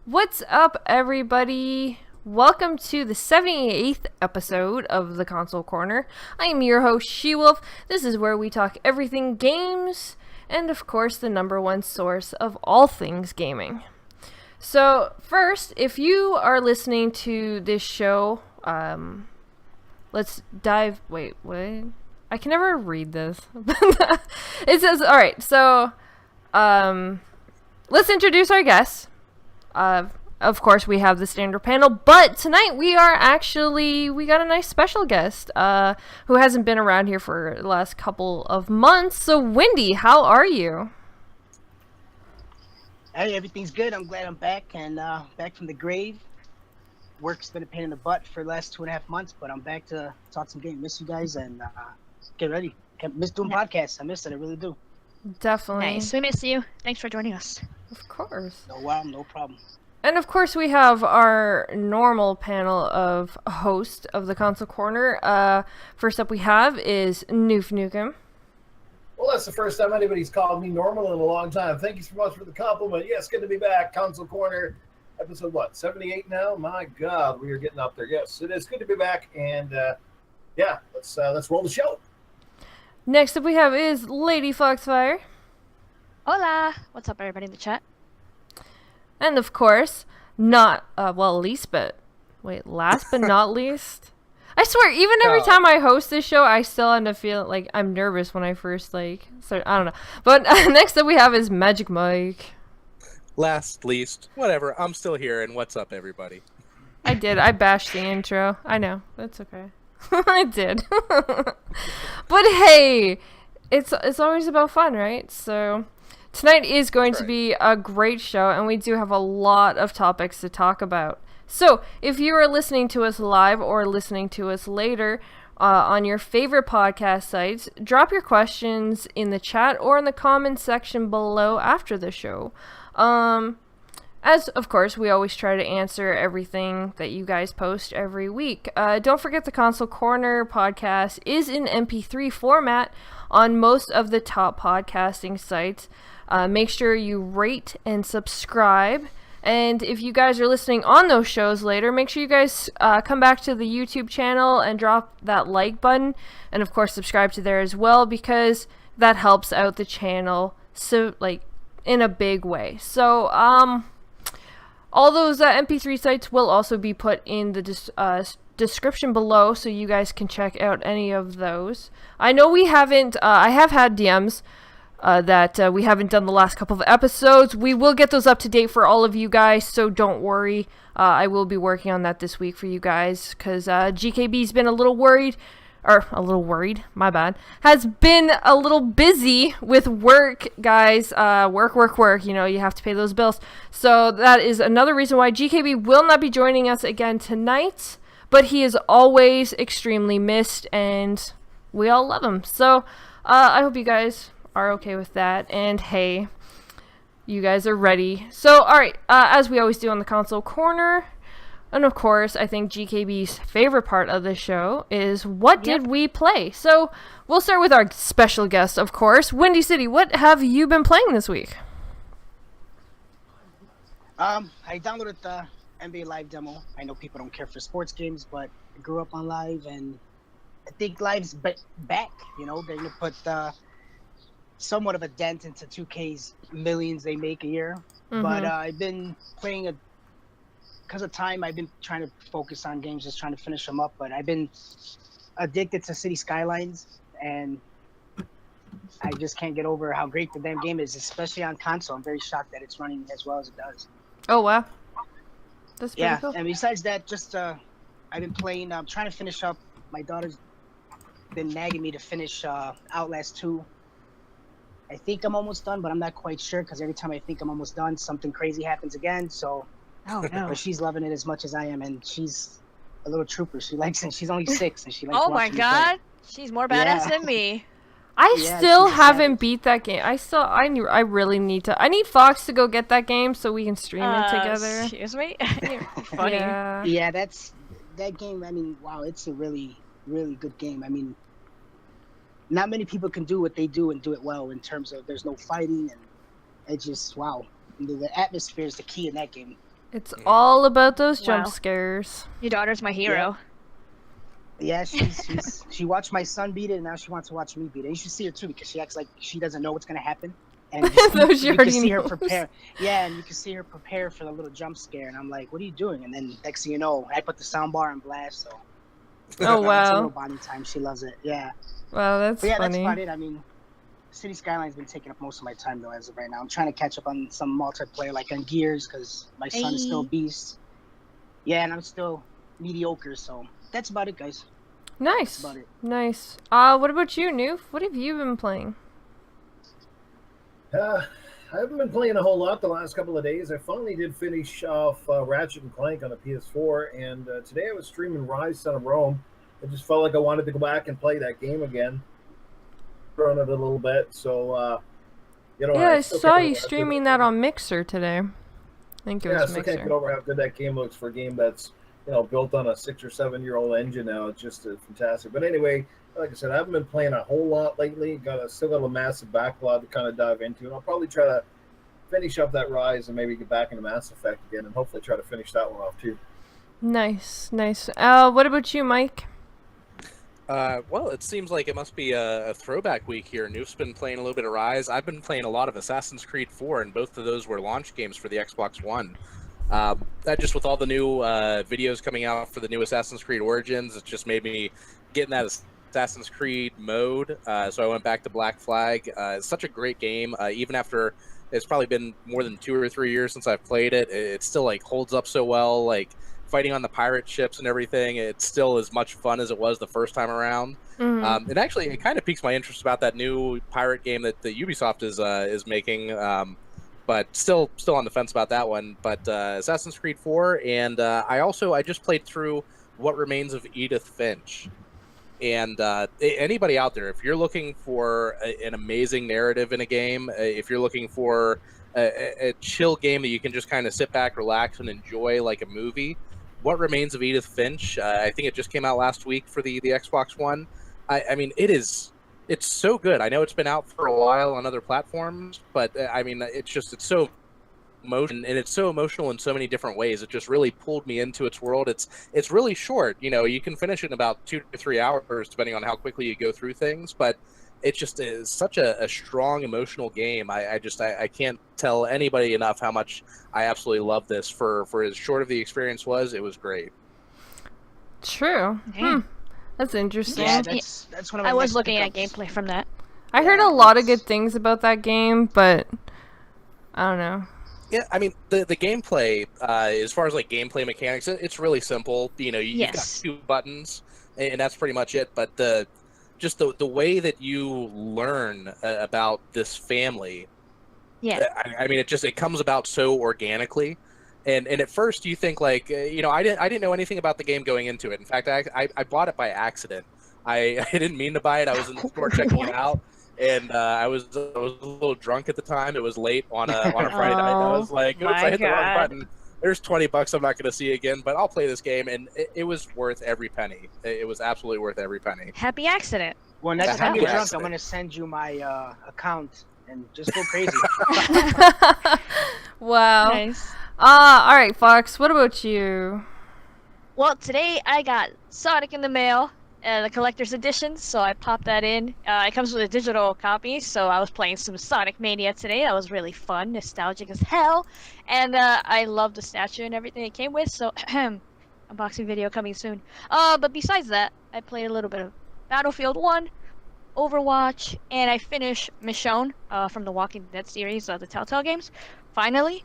What's up, everybody? Welcome to the 78th episode of the Console Corner. I am your host, SheWulf. This is where we talk everything games, and of course, the number one source of all things gaming. So, first, if you are listening to this show, let's dive. Wait. I can never read this. It says, alright, so, let's introduce our guests. Of course, we have the standard panel, but tonight we got a nice special guest, who hasn't been around here for the last couple of months. So, Wendy, how are you? Hey, everything's good. I'm glad I'm back and back from the grave. Work's been a pain in the butt for the last 2.5 months, but I'm back to talk some game. Miss you guys and get ready. Can't miss doing podcasts. I miss it. I really do. Definitely. Nice. We miss you. Thanks for joining us. Of course. No problem. And of course, we have our normal panel of host of the Console Corner. First up we have is Nukem. Well, that's the first time anybody's called me normal in a long time. Thank you so much for the compliment. Yes, good to be back. Console Corner, episode 78 now? My God, we are getting up there. Yes, it is good to be back. And let's roll the show. Next up we have is Lady Fox Fire. Hola. What's up, everybody in the chat? And of course, last but not least. I swear, even every time I host this show, I still end up feeling like I'm nervous when I first start. I don't know. But next up we have is Magic Mike. Last, least, whatever. I'm still here, and what's up, everybody? I did. I bashed the intro. I know. That's okay. I did. But hey, it's always about fun, right? So tonight is going to be a great show, and we do have a lot of topics to talk about. So if you are listening to us live or listening to us later on your favorite podcast sites, drop your questions in the chat or in the comments section below after the show. As, of course, we always try to answer everything that you guys post every week. Don't forget the Console Corner podcast is in MP3 format on most of the top podcasting sites. Make sure you rate and subscribe. And if you guys are listening on those shows later, make sure you guys come back to the YouTube channel and drop that like button. And, of course, subscribe to there as well, because that helps out the channel in a big way. So, all those MP3 sites will also be put in the description below, so you guys can check out any of those. I know we haven't, I have had DMs that we haven't done the last couple of episodes. We will get those up to date for all of you guys, so don't worry. I will be working on that this week for you guys, because GKB's been a little worried, my bad, has been a little busy with work, guys. Work. You know, you have to pay those bills. So that is another reason why GKB will not be joining us again tonight, but he is always extremely missed, and we all love him. So I hope you guys are okay with that, and hey, you guys are ready. So, alright, as we always do on the Console Corner, and of course, I think GKB's favorite part of the show is what did we play? So, we'll start with our special guest, of course. Windy City, what have you been playing this week? I downloaded the NBA Live demo. I know people don't care for sports games, but I grew up on Live, and I think Live's back. You know, they're going to put somewhat of a dent into 2K's millions they make a year. Mm-hmm. But I've been playing because of time, I've been trying to focus on games, just trying to finish them up. But I've been addicted to City Skylines, and I just can't get over how great the damn game is, especially on console. I'm very shocked that it's running as well as it does. Oh, wow. That's pretty cool. And besides that, just I've been playing, I'm trying to finish up. My daughter's been nagging me to finish Outlast 2. I think I'm almost done, but I'm not quite sure, because every time I think I'm almost done, something crazy happens again. So, but she's loving it as much as I am, and she's a little trooper. She likes it. She's only 6, and she likes. Oh my God, she's more badass than me. I still haven't beat that game. I really need to. I need Fox to go get that game so we can stream it together. Excuse me. You're funny. Yeah, that game. I mean, wow, it's a really, really good game. I mean, not many people can do what they do and do it well, in terms of there's no fighting, and it's just, wow. The atmosphere is the key in that game. It's all about those jump Wow. scares. Your daughter's my hero. Yeah, she watched my son beat it, and now she wants to watch me beat it. And you should see her too, because she acts like she doesn't know what's gonna happen. And So she you can already see her knows. prepare. Yeah, and you can see her prepare for the little jump scare. And I'm like, "What are you doing?" And then next thing you know, I put the sound bar on blast. So Oh it's a little wow. bonding time. She loves it. Yeah. Wow, that's But yeah, that's funny. about it. I mean, City Skyline's been taking up most of my time though, as of right now. I'm trying to catch up on some multiplayer, like on Gears, because my son is still a Hey. beast. Yeah, and I'm still mediocre. So that's about it, guys. Nice. About it. Nice. What about you, Newf? What have you been playing? I haven't been playing a whole lot the last couple of days. I finally did finish off Ratchet and Clank on the PS4, and today I was streaming Rise Son of Rome. I just felt like I wanted to go back and play that game again, run it a little bit. So, Yeah, I still saw can't you get over how good streaming that that game- on Mixer today. I think it Yeah, I was still can't Mixer. get over how good that game looks for a game that's built on a 6 or 7 year old engine now. It's just fantastic. But anyway, like I said, I haven't been playing a whole lot lately. Still got a massive backlog to kind of dive into, and I'll probably try to finish up that Rise and maybe get back into Mass Effect again, and hopefully try to finish that one off too. Nice, nice. What about you, Mike? Well, it seems like it must be a throwback week here. Newf's been playing a little bit of Rise. I've been playing a lot of Assassin's Creed 4, and both of those were launch games for the Xbox One. That just with all the new videos coming out for the new Assassin's Creed Origins, it just made me get in that Assassin's Creed mode. So I went back to Black Flag. It's such a great game. Even after it's probably been more than 2 or 3 years since I've played it, it still like holds up so well. Like fighting on the pirate ships and everything, it's still as much fun as it was the first time around. Mhm. And actually, it kind of piques my interest about that new pirate game that the Ubisoft is making. But still on the fence about that one. But Assassin's Creed 4, and I just played through What Remains of Edith Finch. And anybody out there, if you're looking for an amazing narrative in a game, if you're looking for a chill game that you can just kind of sit back, relax, and enjoy like a movie, What Remains of Edith Finch, I think it just came out last week for the Xbox One. I mean, it's so good. I know it's been out for a while on other platforms, but I mean, it's so emotion, and it's so emotional in so many different ways. It just really pulled me into its world. It's really short. You can finish it in about 2 to 3 hours, depending on how quickly you go through things. But it just is such a strong emotional game. I can't tell anybody enough how much I absolutely love this. For as short of the experience was, it was great. True. Damn. That's interesting. Yeah, that's one of my I was next looking at pickups. gameplay from that. I heard Yeah, a lot of it's- good things about that game, but I don't know. Yeah, I mean the gameplay, as far as like gameplay mechanics, it's really simple. You've got Yes. 2 buttons, and that's pretty much it. But just the way that you learn about this family, Yeah. I mean, it comes about so organically. And at first you think like, I didn't know anything about the game going into it. In fact, I bought it by accident. I didn't mean to buy it. I was in the store checking it out, and I was a little drunk at the time. It was late on a Friday night. And I was like, oops, my I hit the wrong God. button. There's $20 I'm not going to see again, but I'll play this game, and it was worth every penny. It was absolutely worth every penny. Happy accident. Well, next That time you're happens. drunk, I'm gonna send you my account and just go crazy. Wow. Nice. All right, Fox. What about you? Well, today I got Sonic in the mail, the collector's edition, so I popped that in. It comes with a digital copy, so I was playing some Sonic Mania today. That was really fun, nostalgic as hell, and I love the statue and everything it came with, so unboxing video coming soon. But besides that, I played a little bit of Battlefield 1, Overwatch, and I finished Michonne from the Walking Dead series, the Telltale games. Finally.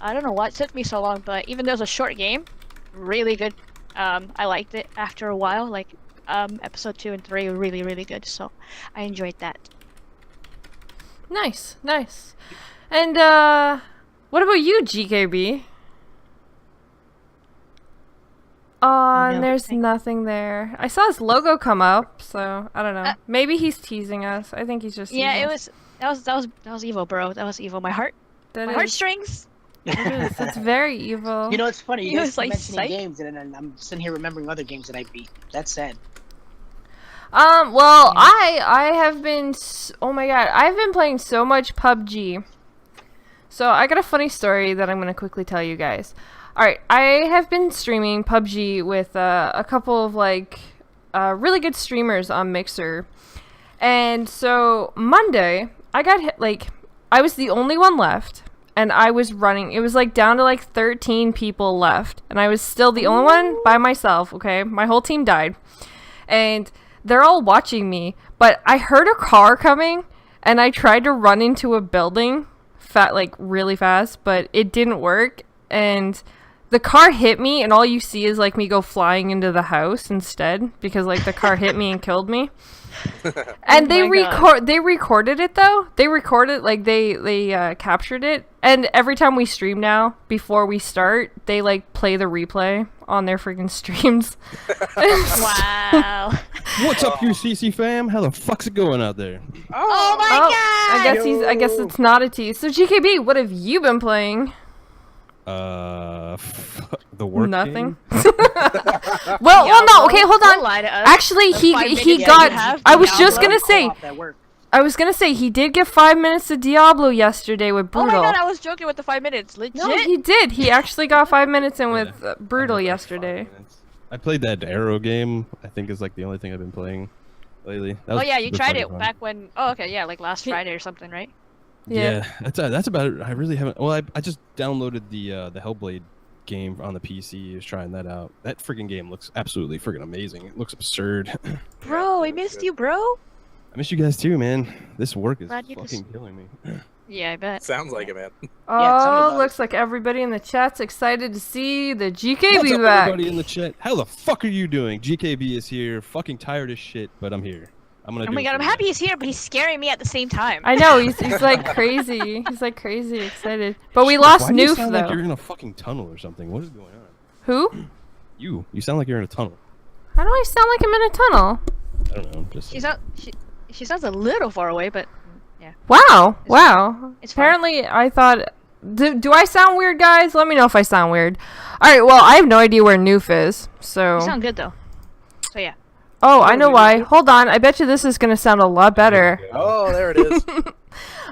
I don't know why it took me so long, but even though it's a short game, really good. I liked it after a while. Like episode 2 and 3 were really, really good. So I enjoyed that. Nice, nice. And what about you, GKB? And No, there's thank- nothing there. I saw his logo come up, so I don't know. Maybe he's teasing us. I think he's just Yeah, teasing it us. was that was evil, bro. That was evil. My That is, heartstrings. it is. That's very evil. You know, it's funny. He You guys was, like, mentioning psych. games, and then I'm sitting here remembering other games that I beat. That's sad. Well, I have been oh my god, I've been playing so much PUBG. So I got a funny story that I'm gonna quickly tell you guys. Alright, I have been streaming PUBG with a couple of like really good streamers on Mixer. And so Monday, I got hit, like, I was the only one left. And I was running. It was like down to like 13 people left. And I was still the only one by myself, okay? My whole team died. And they're all watching me. But I heard a car coming. And I tried to run into a building like really fast. But it didn't work. And the car hit me. And all you see is like me go flying into the house instead. Because like the car hit me and killed me. And they recorded it though. They recorded, like they captured it, and every time we stream now before we start, they like play the replay on their freaking streams. Wow. What's up, UCC fam? How the fuck's it going out there? Oh my god! I guess it's not a tease. So GKB, what have you been playing? The work Nothing. game? well, no. Okay, hold Don't on. lie to us. Actually, That's he 5 minutes he you got. have I was to just download. gonna say he did get 5 minutes of Diablo yesterday with Oh my Brutal. god, I was joking with the 5 minutes. Legit. No, he did. He actually got 5 minutes in with Yeah. Brutal I had, like, 5 yesterday. minutes. I played that Arrow game. I think is like the only thing I've been playing lately. That Oh was yeah, you super tried fucking it fun. back when. Oh okay, yeah, like last Yeah. Friday or something, right? Yeah. That's about it. I really haven't. Well, I just downloaded the Hellblade game on the PC. Was trying that out. That freaking game looks absolutely freaking amazing. It looks absurd. Bro, I missed you, bro. I miss you guys too, man. This work is Glad you could fucking killing me. Yeah, I bet. Sounds like it, man. Yeah, tell me Oh, about looks like everybody in the chat's excited to see the GKB What's up, back. everybody in the chat? How the fuck are you doing? GKB is here. Fucking tired as shit, but I'm here. I'm gonna. Oh do my it god, for I'm you happy guys. he's here, but he's scaring me at the same time. I know, he's like crazy. He's like crazy excited. But we lost Why do you Newf sound though. like you're in a fucking tunnel or something? What is going on? Who? You sound like you're in a tunnel. How do I sound like I'm in a tunnel? I don't know. Just She sounds a little far away, but yeah. Wow, wow. It's fine. Apparently, I thought. Do I sound weird, guys? Let me know if I sound weird. All right. Well, I have no idea where Newf is. So. You sound good though. So yeah. Oh, I know why. Hold on. I bet you this is gonna sound a lot better. Oh, there it is.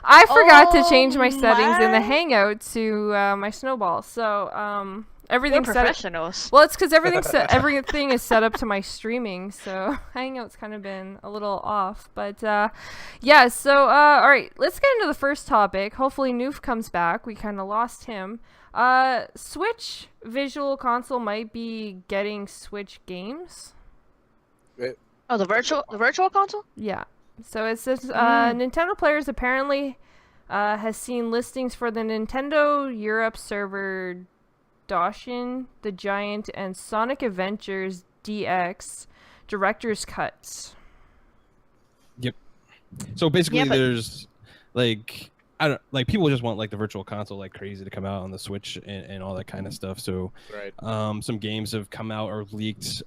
I forgot to change my Oh settings in the my. Hangout to my snowball. So We're everything's set. professionals. Well, it's because everything is set up to my streaming, so Hangout's kind of been a little off. But yeah, so all right, let's get into the first topic. Hopefully, Newf comes back. We kind of lost him. Switch Visual Console might be getting Switch games. Oh, the virtual console? Yeah. So it says Nintendo players apparently has seen listings for the Nintendo Europe server Doshin, the Giant, and Sonic Adventures DX director's cuts. Yep. So basically, Yeah, but- there's like people just want like the virtual console like crazy to come out on the Switch and all that kind of stuff. So Right. some games have come out or leaked.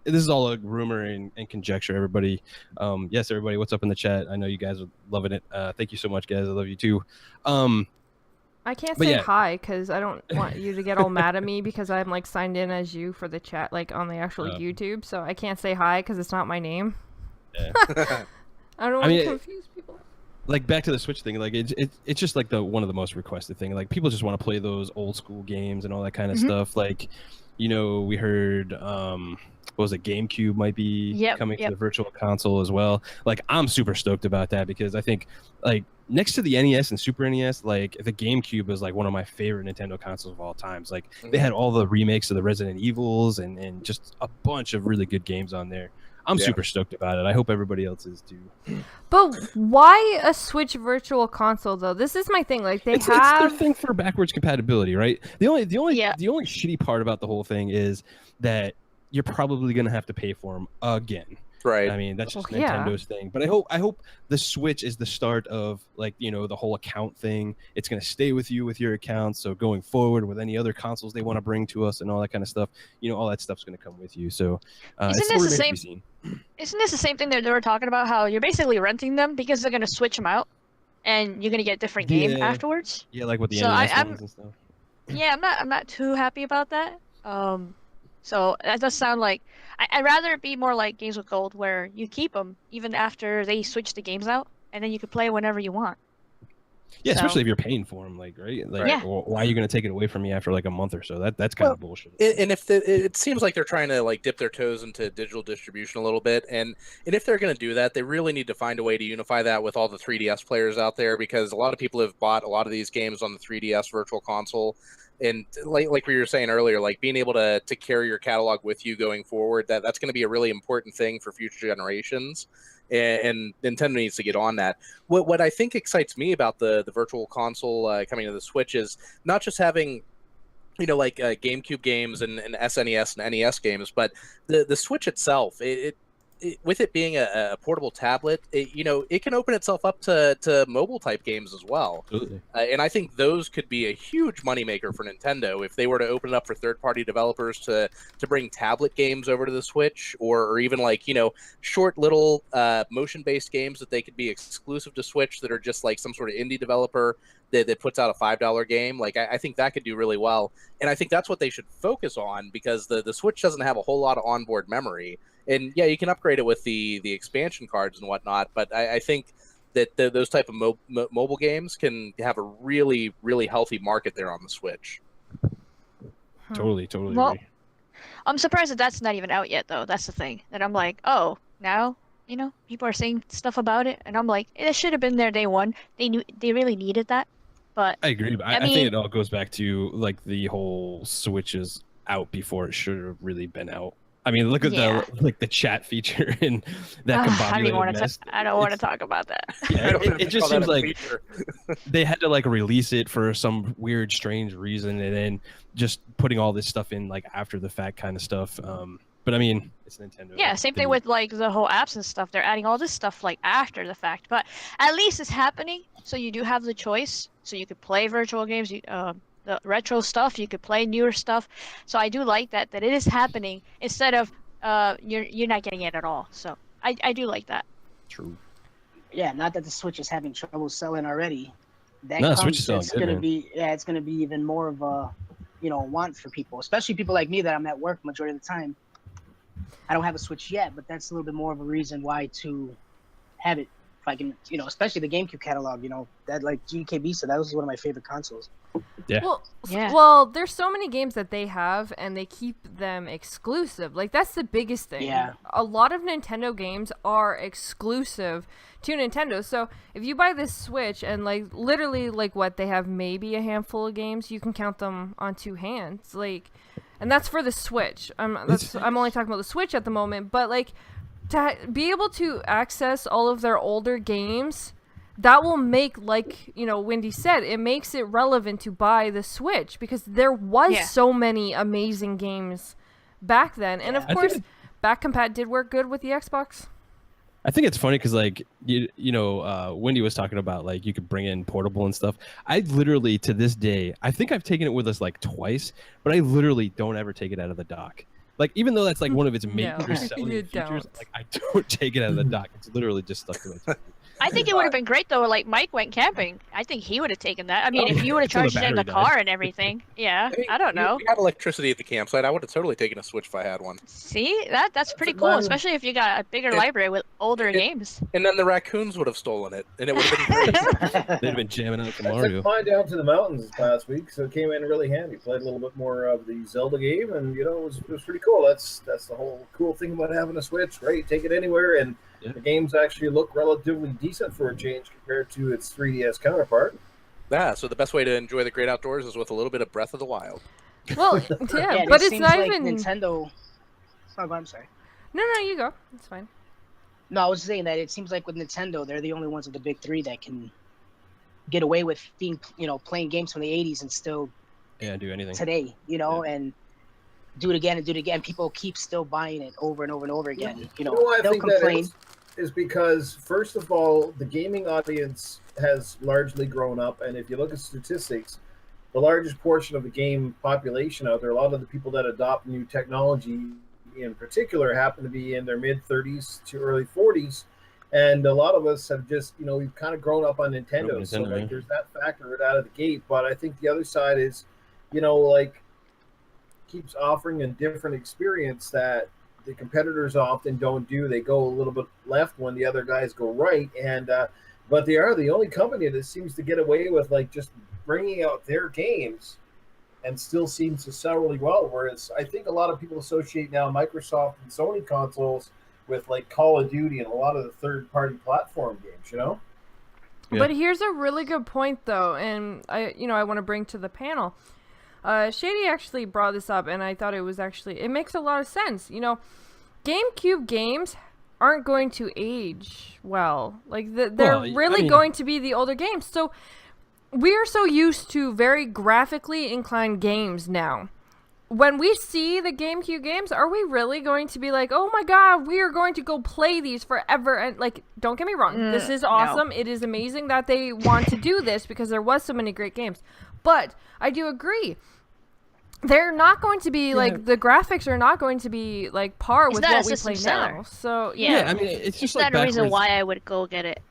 This is all a rumor and conjecture. Everybody, yes, everybody, what's up in the chat? I know you guys are loving it. Thank you so much, guys. I love you too. I can't But say yeah. hi because I don't want you to get all mad at me because I'm like signed in as you for the chat, like on the actual YouTube. So I can't say hi because it's not my name. Yeah. I don't want mean, to confuse people. Like back to the Switch thing, like it's just like the one of the most requested thing. Like people just want to play those old school games and all that kind of stuff. Like, you know, we heard what was it, GameCube might be coming to the virtual console as well. Like I'm super stoked about that because I think like next to the NES and Super NES, like the GameCube is like one of my favorite Nintendo consoles of all times. Like they had all the remakes of the Resident Evils and just a bunch of really good games on there. I'm super stoked about it. I hope everybody else is too. But why a Switch Virtual Console though? This is my thing. Like It's their thing for backwards compatibility, right? The only shitty part about the whole thing is that you're probably gonna have to pay for them again. Right. I mean, that's just Yeah. Nintendo's thing. But I hope the Switch is the start of like, you know, the whole account thing. It's going to stay with you with your account. So going forward with any other consoles they want to bring to us and all that kind of stuff, you know, all that stuff's going to come with you. So Isn't it's this still the remains to same- be seen. Isn't this the same thing that they were talking about? How you're basically renting them because they're gonna switch them out, and you're gonna get a different game Yeah. afterwards. Yeah, like with the So NES I'm- ones and stuff. Yeah, I'm not too happy about that. So that does sound like I'd rather it be more like Games with Gold, where you keep them even after they switch the games out, and then you can play whenever you want. Yeah, So- especially if you're paying for them, like, right? Like, Yeah. why are you going to take it away from me after like a month or so? That's kind of bullshit. And if it seems like they're trying to like dip their toes into digital distribution a little bit, and if they're going to do that, they really need to find a way to unify that with all the 3DS players out there, because a lot of people have bought a lot of these games on the 3DS Virtual Console, and like we were saying earlier, like being able to carry your catalog with you going forward, that's going to be a really important thing for future generations. And Nintendo needs to get on that. What I think excites me about the Virtual Console coming to the Switch is not just having like GameCube games and SNES and NES games, but the Switch itself, with it being a portable tablet, it can open itself up to mobile type games as well. Absolutely. And I think those could be a huge moneymaker for Nintendo if they were to open it up for third-party developers to bring tablet games over to the Switch, or even like, short little motion-based games that they could be exclusive to Switch that are just like some sort of indie developer that puts out a $5 game. Like, I think that could do really well. And I think that's what they should focus on, because the Switch doesn't have a whole lot of onboard memory. And yeah, you can upgrade it with the expansion cards and whatnot, but I think that those type of mobile games can have a really, really healthy market there on the Switch. Totally Well, agree. I'm surprised that that's not even out yet, though. That's the thing. That I'm like, oh, now, people are saying stuff about it, and I'm like, it should have been there day one. They really needed that, but I agree, but I mean, think it all goes back to like the whole Switch is out before it should have really been out. I mean, look at the chat feature and that combobulated mess. I don't want to talk about that. Yeah, it just seems like they had to like release it for some weird, strange reason, and then just putting all this stuff in like after the fact kind of stuff. But I mean, it's Nintendo. Yeah, same thing with like the whole apps and stuff. They're adding all this stuff like after the fact, but at least it's happening. So you do have the choice. So you could play virtual games. The retro stuff, you could play newer stuff. So I do like that it is happening instead of you're not getting it at all. So I do like that. True. Yeah, not that the Switch is having trouble selling already. That No, Switch is selling it's good, gonna man. be it's gonna be even more of a want for people, especially people like me that I'm at work majority of the time. I don't have a Switch yet, but that's a little bit more of a reason why to have it. If I can, especially the GameCube catalog, that like GKB, so that was one of my favorite consoles. Yeah. Well, there's so many games that they have, and they keep them exclusive. Like, that's the biggest thing. Yeah. A lot of Nintendo games are exclusive to Nintendo. So if you buy this Switch, and like literally, like what they have, maybe a handful of games, you can count them on two hands. Like, and that's for the Switch. I'm only talking about the Switch at the moment, but like, to be able to access all of their older games, that will make, like, Wendy said, it makes it relevant to buy the Switch, because there was so many amazing games back then. And of course, back compat did work good with the Xbox. I think it's funny because, like, Wendy was talking about, like, you could bring in portable and stuff. I literally, to this day, I think I've taken it with us, like, twice, but I literally don't ever take it out of the dock. Like, even though that's like one of its major selling features, like, I don't take it out of the dock. It's literally just stuck to my TV. I think it would have been great though. Like Mike went camping. I think he would have taken that. I mean, if you would have charged it in the car and everything, I don't know. We had electricity at the campsite. I would have totally taken a Switch if I had one. See, that's pretty cool, especially if you got a bigger library with older games. And then the raccoons would have stolen it, and it would have been great. They'd have been jamming out to I Mario. took mine down to the mountains this past week, so it came in really handy. Played a little bit more of the Zelda game, and it was pretty cool. That's the whole cool thing about having a Switch, right? Take it anywhere, and the games actually look relatively decent for a change compared to its 3DS counterpart. Yeah, so the best way to enjoy the great outdoors is with a little bit of Breath of the Wild. Well, Yeah, but it it's seems not like even. Nintendo. Oh, I'm sorry. No, you go. It's fine. No, I was saying that it seems like with Nintendo, they're the only ones of the big three that can get away with being, playing games from the 80s and still do anything today, and do it again and do it again. People keep still buying it over and over and over again. Why I they'll think complain. that is because, first of all, the gaming audience has largely grown up, and if you look at statistics, the largest portion of the game population out there, a lot of the people that adopt new technology in particular happen to be in their mid-30s to early 40s, and a lot of us have just, we've kind of grown up on Nintendo, so like, there's that factor right out of the gate. But I think the other side is, like, keeps offering a different experience that the competitors often don't do. They go a little bit left when the other guys go right, and but they are the only company that seems to get away with like just bringing out their games and still seems to sell really well. Whereas I think a lot of people associate now Microsoft and Sony consoles with like Call of Duty and a lot of the third-party platform games, you know? Yeah. But here's a really good point, though, and I want to bring to the panel. Shady actually brought this up, and I thought it makes a lot of sense. You know, GameCube games aren't going to age well. Like, they're really going to be the older games. So we are so used to very graphically inclined games now. When we see the GameCube games, are we really going to be like, oh my god, we are going to go play these forever? And, like, don't get me wrong. This is awesome. No. It is amazing that they want to do this because there was so many great games. But I do agree. They're not going to be, like, the graphics are not going to be, like, par with what we play now. So, yeah. I mean, it's just like not a reason why I would go get it.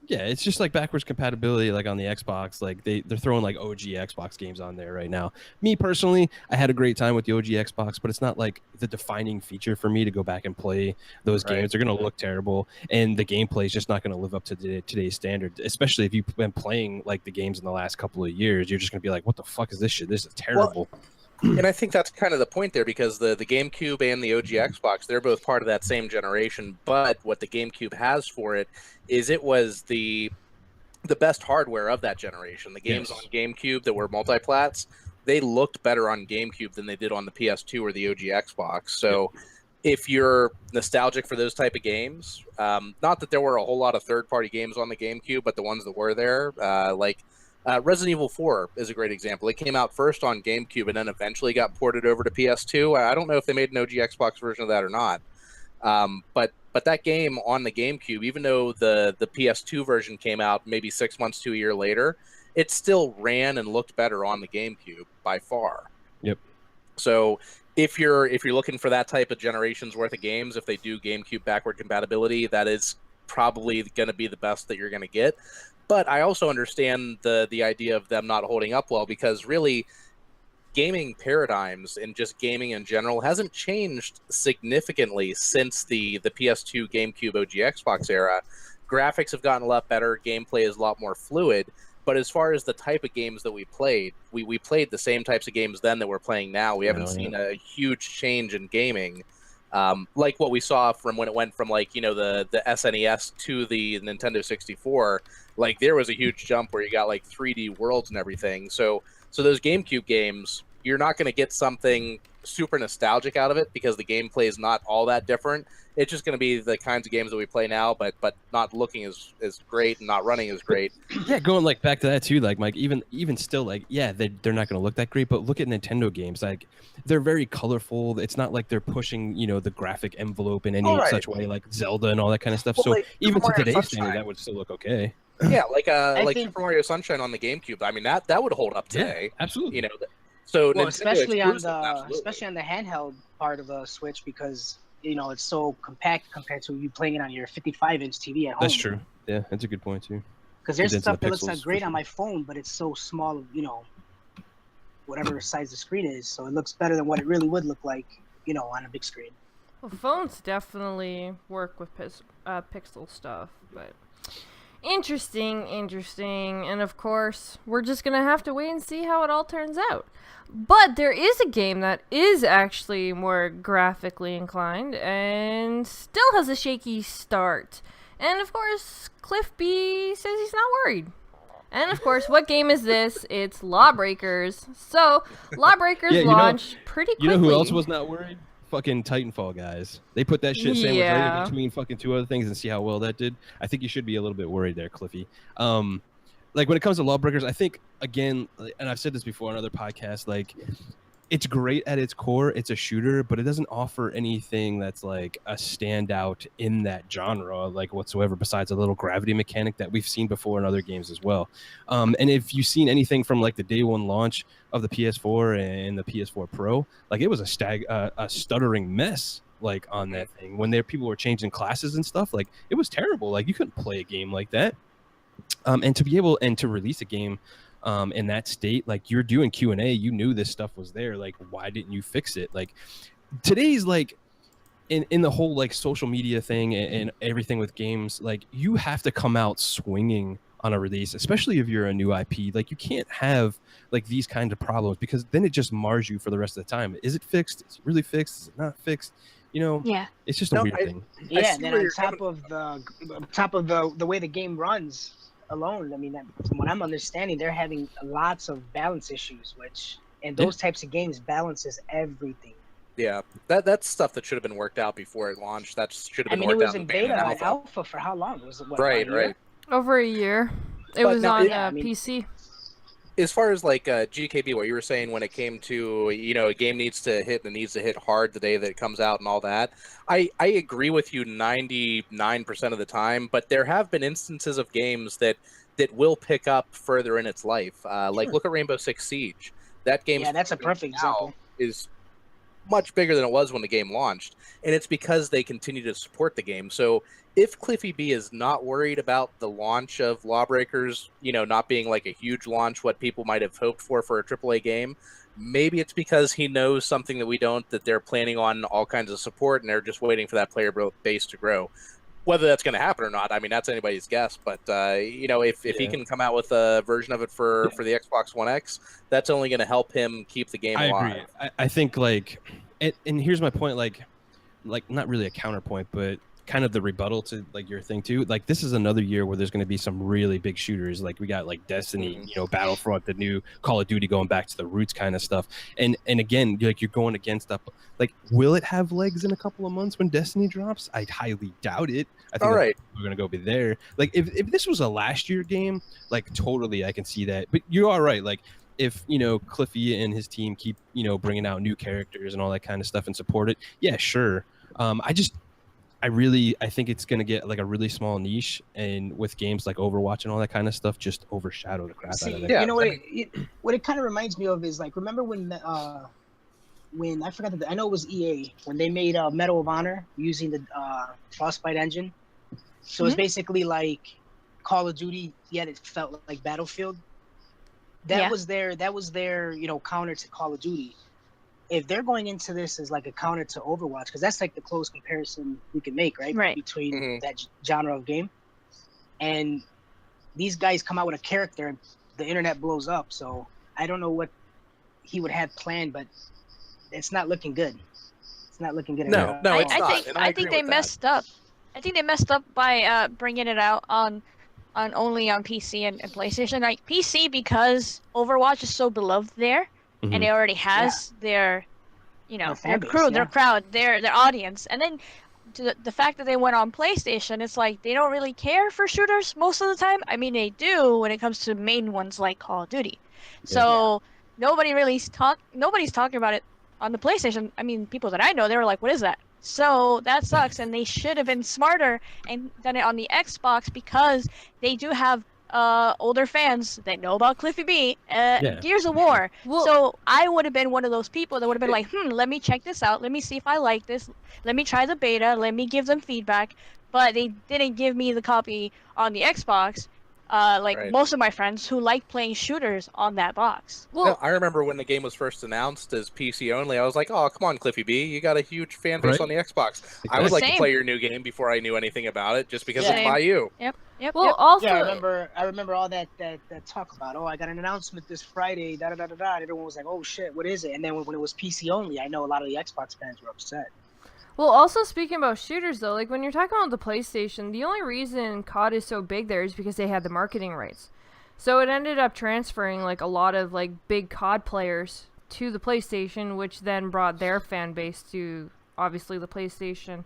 Yeah, it's just like backwards compatibility, like on the Xbox. Like they're throwing like OG Xbox games on there right now. Me personally, I had a great time with the OG Xbox, but it's not like the defining feature for me to go back and play those games. They're going to look terrible, and the gameplay is just not going to live up to today's standard. Especially if you've been playing like the games in the last couple of years, you're just going to be like, "What the fuck is this shit? This is terrible." Well, and I think that's kind of the point there, because the GameCube and the OG Xbox, they're both part of that same generation. But what the GameCube has for it is it was the best hardware of that generation. The games on GameCube that were multiplats, they looked better on GameCube than they did on the PS2 or the OG Xbox. So if you're nostalgic for those type of games, not that there were a whole lot of third-party games on the GameCube, but the ones that were there, Resident Evil 4 is a great example. It came out first on GameCube and then eventually got ported over to PS2. I don't know if they made an OG Xbox version of that or not. But that game on the GameCube, even though the PS2 version came out maybe 6 months to a year later, it still ran and looked better on the GameCube by far. Yep. So if you're looking for that type of generation's worth of games, if they do GameCube backward compatibility, that is probably going to be the best that you're going to get. But I also understand the idea of them not holding up well, because really gaming paradigms and just gaming in general hasn't changed significantly since the PS2, GameCube, OG Xbox era. Graphics have gotten a lot better. Gameplay is a lot more fluid. But as far as the type of games that we played, we played the same types of games then that we're playing now. We haven't seen a huge change in gaming. Like what we saw from when it went from the SNES to the Nintendo 64, like there was a huge jump where you got like 3D worlds and everything. So those GameCube games, you're not going to get something super nostalgic out of it because the gameplay is not all that different. It's just going to be the kinds of games that we play now, but not looking as great and not running as great. Yeah, going like back to that too, like Mike, even still, like they're not going to look that great, but look at Nintendo games, like they're very colorful. It's not like they're pushing the graphic envelope in any such way, like Zelda and all that kind of stuff. Well, so like, even to today's standard, that would still look okay. Yeah, like Super Mario Sunshine on the GameCube. I mean that would hold up today. Yeah, absolutely. So especially on the handheld part of the Switch, because it's so compact compared to you playing it on your 55-inch TV at home. That's true. Yeah, that's a good point too. Because there's stuff that looks like great on my phone, but it's so small, whatever size the screen is. So it looks better than what it really would look like, on a big screen. Well, phones definitely work with pixel stuff, but interesting. And of course, we're just going to have to wait and see how it all turns out. But there is a game that is actually more graphically inclined and still has a shaky start. And of course, Cliff B says he's not worried. And of course, what game is this? It's Lawbreakers. So, Lawbreakers launched pretty quickly. You know who else was not worried? Fucking Titanfall guys. They put that shit sandwich right in between fucking two other things and see how well that did. I think you should be a little bit worried there, Cliffy. Like when it comes to Lawbreakers, I think again, and I've said this before on other podcasts, like it's great at its core. It's a shooter, but it doesn't offer anything that's like a standout in that genre, like whatsoever, besides a little gravity mechanic that we've seen before in other games as well. And if you've seen anything from like the day one launch of the PS4 and the PS4 Pro, like it was a stuttering mess. Like on that thing when people were changing classes and stuff, like it was terrible. Like you couldn't play a game like that. And to be able to release a game in that state, like you're doing Q&A, you knew this stuff was there. Like, why didn't you fix it? Like today's like in the whole like social media thing and everything with games, like you have to come out swinging on a release, especially if you're a new IP. Like you can't have like these kinds of problems because then it just mars you for the rest of the time. Is it fixed? Is it really fixed? Is it not fixed? You know, Yeah. it's just a weird thing. Yeah, see and then where on you're top of the way the game runs alone, I mean, from what I'm understanding, they're having lots of balance issues, which in those types of games, balance is everything. Yeah, that's stuff that should have been worked out before it launched. That should have I been mean, it worked was out in beta beta and and alpha for how long? Was it what? Right, about a year? right. Over a year. It But was now, on yeah, I mean- PC. As far as like GKB, what you were saying when it came to, you know, a game needs to hit and it needs to hit hard the day that it comes out and all that, I agree with you 99% of the time, but there have been instances of games that will pick up further in its life. Like look at Rainbow Six Siege. That game, Yeah, that's a perfect example. is much bigger than it was when the game launched, and it's because they continue to support the game. So if Cliffy B is not worried about the launch of Lawbreakers, you know, not being like a huge launch, what people might have hoped for a AAA game, maybe it's because he knows something that we don't, that they're planning on all kinds of support and they're just waiting for that player base to grow. Whether that's going to happen or not, I mean, that's anybody's guess. But you know, if he can come out with a version of it for the Xbox One X, that's only going to help him keep the game alive. Agree. I think like, and here's my point. Like not really a counterpoint, but kind of the rebuttal to like your thing too. Like this is another year where there's going to be some really big shooters. Like we got like Destiny, you know, Battlefront, the new Call of Duty, going back to the roots kind of stuff. And again, like you're going against up. Like, will it have legs in a couple of months when Destiny drops? I highly doubt it. I think we're gonna go be there. Like if this was a last year game, like totally I can see that. But you are right. Like if you know Cliffy and his team keep bringing out new characters and all that kind of stuff and support it, yeah, sure. I think it's gonna get like a really small niche, and with games like Overwatch and all that kind of stuff, just overshadow the crap out of it. You know what it kind of reminds me of is like, remember when I forgot I know it was EA when they made Medal of Honor using the Frostbite engine. So it's basically like Call of Duty, yet it felt like Battlefield. That was their counter to Call of Duty. If they're going into this as like a counter to Overwatch, because that's like the close comparison we can make, right? Between that genre of game. And these guys come out with a character and the internet blows up. So I don't know what he would have planned, but it's not looking good. It's not looking good. No, it's not. I think they messed up. I think they messed up by bringing it out on only on PC and PlayStation. Like PC, because Overwatch is so beloved there. And it already has their crew, their crowd, their audience. And then the fact that they went on PlayStation, it's like they don't really care for shooters most of the time. I mean, they do when it comes to main ones like Call of Duty. So nobody's talking about it on the PlayStation. I mean, people that I know, they were like, "What is that?" So that sucks, and they should have been smarter and done it on the Xbox, because they do have older fans that know about Cliffy B, Gears of War. So I would have been one of those people that would have been like, let me check this out. Let me see if I like this. Let me try the beta. Let me give them feedback. But they didn't give me the copy on the Xbox. Most of my friends who like playing shooters on that box. Well, I remember when the game was first announced as PC only, I was like, oh, come on, Cliffy B, you got a huge fan base on the Xbox. Exactly. I would like to play your new game before I knew anything about it, just because it's by you. Yep. Well, also, I remember all that talk about, oh, I got an announcement this Friday, da da da da da. Everyone was like, oh shit, what is it? And then when it was PC only, I know a lot of the Xbox fans were upset. Well, also speaking about shooters though, like when you're talking about the PlayStation, the only reason COD is so big there is because they had the marketing rights. So it ended up transferring like a lot of like big COD players to the PlayStation, which then brought their fan base to obviously the PlayStation.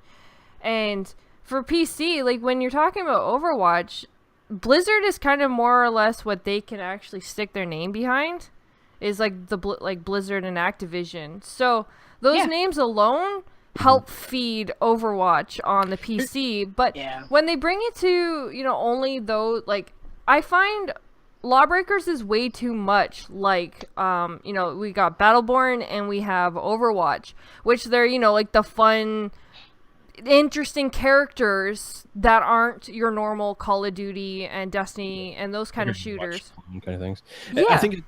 And for PC, like when you're talking about Overwatch, Blizzard is kind of more or less what they can actually stick their name behind, is like the Blizzard and Activision. So those names alone help feed Overwatch on the PC, but when they bring it to, only though, like, I find Lawbreakers is way too much like, we got Battleborn and we have Overwatch, which they're, like the fun, interesting characters that aren't your normal Call of Duty and Destiny and those kind of shooters. Kind of things. Yeah. I think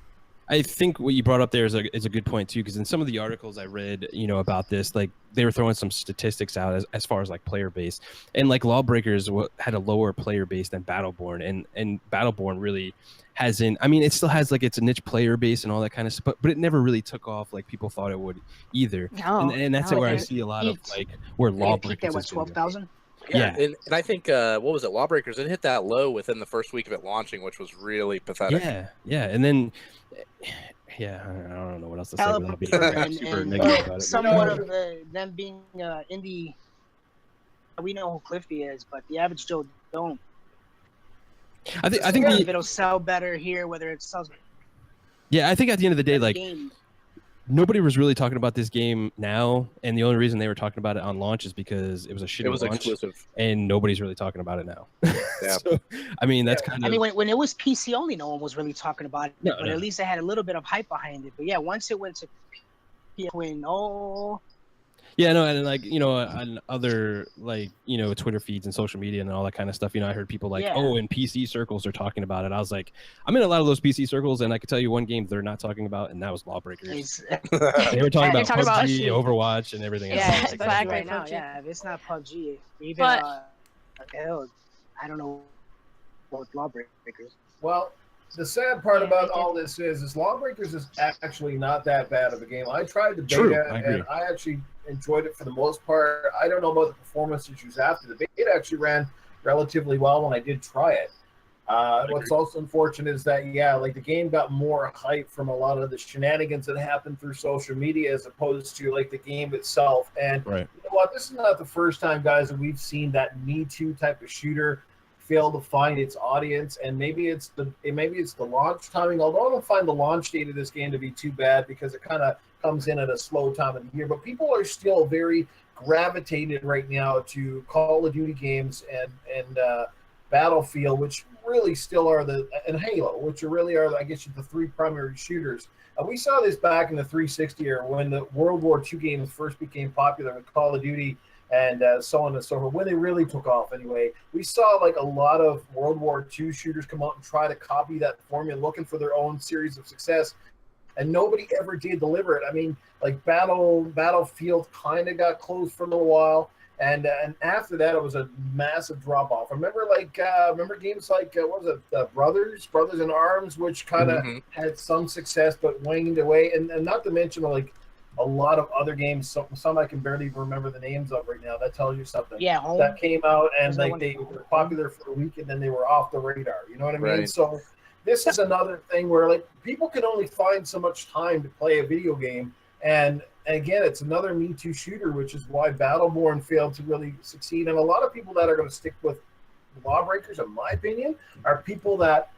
I think what you brought up there is a good point too, because in some of the articles I read, about this, like they were throwing some statistics out as far as like player base, and like Lawbreakers had a lower player base than Battleborn, and Battleborn really hasn't. I mean, it still has like its niche player base and all that kind of stuff, but it never really took off like people thought it would either. No, and that's no, where I it see a lot of peaked. like where It peaked Lawbreakers at what, has been going. 12,000? Yeah. And I think what was it? Lawbreakers, it hit that low within the first week of it launching, which was really pathetic. Yeah, and then. Yeah, I don't know what else to say without being Caliber super and negative about it. somewhat of them being indie. We know who Cliffy is, but the average Joe don't. I think If it'll sell better here, whether it sells. Yeah, I think at the end of the day, like game. nobody was really talking about this game now, and the only reason they were talking about it on launch is because it was a shitty launch, exclusive, and nobody's really talking about it now. Yeah. So, I mean, that's kind of. I mean, when it was PC only, no one was really talking about it, No, but at least it had a little bit of hype behind it. But yeah, once it went to PS, Yeah, no, and like on other like Twitter feeds and social media and all that kind of stuff. I heard people like, Yeah. oh, in PC circles they're talking about it. I was like, I'm in a lot of those PC circles, and I could tell you one game they're not talking about, and that was Lawbreakers. They were talking about They're talking about- PUBG, Overwatch, and everything else. Yeah, I was like, exactly. right now, PUBG. yeah. If it's not PUBG, even But- hell, I don't know what Lawbreakers. Well, the sad part about all this is Lawbreakers is actually not that bad of a game. I tried the beta, True, I agree. and I actually enjoyed it for the most part. I don't know about the performance issues after. The beta actually ran relatively well when I did try it. What's also unfortunate is that, like the game got more hype from a lot of the shenanigans that happened through social media as opposed to like the game itself. And Right. you know what? This is not the first time, guys, that we've seen that Me Too type of shooter fail to find its audience, and maybe it's the launch timing. Although I don't find the launch date of this game to be too bad because it kind of comes in at a slow time of the year. But people are still very gravitated right now to Call of Duty games and Battlefield, which really still are and Halo, which really are, I guess, the three primary shooters. We saw this back in the 360 era when the World War II games first became popular with Call of Duty and so on and so forth. When they really took off, anyway, we saw like a lot of World War II shooters come out and try to copy that formula, looking for their own series of success, and nobody ever did deliver it. I mean, like Battlefield kind of got close for a little while, and after that, it was a massive drop off. Remember games like what was it, Brothers in Arms, which kind of had some success but waned away, and not to mention like a lot of other games, some I can barely even remember the names of right now. That tells you something. Yeah, Home. That came out and There's like they were popular for a week and then they were off the radar. You know what I mean? Right. So this is another thing where like people can only find so much time to play a video game, and again, it's another Me Too shooter, which is why Battleborn failed to really succeed. And a lot of people that are going to stick with Lawbreakers, in my opinion, are people that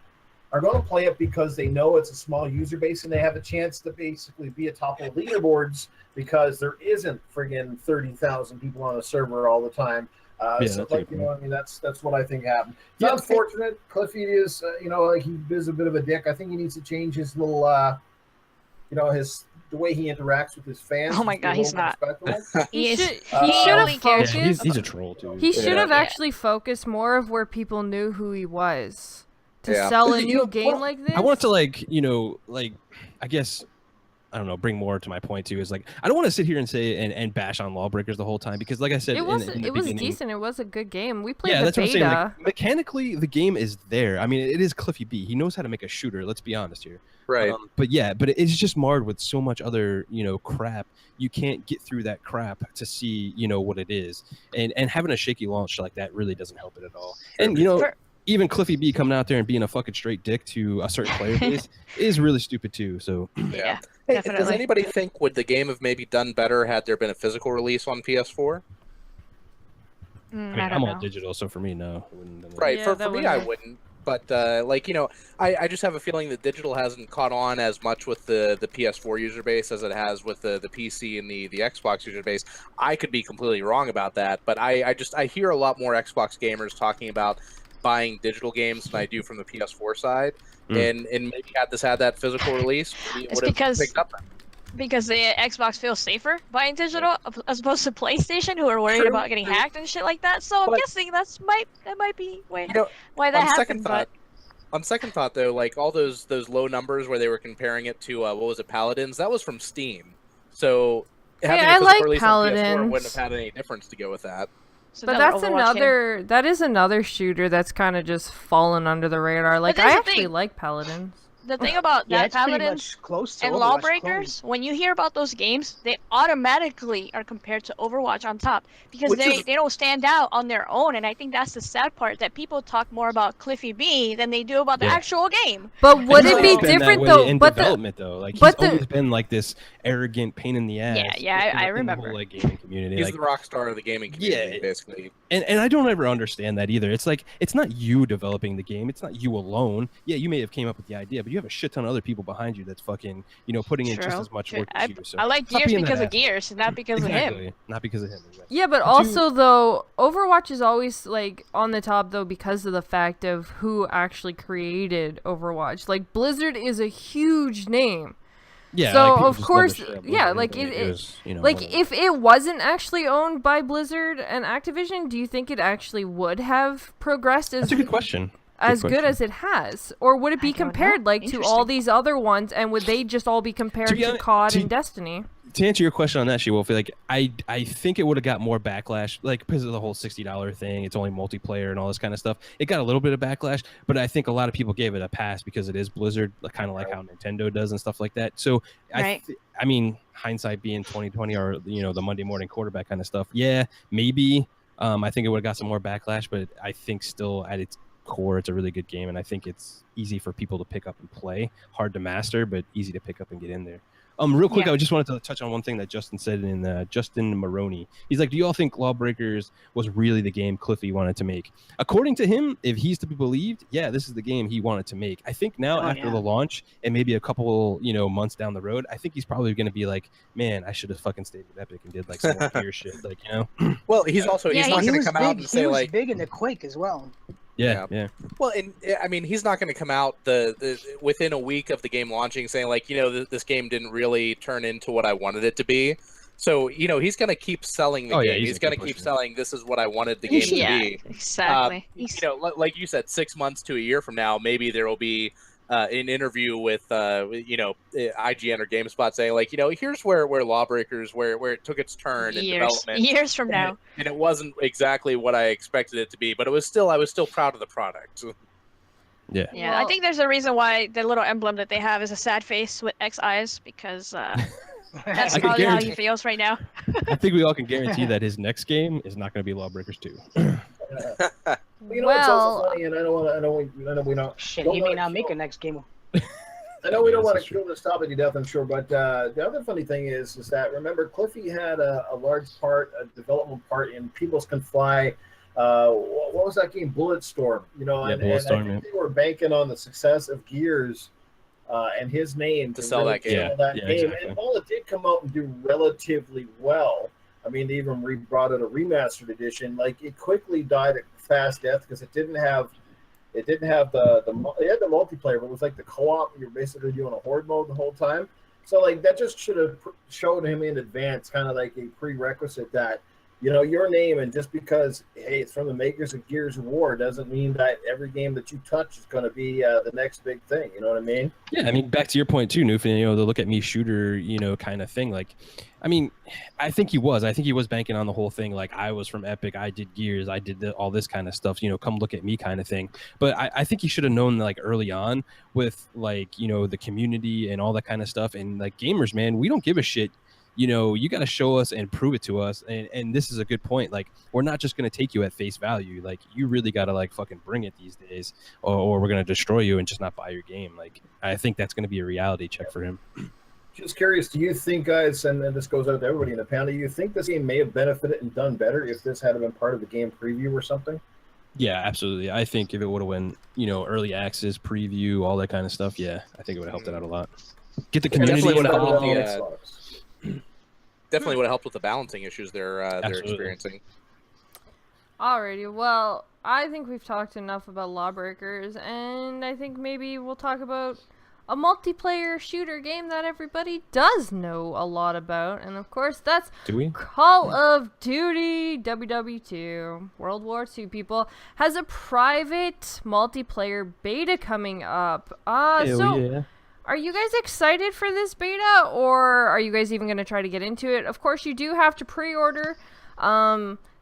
are going to play it because they know it's a small user base and they have a chance to basically be atop of leaderboards because there isn't friggin' 30,000 people on a server all the time. So like, you know, I mean, that's what I think happened. It's unfortunate. Cliffy is, like he is a bit of a dick. I think he needs to change his little, the way he interacts with his fans. Oh my God, he's not. He He should only have cares- focused. he's a troll too. He should have Yeah. actually focused more of where people knew who he was to Yeah. sell a You new know, game well, like this. I want to I guess, I don't know, bring more to my point too. Is like I don't want to sit here and say and bash on Lawbreakers the whole time because, like I said, It was in the it was beginning, decent. It was a good game. We played Yeah, the that's what I'm beta. saying. Like, mechanically, the game is there. I mean, it is Cliffy B. He knows how to make a shooter. Let's be honest here. Right. But it's just marred with so much other, crap. You can't get through that crap to see, what it is. And having a shaky launch like that really doesn't help it at all. And, even Cliffy B coming out there and being a fucking straight dick to a certain player base is really stupid too. So Yeah, Hey, definitely. does anybody think would the game have maybe done better had there been a physical release on PS4? I mean, I I'm don't all know. digital, so for me, no. I wouldn't- Right. Yeah, for that me, I wouldn't- wouldn't. But I just have a feeling that digital hasn't caught on as much with the PS4 user base as it has with the PC and the Xbox user base. I could be completely wrong about that, but I hear a lot more Xbox gamers talking about buying digital games than I do from the PS4 side. And maybe had this had that physical release, maybe it It's would have because- picked up. Because the Xbox feels safer buying digital as opposed to PlayStation, who are worried True, about getting true. hacked and shit like that. So I'm But- guessing that might be why You know, that on second happened. thought, On second thought, though, like all those low numbers where they were comparing it to what was it, Paladins? That was from Steam. So having I a physical like release on PS4 Paladins. wouldn't have had any difference to go with that. So But another that's Overwatch game. that is another shooter that's kind of just fallen under the radar. Like, there's I the actually thing. like Paladins. The thing about Yeah, that it's pretty Paladins much close to and Overwatch Lawbreakers, when you hear about those games, they automatically are compared to Overwatch on top because Which they is- don't stand out on their own. And I think that's the sad part, that people talk more about Cliffy B than they do about the Yeah. actual game. But would He's it be always been that different way though? in But development though, like he's but the- always been like this arrogant pain in the ass. Yeah, in the I whole, remember. like gaming community. He's Like, the rock star of the gaming community, Yeah. basically. and I don't ever understand that either. It's like it's not you developing the game. It's not you alone. Yeah, you may have came up with the idea, but you have a shit ton of other people behind you that's fucking, putting in just True. as much True. work as you. So I like stop Gears being that because of asshole. Gears, and not because of him. Exactly. Not because of him. Exactly. Yeah, but But also though, Overwatch is always like on the top though because of the fact of who actually created Overwatch. Like Blizzard is a huge name. Yeah. So, like, people of just love course, the shit out of yeah, Blizzard. like, Anything they do is, like whatever. if it wasn't actually owned by Blizzard and Activision, do you think it actually would have progressed That's a good question. as Good good question. as it has, or would it be I don't know. compared like to all Interesting. these other ones, and would they just all be compared be to honest- COD to- and Destiny? To answer your question on that, SheWulf, like I think it would have got more backlash, like because of the whole $60 thing. It's only multiplayer and all this kind of stuff. It got a little bit of backlash, but I think a lot of people gave it a pass because it is Blizzard, kind of like how Nintendo does and stuff like that. So Right. I mean, hindsight being 2020, or the Monday morning quarterback kind of stuff. Yeah, maybe. I think it would have got some more backlash, but I think still at its core, it's a really good game, and I think it's easy for people to pick up and play. Hard to master, but easy to pick up and get in there. Real quick, Yeah. I just wanted to touch on one thing that Justin said in Justin Maroney. He's like, do you all think Lawbreakers was really the game Cliffy wanted to make? According to him, if he's to be believed, yeah, this is the game he wanted to make. I think now after the launch and maybe a couple, months down the road, I think he's probably going to be like, man, I should have fucking stayed with Epic and did like some more gear shit, like, Well, he's also Yeah, he's not He going was to come out big. and say He was like, big in the Quake as well. yeah. well, and I mean, he's not going to come out the within a week of the game launching saying like, this game didn't really turn into what I wanted it to be. So he's going to keep selling the Oh, yeah, game. he's He's gonna going to keep push it. selling. This is what I wanted the game to Yeah, be. exactly. Like you said, 6 months to a year from now, maybe there will be an interview with IGN or GameSpot saying like, here's where Lawbreakers where it took its turn in development. Years from now. And it wasn't exactly what I expected it to be, but I was still proud of the product. Yeah. Yeah, I Well- think there's a reason why the little emblem that they have is a sad face with X eyes, because that's I can probably how guarantee- he feels right now. I think we all can guarantee that his next game is not going to be Lawbreakers 2. You know what's also Well, funny, and I know we don't. Shit, don't he may wanna not make kill- a next game. I know we don't Yes, want that's to kill this topic to death, I'm sure, but the other funny thing is that remember Cliffy had a large part, a development part in Peoples Can Fly. What was that game? Bulletstorm. Yeah, and Bulletstorm, I think they were banking on the success of Gears and his name To sell really that game. sell that Yeah, game. exactly. And while it did come out and do relatively well, I mean, they even brought out a remastered edition. Like it quickly died a fast death because it didn't have the it had the multiplayer, but it was like the co-op. You're basically doing a horde mode the whole time. So like that just should have showed him in advance, kind of like a prerequisite that your name, and just because hey it's from the makers of Gears of War doesn't mean that every game that you touch is going to be the next big thing. You know what I mean? Yeah, I mean, back to your point too, Newf, the look at me shooter, kind of thing. Like, I mean, I think he was banking on the whole thing. Like, I was from Epic, I did Gears, I did all this kind of stuff. Come look at me, kind of thing. But I think he should have known like early on with like the community and all that kind of stuff. And like gamers, man, we don't give a shit. You got to show us and prove it to us. And this is a good point. Like, we're not just going to take you at face value. Like, you really got to like fucking bring it these days, or we're going to destroy you and just not buy your game. Like, I think that's going to be a reality check for him. Just curious, do you think, guys, and this goes out to everybody in the panel, do you think this game may have benefited and done better if this had been part of the game preview or something? Yeah, absolutely. I think if it would have went, early access, preview, all that kind of stuff, yeah, I think it would have helped it out a lot. Get the community definitely would've involved. helped Definitely would have helped with the balancing issues they're Absolutely. experiencing. alrighty. Well, I think we've talked enough about Lawbreakers, and I think maybe we'll talk about a multiplayer shooter game that everybody does know a lot about. And of course, that's Do we? Call of Duty WW2. World War II, people, has a private multiplayer beta coming up. Yeah. Are you guys excited for this beta, or are you guys even going to try to get into it? Of course, you do have to pre-order.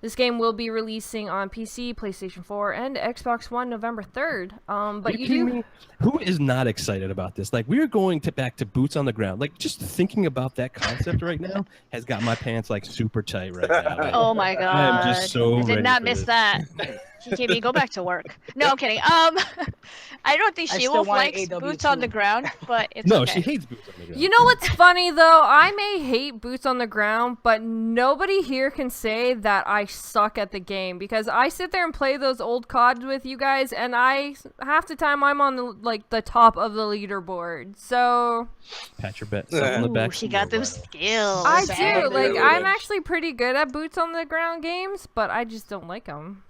This game will be releasing on PC, PlayStation 4, and Xbox One November 3rd. But you do... Who is not excited about this? Like, we're going back to boots on the ground. Like, just thinking about that concept right now has got my pants, like, super tight right now. Like, Oh my god. I am just so I did ready not for miss this. that. TKB, go back to work. No, I'm kidding. I don't think I still SheWulf want likes AW boots on the too. ground, but it's No, okay. she hates boots on the ground. You know what's funny, though? I may hate boots on the ground, but nobody here can say that I suck at the game, because I sit there and play those old CODs with you guys, and half the time I'm on the top of the leaderboard. So Pat your bet. On the Ooh, back. she got them skills. I Sad. do. Like, Really I'm good. actually pretty good at boots on the ground games, but I just don't like them.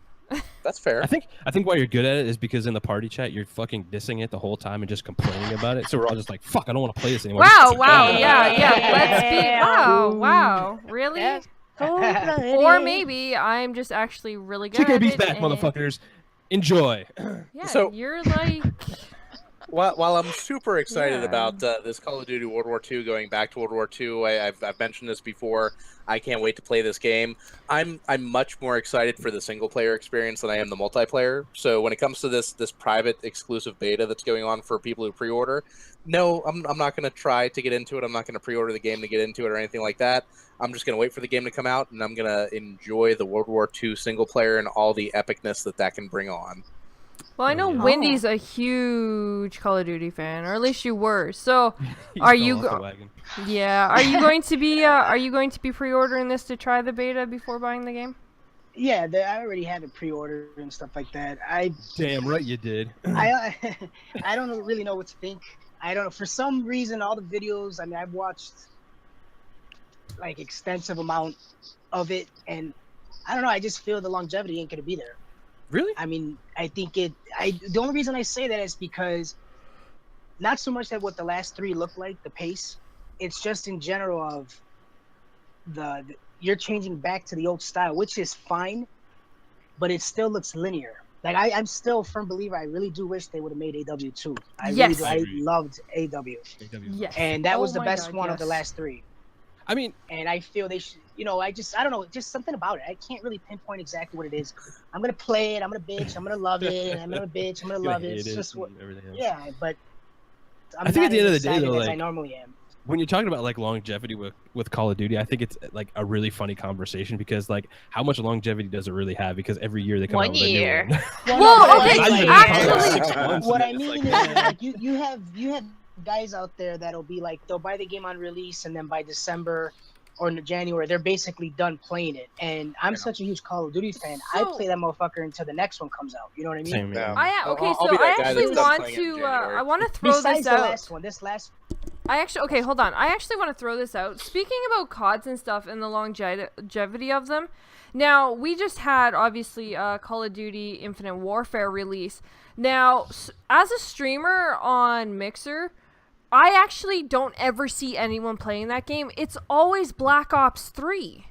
That's fair. I think why you're good at it is because in the party chat you're fucking dissing it the whole time and just complaining about it. So we're all just like, "Fuck, I don't want to play this anymore." Wow, wow, Yeah. yeah. Let's be. Wow, really? Yes. Cold-blooded. Or maybe I'm just actually really good at TKB's it. back, and- motherfuckers. Enjoy. Yeah, So- you're like. While I'm super excited Yeah. about this Call of Duty World War II going back to World War II, I've mentioned this before. I can't wait to play this game. I'm much more excited for the single player experience than I am the multiplayer. So when it comes to this private exclusive beta that's going on for people who pre-order, no, I'm not going to try to get into it. I'm not going to pre-order the game to get into it or anything like that. I'm just going to wait for the game to come out, and I'm going to enjoy the World War II single player and all the epicness that can bring on. Well, I know Yeah. Wendy's a huge Call of Duty fan, or at least you were. So, He Are fell you off the go- wagon. yeah, are you going to be pre-ordering this to try the beta before buying the game? Yeah, I already had it pre-ordered and stuff like that. Damn right you did. I I don't really know what to think. I don't know. For some reason, all the videos, I mean, I've watched like extensive amount of it, and I don't know. I just feel the longevity ain't gonna be there. Really? I mean, I think the only reason I say that is because not so much that what the last three look like, the pace, it's just in general of the you're changing back to the old style, which is fine, but it still looks linear. Like I'm still a firm believer. I really do wish they would have made AW2. Yes. I loved AW, Yes. and that Oh was the my best God, one of the yes. last three. I mean, And I feel they should, I don't know, just something about it. I can't really pinpoint exactly what it is. I'm gonna play it. I'm gonna bitch. I'm gonna love it. I'm gonna bitch. I'm gonna you're love gonna it. It's hate just what, and everything else. yeah. But I'm I think not at the end as of the day, excited though, as I like- normally am. when you're talking about like longevity with Call of Duty, I think it's like a really funny conversation because like how much longevity does it really have? Because every year they come out 1 with a new year. one. Well, no, okay, but I usually actually- call it 6 months, what and I then mean it's is like you have guys out there that'll be like they'll buy the game on release and then by December or in January they're basically done playing it. And I'm such a huge Call of Duty fan. I So- play that motherfucker until the next one comes out. You know what I mean? Same, yeah. Okay, I'll so be that I guy actually that's done want playing it in to. January. I want to throw Besides this the out. last one, Okay, hold on. I actually want to throw this out. Speaking about CODs and stuff and the longevity of them, now we just had obviously Call of Duty Infinite Warfare release. Now, as a streamer on Mixer, I actually don't ever see anyone playing that game. It's always Black Ops 3.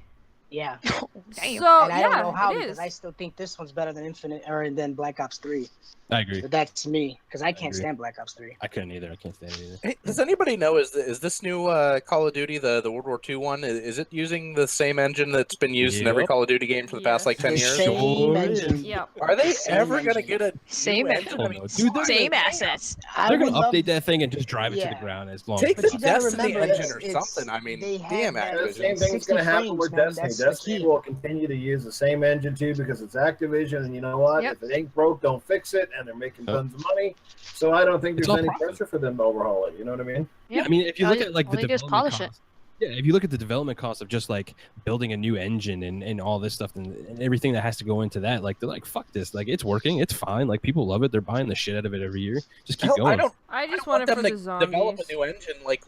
yeah. Damn. So And I don't know how it because is. I still think this one's better than Infinite or than Black Ops 3. I agree. But that's me because I can't agree. stand Black Ops 3. I couldn't either. I can't stand it either. Hey, does anybody know is this new Call of Duty the World War II one? Is it using the same engine that's been used in every Yep. Call of Duty game for the past like 10 The years? same Sure engine. is. Yep. Are they Same ever gonna engine. get a Same new engine. engine? I mean, Dude, they're Same damn. assets. I They're would gonna love- update that thing and just drive it to Yeah. the ground as long Take as the But you gotta Destiny remember, engine or it's- something. I mean, they have damn that- The Activision. same thing's 60 going to happen frames, with man. Destiny. That's the Destiny key. will continue to use the same engine too because it's Activision, and you know what? Yep. If it ain't broke, don't fix it, and they're making Yep. tons of money. So I don't think It's there's all any profit. pressure for them to overhaul it. You know what I mean? Yeah, I mean, if you look All at like the you do is development polish it. cost, yeah, if you look at the development cost of just like building a new engine and all this stuff and everything that has to go into that, like they're like, fuck this, like it's working, it's fine, like people love it, they're buying the shit out of it every year. Just keep Hell, going. I don't I just want want it for them the to zombies. develop a new engine, like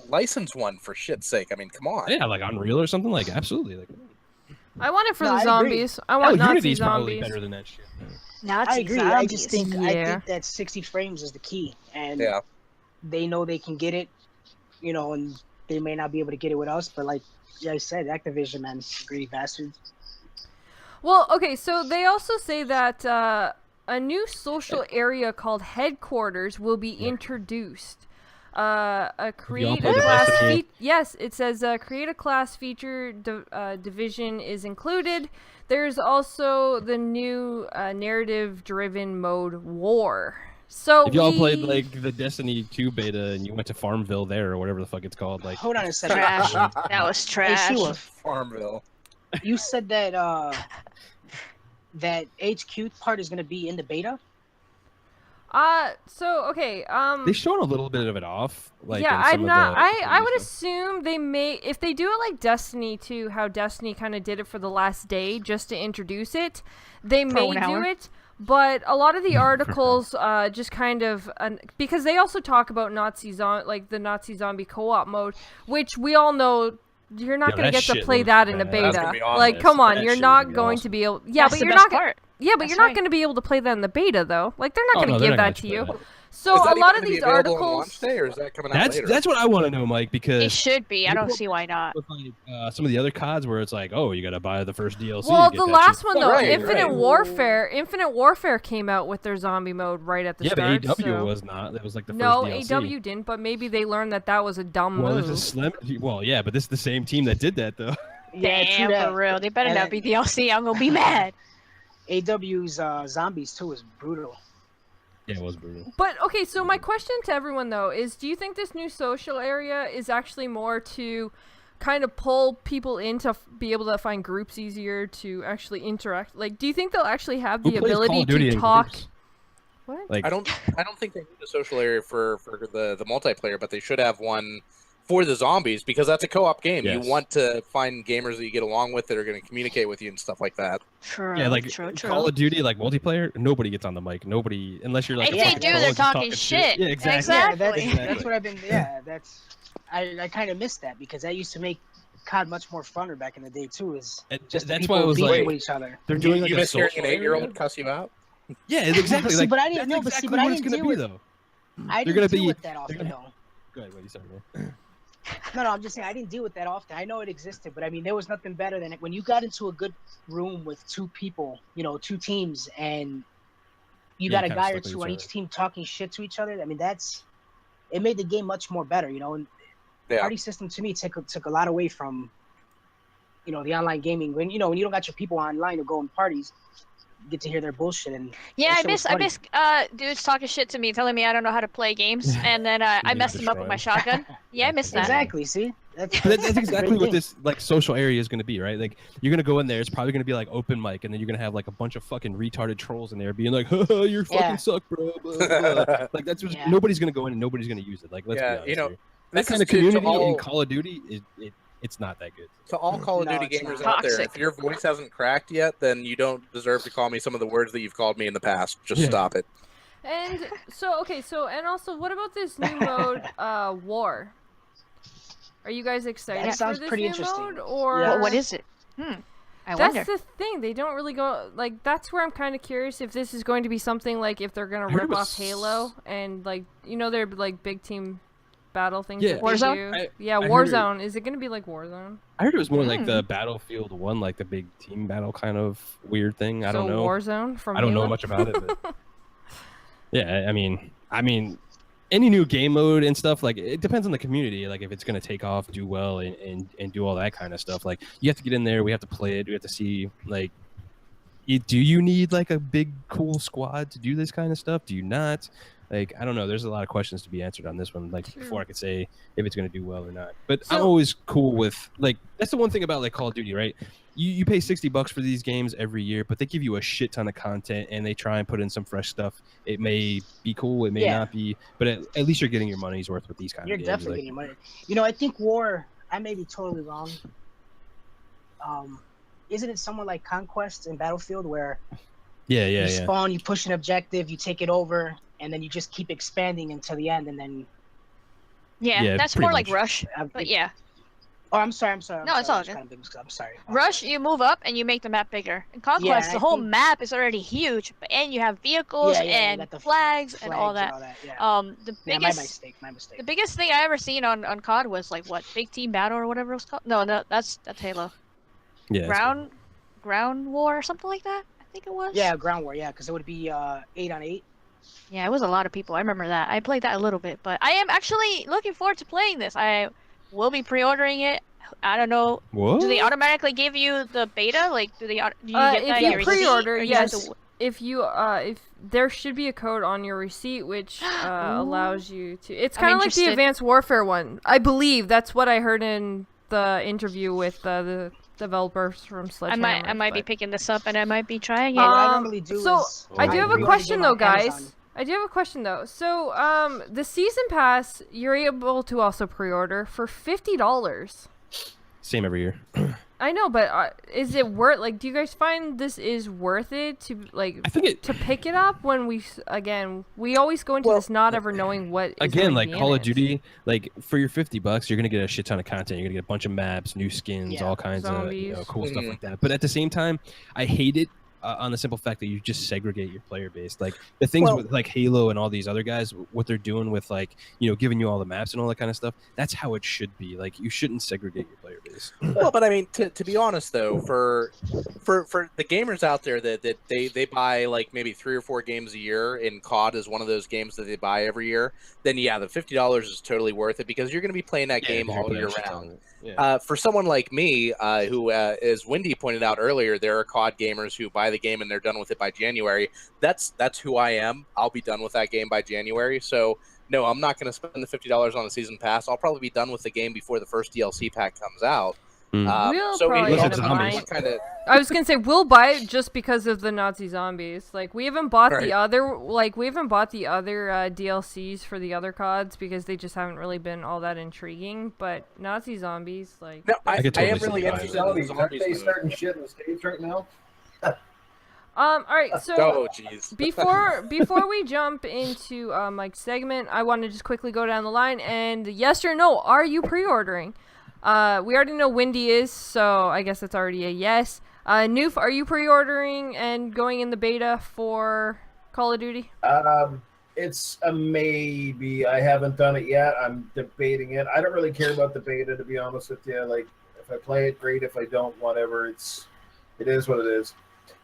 license one for shit's sake. I mean, come on. Yeah, like Unreal or something, like absolutely. Like I want it for No, the I agree. zombies. I want hell, Nazi Unity's probably zombies. better than that shit. Nazi I agree. I just zombies. think Yeah. that 60 frames is the key. And Yeah. they know they can get it, you know, and they may not be able to get it with us. But like I said, Activision, man, greedy bastards. Well, okay, so they also say that a new social area called Headquarters will be introduced. A create a class yes, it says create a class feature division is included. There's also the new narrative-driven mode War. So if y'all played like the Destiny 2 beta and you went to Farmville there or whatever the fuck it's called, like hold on a second. Trash. That was trash. Hey, SheWulf, Farmville. you said that that HQ part is gonna be in the beta. So okay, they showed a little bit of it off. Like yeah, in I'm some not. Of the I would stuff. assume they may, if they do it like Destiny 2, how Destiny kind of did it for the last day just to introduce it. They may do it, but a lot of the articles just kind of because they also talk about the Nazi zombie co-op mode, which we all know. You're not going to get to play that in a beta. Awesome. Like, come on, That you're shit not would be going awesome. to be able. Yeah, That's but the you're best not. part. Yeah, but That's you're not right. going to be able to play that in the beta, though. Like, they're not Oh, going to no, give they're that not to gonna you. let you So Is that a lot even of gonna be these available on articles. launch day, or is that coming out later? That's what I want to know, Mike, because It should be. I don't see why not. with, like, some of the other CODs where it's like, oh, you got to buy the first DLC. Well, to the get that last shit. one though, Right, Infinite right. Warfare. Infinite Warfare came out with their zombie mode right at the Yeah, start. but AW so. was not. That was like the No, first DLC. AW didn't, but maybe they learned that was a dumb Well, move. this is slim. Well, yeah, but this is the same team that did that though. Yeah, true Damn, that. for real. They better And not be DLC. I'm gonna be mad. AW's zombies too is brutal. Yeah, it was brutal. But okay, so my question to everyone though is, do you think this new social area is actually more to kind of pull people in to be able to find groups easier to actually interact? Like, do you think they'll actually have the Who plays Call ability of Duty to in talk? groups? What? Like, I don't think they need a social area for the multiplayer, but they should have one for the zombies because that's a co-op game. Yes. You want to find gamers that you get along with that are going to communicate with you and stuff like that. True. yeah, like true. Call of Duty, like multiplayer, nobody gets on the mic. Nobody, unless you're like. If a they fucking do, pro they're and just talking shit. Yeah, exactly. Exactly. Yeah, that's what I've been. Yeah, that's. I kind of missed that because that used to make COD much more funner back in the day too. Is just the That's people why it was beefing like with each other. they're doing like you a miss hearing social an 8-year-old area. cuss you out. Yeah, it's exactly. See, like, but I didn't that's know. But exactly see, but I what it's didn't gonna deal be with. though. I They're didn't gonna deal be. with that often gonna- though. Go ahead, what are you saying? No, I'm just saying I didn't deal with that often. I know it existed, but I mean there was nothing better than it when you got into a good room with two people, you know, two teams, and you got a kinda guy or stuck with two each on other. each team talking shit to each other. I mean it made the game much more better, you know. And Yeah. party system to me took a lot away from, you know, the online gaming. When you don't got your people online to go in parties, you get to hear their bullshit and Yeah, that I shit was miss dudes talking shit to me, telling me I don't know how to play games, and then I You messed them up with my shotgun. Yeah, I missed that. Exactly. See, that's But that's a exactly great what thing. this like social area is going to be, right? Like you're going to go in there, it's probably going to be like open mic, and then you're going to have like a bunch of fucking retarded trolls in there being like, "Haha, you're fucking Yeah. suck, bro." Blah, blah, blah. Like that's what, Yeah. nobody's going to go in and nobody's going to use it. Like let's Yeah, be honest you know, here. That this kind is of to community all- in Call of Duty it's not that good. To all Call of No, Duty it's gamers not. out there, Toxic. if your voice hasn't cracked yet, then you don't deserve to call me some of the words that you've called me in the past. Just Yeah. stop it. And so okay, and also, what about this new mode, War? Are you guys excited That sounds for this pretty new interesting. mode, or Yeah. What is it? I that's wonder. the thing. They don't really go like. That's where I'm kind of curious if this is going to be something like if they're gonna I heard rip it off was- Halo and like their like big team battle things. Yeah. that they Warzone? do. I Yeah, heard it- Warzone. Is it gonna be like Warzone? I heard it was more like the Battlefield 1, like the big team battle kind of weird thing. I don't know. Warzone from I don't know Halo? much about it. But... yeah, I mean, any new game mode and stuff, like it depends on the community. Like if it's gonna take off, do well, and do all that kind of stuff. Like you have to get in there. We have to play it. We have to see like, do you need like a big cool squad to do this kind of stuff? Do you not? Like I don't know. There's a lot of questions to be answered on this one. Like before I could say if it's gonna do well or not. But I'm So- always cool with like that's the one thing about like Call of Duty, right? You pay $60 for these games every year, but they give you a shit ton of content and they try and put in some fresh stuff. It may be cool, it may Yeah. not be, but at least you're getting your money's worth with these kind You're of games. definitely getting money. You know, I think War. I may be totally wrong. Isn't it someone like Conquest and Battlefield where Yeah, you yeah. spawn, you push an objective, you take it over, and then you just keep expanding until the end, and then Yeah, Yeah, that's pretty more like much. Rush. But yeah, Oh, I'm sorry. I'm sorry. No, it's all Just good. kind of big. I'm sorry. Rush, you move up and you make the map bigger. In Conquest, Yeah, and the I whole think- map is already huge, and you have vehicles Yeah, yeah, you and got the flags and all that. Yeah. The Yeah, my biggest, mistake. the biggest thing I ever seen on COD was like what Big Team Battle or whatever it was called. No, that's Halo. Yeah. it's cool. Ground War or something like that. I think it was. Yeah, Ground War. Yeah, because it would be 8-on-8. Yeah, it was a lot of people. I remember that. I played that a little bit, but I am actually looking forward to playing this. I will be pre-ordering it. I don't know. What? Do they automatically give you the beta? Like, do you get that If in you your receipt, pre-order, or you have yes. to- If there should be a code on your receipt which allows you to. It's I'm kind of like the interested. Advanced Warfare one. I believe that's what I heard in the interview with the developers from Sledgehammer. I might be picking this up and I might be trying it. What I normally do so is I do I have a pre-order question game though, on guys. Amazon. I do have a question though. So the season pass you're able to also pre-order for $50. Same every year. I know, but is it worth? Like, do you guys find this is worth it to like I think it. to pick it up when we always go into this not ever knowing what is going Again, to like be in Call of it. Duty, like for your $50, you're gonna get a shit ton of content. You're gonna get a bunch of maps, new skins, Yeah, all kinds of zombies. cool stuff like that. But at the same time, I hate it on the simple fact that you just segregate your player base. Like the things with like Halo and all these other guys, what they're doing with like giving you all the maps and all that kind of stuff. That's how it should be. Like you shouldn't segregate your player base. Well, but I mean, to be honest though, for the gamers out there that they buy like maybe 3 or 4 games a year, and COD is one of those games that they buy every year, then yeah, the $50 is totally worth it because you're going to be playing that game all year round. Yeah. For someone like me, who, as Wendy pointed out earlier, there are COD gamers who buy the game and they're done with it by January. That's who I am. I'll be done with that game by January. So no, I'm not going to spend the $50 on the season pass. I'll probably be done with the game before the first DLC pack comes out. We'll So probably it end all up depends buying. kind of. I was gonna say we'll buy it just because of the Nazi zombies. Like we haven't bought Right. the other DLCs for the other CODs because they just haven't really been all that intriguing. But Nazi zombies, like No, I could am totally see really that. interested in the Zombies, aren't zombies. they mode. starting shit in the States right now? all right. So Oh, jeez. before we jump into Mike's segment, I want to just quickly go down the line and yes or no, are you pre-ordering? We already know Wendy is, so I guess that's already a yes. Newf, are you pre-ordering and going in the beta for Call of Duty? It's a maybe. I haven't done it yet. I'm debating it. I don't really care about the beta, to be honest with you. Like, if I play it, great. If I don't, whatever. It is what it is.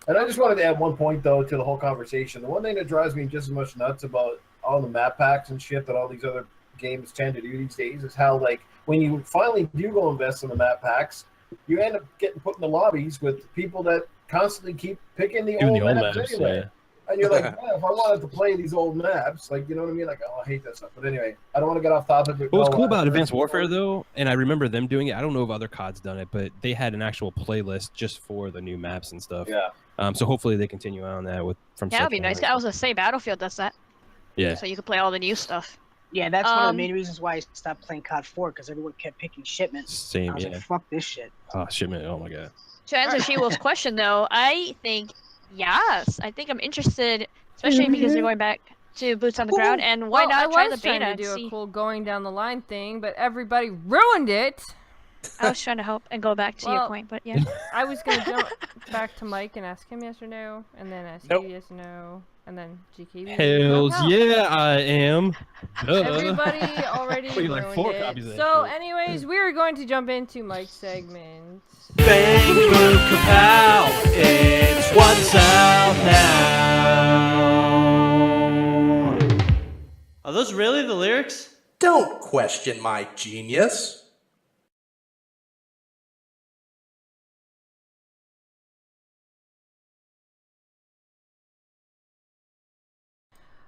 And I just wanted to add one point, though, to the whole conversation. The one thing that drives me just as much nuts about all the map packs and shit that all these other games tend to do these days is how, like, when you finally do go invest in the map packs, you end up getting put in the lobbies with people that constantly keep picking the Doing old the old maps maps, anyway. yeah. And you're like, man, if I wanted to play these old maps, like, you know what I mean? Like, oh, I hate that stuff. But anyway, I don't want to get off topic. What was cool about Advanced Warfare, though, and I remember them doing it, I don't know if other CODs done it, but they had an actual playlist just for the new maps and stuff. Yeah. So hopefully they continue on that from Yeah, that'd be nice. Sledgehammer. I was gonna say Battlefield does that, Yeah. so you can play all the new stuff. Yeah, that's one of the Um, main reasons why I stopped playing COD 4 because everyone kept picking shipments. I Same, was yeah. like, fuck this shit. Oh, shit, man. Oh, my God. To answer SheWulf's question, though, I think yes. I think I'm interested, especially because you're going back to boots on the ground, and why Well, not try I the was trying beta to and do see? a cool going down the line thing, but everybody ruined it. I was trying to help and go back to your Well, point, but yeah. I was gonna jump back to Mike and ask him yes or no, and then ask Nope. you yes or no, and then GKB. Hells No. yeah, I am. Duh. Everybody already Well, you like ruined 4 it. copies of that So, shit. anyways, we are going to jump into Mike's segment. Bang, boom, kapow, it's What's Out Now. Are those really the lyrics? Don't question my genius.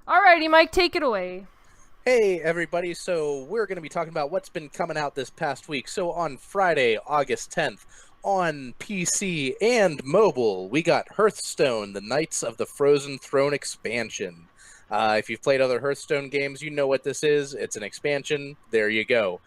Alrighty, Mike, take it away. Hey everybody, so we're going to be talking about what's been coming out this past week. So on Friday, August 10th, on PC and mobile, we got Hearthstone, the Knights of the Frozen Throne expansion. If you've played other Hearthstone games, you know what this is. It's an expansion. There you go.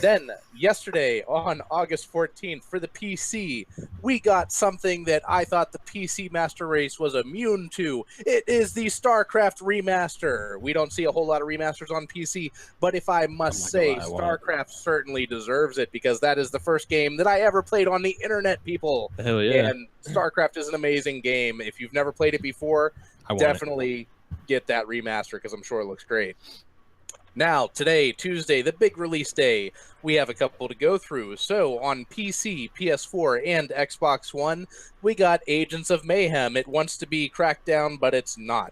Then, yesterday, on August 14th, for the PC, we got something that I thought the PC Master Race was immune to. It is the StarCraft remaster. We don't see a whole lot of remasters on PC, but if I must say, StarCraft certainly deserves it, because that is the first game that I ever played on the internet, people. Hell yeah. And StarCraft is an amazing game. If you've never played it before, definitely get that remaster, because I'm sure it looks great. Now, today, Tuesday, the big release day, we have a couple to go through. So, on PC, PS4, and Xbox One, we got Agents of Mayhem. It wants to be Crackdown, but it's not.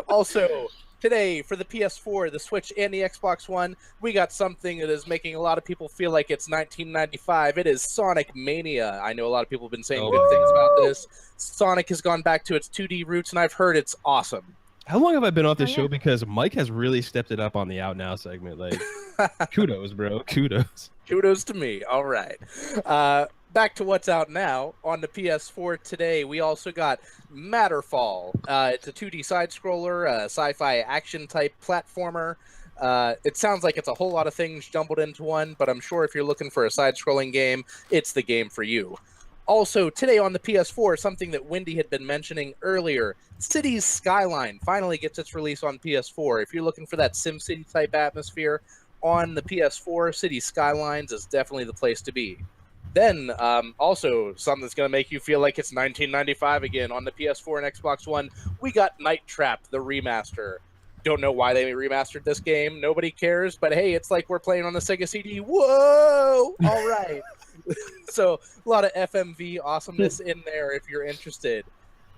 Also, today, for the PS4, the Switch, and the Xbox One, we got something that is making a lot of people feel like it's 1995. It is Sonic Mania. I know a lot of people have been saying good things about this. Sonic has gone back to its 2D roots, and I've heard it's awesome. How long have I been off this show? Because Mike has really stepped it up on the Out Now segment. Like, kudos, bro. Kudos. Kudos to me. All right. Back to what's out now. On the PS4 today, we also got Matterfall. It's a 2D side-scroller, sci-fi action-type platformer. It sounds like it's a whole lot of things jumbled into one, but I'm sure if you're looking for a side-scrolling game, it's the game for you. Also, today on the PS4, something that Wendy had been mentioning earlier, Cities Skyline finally gets its release on PS4. If you're looking for that SimCity-type atmosphere on the PS4, Cities Skylines is definitely the place to be. Then, also, something that's going to make you feel like it's 1995 again, on the PS4 and Xbox One, we got Night Trap, the remaster. Don't know why they remastered this game. Nobody cares, but hey, it's like we're playing on the Sega CD. Whoa! All right. So, a lot of FMV awesomeness in there if you're interested.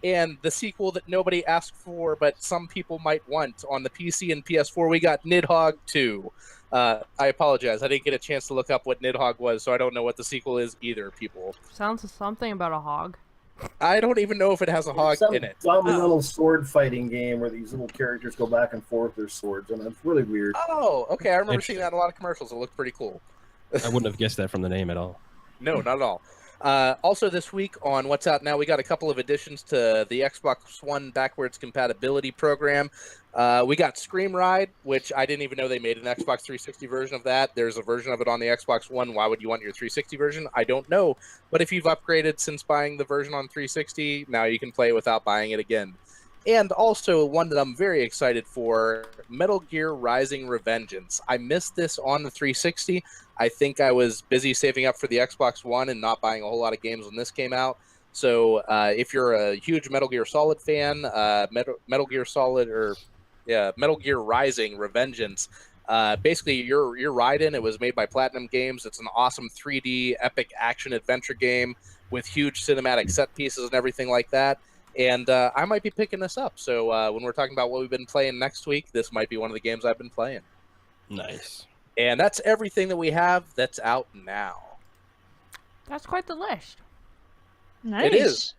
And the sequel that nobody asked for, but some people might want, on the PC and PS4, we got Nidhogg 2. I apologize. I didn't get a chance to look up what Nidhogg was, so I don't know what the sequel is either, people. Sounds something about a hog. I don't even know if it has a hog in it. Some little sword fighting game where these little characters go back and forth their swords, and it's really weird. Oh, okay. I remember seeing that in a lot of commercials. It looked pretty cool. I wouldn't have guessed that from the name at all. No, not at all. Also this week on What's Out Now, we got a couple of additions to the Xbox One backwards compatibility program. We got Scream Ride, which I didn't even know they made an Xbox 360 version of that. There's a version of it on the Xbox One. Why would you want your 360 version? I don't know. But if you've upgraded since buying the version on 360, now you can play it without buying it again. And also one that I'm very excited for, Metal Gear Rising: Revengeance. I missed this on the 360. I think I was busy saving up for the Xbox One and not buying a whole lot of games when this came out. So if you're a huge Metal Gear Solid fan, Metal Gear Rising: Revengeance. Basically, you're Raiden. It was made by Platinum Games. It's an awesome 3D epic action adventure game with huge cinematic set pieces and everything like that. And I might be picking this up. So when we're talking about what we've been playing next week, this might be one of the games I've been playing. Nice. And that's everything that we have that's out now. That's quite the list. Nice. It is.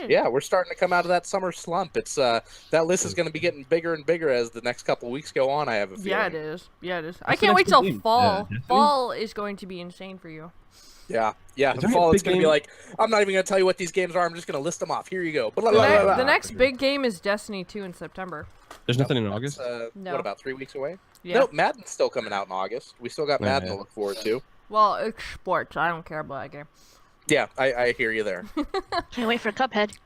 Yeah, we're starting to come out of that summer slump. It's that list is going to be getting bigger and bigger as the next couple of weeks go on, I have a feeling. Yeah, it is. Yeah, it is. I can't wait till fall. Fall is going to be insane for you. Yeah. In fall, it's going to be like, I'm not even going to tell you what these games are. I'm just going to list them off. Here you go. The next big game is Destiny 2 in September. There's nothing in August? No. What, about 3 weeks away? Yeah. Nope, Madden's still coming out in August. We still got Madden to look forward to. Well, it's sports. I don't care about that game. Yeah, I hear you there. Can't wait for Cuphead.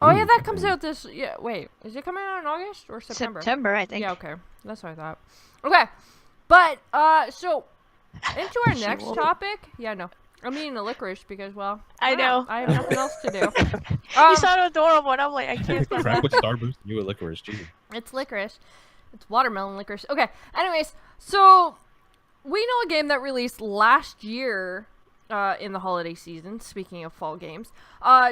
Oh, yeah, that comes out this... Yeah, wait. Is it coming out in August or September? September, I think. Yeah, okay. That's what I thought. Okay. But, so, into our next topic... Yeah, no. I'm eating a licorice because, well... I know. I have nothing else to do. You sound adorable, and I'm like, I can't stop Crack laughing. with Starburst, you a licorice, Jesus. It's licorice. It's watermelon licorice. Okay, anyways, so... We know a game that released last year... in the holiday season, speaking of fall games,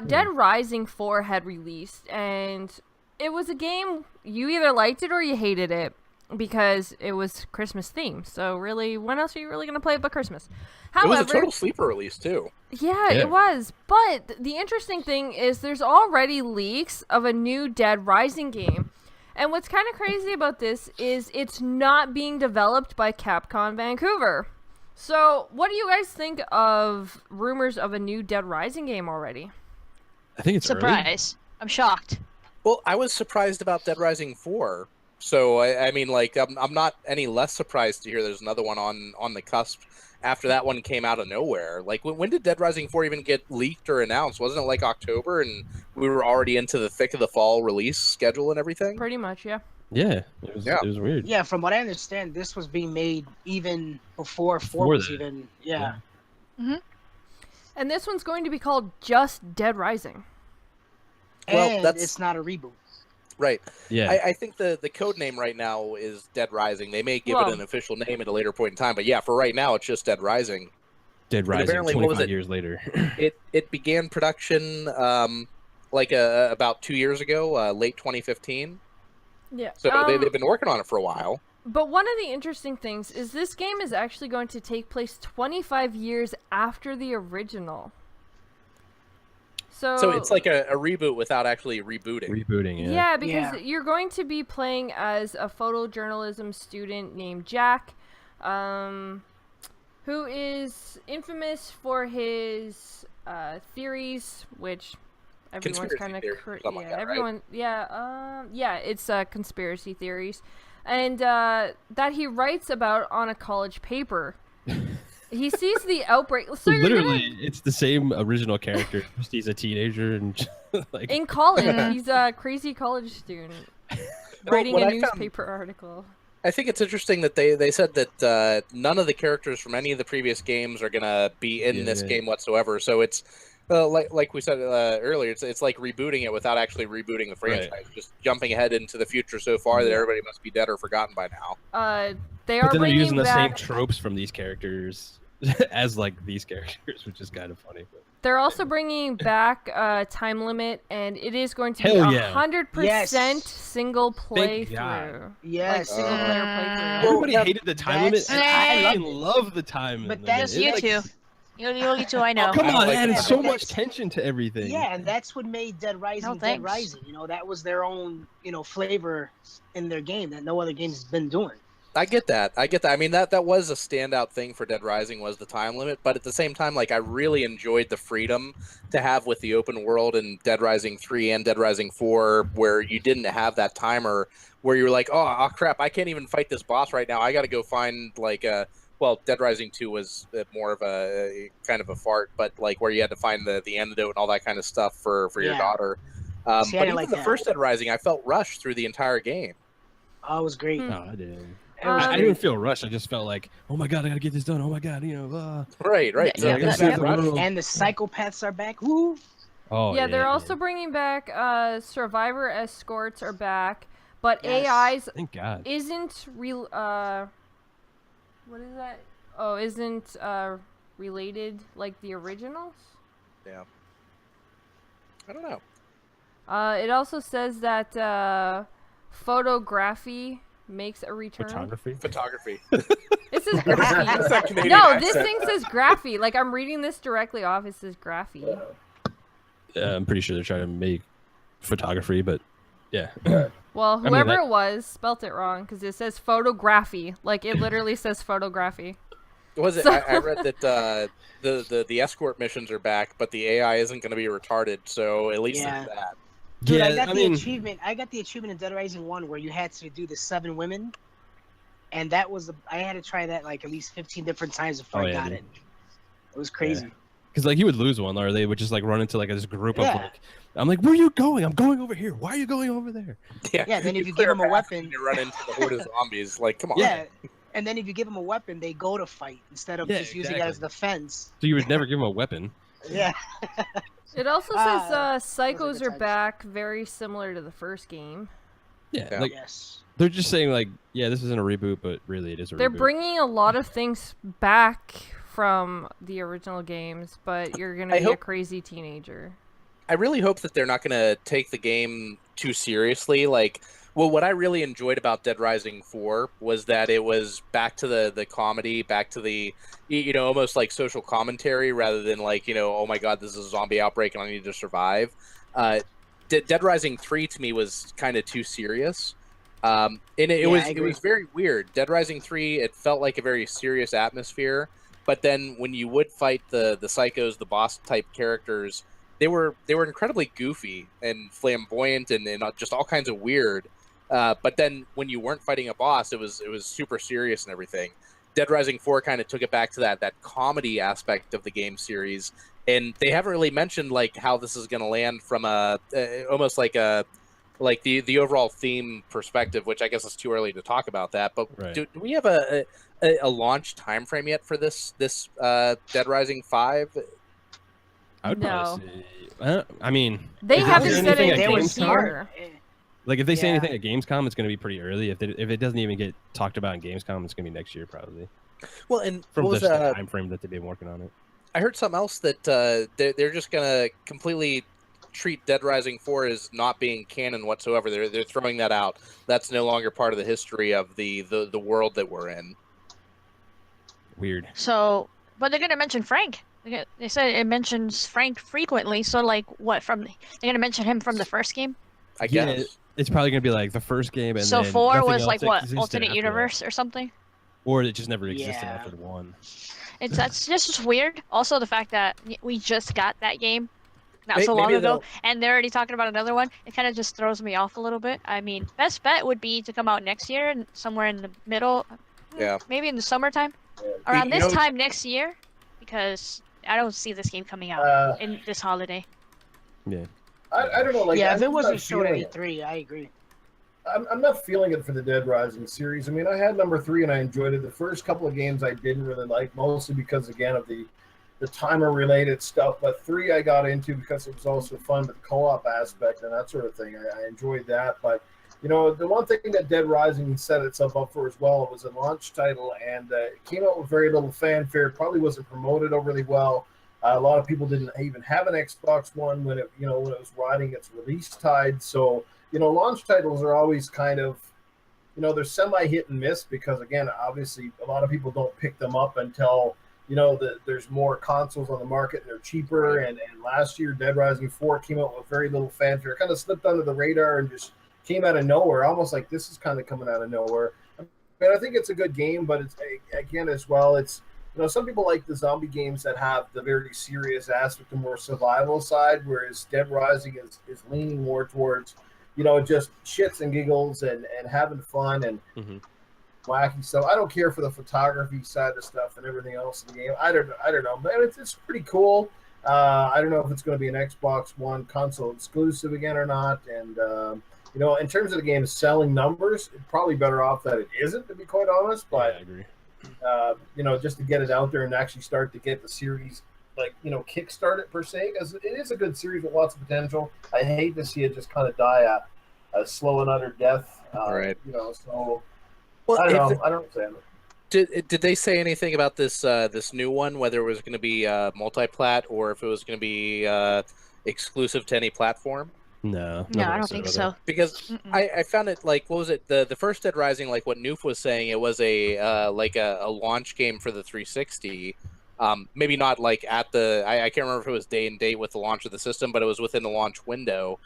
Dead Rising 4 had released, and it was a game you either liked it or you hated it because it was Christmas themed. So really, when else are you really going to play it but Christmas? However, it was a total sleeper release too. Yeah, it was. But the interesting thing is there's already leaks of a new Dead Rising game. And what's kind of crazy about this is it's not being developed by Capcom Vancouver. So, what do you guys think of rumors of a new Dead Rising game already? I think it's Surprise. I'm shocked. Well, I was surprised about Dead Rising 4. So I mean, like, I'm not any less surprised to hear there's another one on the cusp after that one came out of nowhere. Like, when did Dead Rising 4 even get leaked or announced? Wasn't it like October, and we were already into the thick of the fall release schedule and everything? Pretty much, yeah. Yeah, it was weird. Yeah, from what I understand, this was being made even before 4 Before was that. even. Yeah. And this one's going to be called just Dead Rising. Well, And that's- it's not a reboot. Right. Yeah. I think the code name right now is Dead Rising. They may give Well- it an official name at a later point in time, but yeah, for right now, it's just Dead Rising. Dead Rising, apparently, what was 25 it? years later. It began production about 2 years ago, late 2015. Yeah. So they've been working on it for a while. But one of the interesting things is this game is actually going to take place 25 years after the original. So it's like a reboot without actually rebooting. Rebooting, yeah. Yeah, because Yeah. you're going to be playing as a photojournalism student named Jack, who is infamous for his theories, which everyone's Conspiracy kind of theories, something like that, right? everyone, yeah, it's conspiracy theories, and that he writes about on a college paper. He sees the outbreak. So you're Literally, it's the same original character. Just he's a teenager and like. in college. He's a crazy college student writing what a I found- newspaper article. I think it's interesting that they said that none of the characters from any of the previous games are gonna be in this game whatsoever. So it's like we said earlier, it's like rebooting it without actually rebooting the franchise. Right. Just jumping ahead into the future so far that everybody must be dead or forgotten by now. They But are then they're bringing using the same back. tropes from these characters as like these characters, which is kind of funny. But... They're also bringing back time limit, and it is going to Hell be yeah. 100% Yes. single Thank God. playthrough. Like Yes. single player playthrough. Everybody hated the time limit. that's- And I I love fucking love the time But limit. that's You It's two. like- You two, I know. Oh, come I don't on, like it added that. so But much that's- tension to everything. Yeah, and that's what made Dead Rising No, Dead thanks. Rising. You know, that was their own, flavor in their game that no other game's been doing. I get that. I mean, that was a standout thing for Dead Rising was the time limit, but at the same time, like I really enjoyed the freedom to have with the open world in Dead Rising 3 and Dead Rising 4, where you didn't have that timer, where you were like, oh crap, I can't even fight this boss right now. I got to go find like Dead Rising 2 was more of a kind of a fart, but like where you had to find the antidote and all that kind of stuff for your Yeah. daughter. See, I But didn't even like the that. first Dead Rising, I felt rushed through the entire game. Oh, it was great. Hmm. No, I didn't. It was I great. didn't feel rushed. I just felt like, oh my god, I gotta get this done. Oh my god, Right. Yeah, So yeah, it was that- that rush. And the psychopaths are back. Woo! Oh Yeah, they're man. also bringing back survivor escorts are back, but Yes. AIs Thank God. isn't real. What is that? Oh, isn't related like the originals? I don't know. It also says that photography makes a return. Photography. It says Is graphy. that Canadian No, this accent? thing says graphy. Like I'm reading this directly off. It says graphy. I'm pretty sure they're trying to make photography, but yeah. Well, mean, whoever that- it was spelt it wrong because it says photography. Like it literally says photography. Was it? So- I read that the escort missions are back, but the AI isn't going to be retarded. So at least Yeah. there's that. Dude, yeah, I got the mean, achievement. I got the achievement in Dead Rising 1 where you had to do the 7 women, and that was I had to try that like at least 15 different times before Oh, I yeah, got dude. it. It was crazy. because like he would lose one, or they would just like run into like this group of Yeah. like, I'm like, where are you going? I'm going over here. Why are you going over there? Yeah, then if you clear give 'em a path weapon- and you run into the horde of zombies. Like, come on. Yeah, and then if you give them a weapon, they go to fight instead of Yeah, just using it as defense. So you would never give him a weapon. Yeah. It also Ah, says psychos good are times. back, very similar to the first game. Yeah, Yeah. like Yes. they're just saying like, yeah, this isn't a reboot, but really it is a They're reboot. bringing a lot of things back from the original games, but you're gonna I be a hope- crazy teenager. I really hope that they're not going to take the game too seriously. Like, well, what I really enjoyed about Dead Rising 4 was that it was back to the comedy, back to the, almost like social commentary rather than like, oh my God, this is a zombie outbreak and I need to survive. Dead Rising 3 to me was kind of too serious. And it Yeah, was I it agree. was very weird. Dead Rising 3, it felt like a very serious atmosphere. But then when you would fight the psychos, the boss type characters, were incredibly goofy and flamboyant and just all kinds of weird. But then when you weren't fighting a boss, it was super serious and everything. Dead Rising 4 kind of took it back to that comedy aspect of the game series, and they haven't really mentioned like how this is going to land from a almost like the overall theme perspective, which I guess is too early to talk about that. But Right. do we have a launch time frame yet for this Dead Rising 5? I would No. probably say. I mean, They if haven't there's said anything at They were anything Gamescom, smart. here. like if they say Yeah. anything at Gamescom, it's going to be pretty early. If it doesn't even get talked about in Gamescom, it's going to be next year probably. Well, and From what was, the time frame that they've been working on it. I heard something else that they're just gonna completely treat Dead Rising 4 as not being canon whatsoever. They're throwing that out. That's no longer part of the history of the world that we're in. Weird. So, but they're gonna mention Frank. They said it mentions Frank frequently. So, like, what from? They're gonna mention him from the first game. I Yeah, guess. it's probably going to be like the first game, and So then 4 nothing was else like what, existed alternate after universe or something. that. Or it just never existed Yeah. after the 1. That's just weird. Also, the fact that we just got that game not so long Maybe ago, and they're already talking about another one. It kind of just throws me off a little bit. I mean, best bet would be to come out next year, and somewhere in the middle, Yeah. maybe in the summertime, Yeah. around You this know- time next year, because I don't see this game coming out in this holiday. Yeah. I don't know. Like, yeah, I'm if it just wasn't not showed at feeling it. E3, I agree. I'm not feeling it for the Dead Rising series. I mean, I had number 3 and I enjoyed it. The first couple of games I didn't really like, mostly because, again, of the timer-related stuff. But 3 I got into because it was also fun with the co-op aspect and that sort of thing. I enjoyed that. But, you know, the one thing that Dead Rising set itself up for as well was a launch title, and it came out with very little fanfare. Probably wasn't promoted overly well. A lot of people didn't even have an Xbox One when it was riding its release tide. So, you know, launch titles are always kind of, you know, they're semi-hit and miss because, again, obviously a lot of people don't pick them up until, you know, there's more consoles on the market and they're cheaper. And last year, Dead Rising 4 came out with very little fanfare. It kind of slipped under the radar and just came out of nowhere, almost like this is kind of coming out of nowhere. I mean, I think it's a good game, but it's, again, as well, it's, you know, some people like the zombie games that have the very serious aspect, the more survival side, whereas Dead Rising is leaning more towards, you know, just shits and giggles and having fun and wacky stuff. I don't care for the photography side of stuff and everything else in the game. I don't know, but it's pretty cool. I don't know if it's going to be an Xbox One console exclusive again or not. And you know, in terms of the game's selling numbers, it's probably better off that it isn't, to be quite honest. But I agree. you know, just to get it out there and actually start to get the series, like, you know, kickstart it per se, because it is a good series with lots of potential. I hate to see it just kind of die a slow and utter death. Right. You know, so Well, I don't know. I don't understand it. Did they say anything about this new one, whether it was going to be multi-plat or if it was going to be exclusive to any platform? No. No, I nothing don't else think about so. Because I found it, like, what was it, the first Dead Rising, like what Newf was saying, it was a launch game for the 360. Maybe not like at the I can't remember if it was day and date with the launch of the system, but it was within the launch window.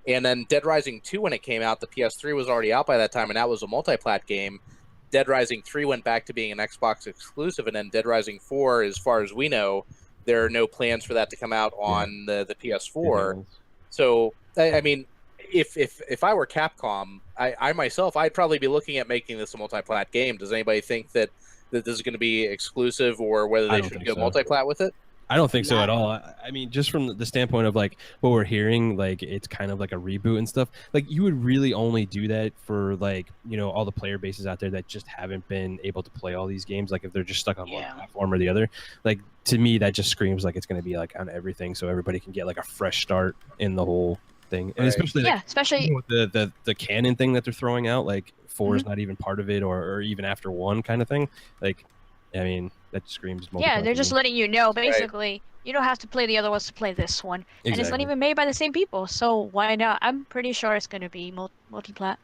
And then Dead Rising 2, when it came out, the PS3 was already out by that time, and that was a multi-plat game. Dead Rising 3 went back to being an Xbox exclusive, and then Dead Rising 4, as far as we know, there are no plans for that to come out on the PS4. So, I mean, if I were Capcom, I myself, I'd probably be looking at making this a multi-plat game. Does anybody think that this is going to be exclusive, or whether I they don't should think go so. multi-plat with it? I don't think so at all. I mean, just from the standpoint of like what we're hearing, like it's kind of like a reboot and stuff. Like you would really only do that for like, you know, all the player bases out there that just haven't been able to play all these games. Like if they're just stuck on one platform or the other, like to me, that just screams like it's going to be like on everything. So everybody can get like a fresh start in the whole thing. And especially, like, especially with the canon thing that they're throwing out, like 4 is not even part of it or even after 1 kind of thing. Like, I mean, that screams yeah, they're just letting you know, basically, you don't have to play the other ones to play this one. And it's not even made by the same people, so why not? I'm pretty sure it's going to be multi-plat.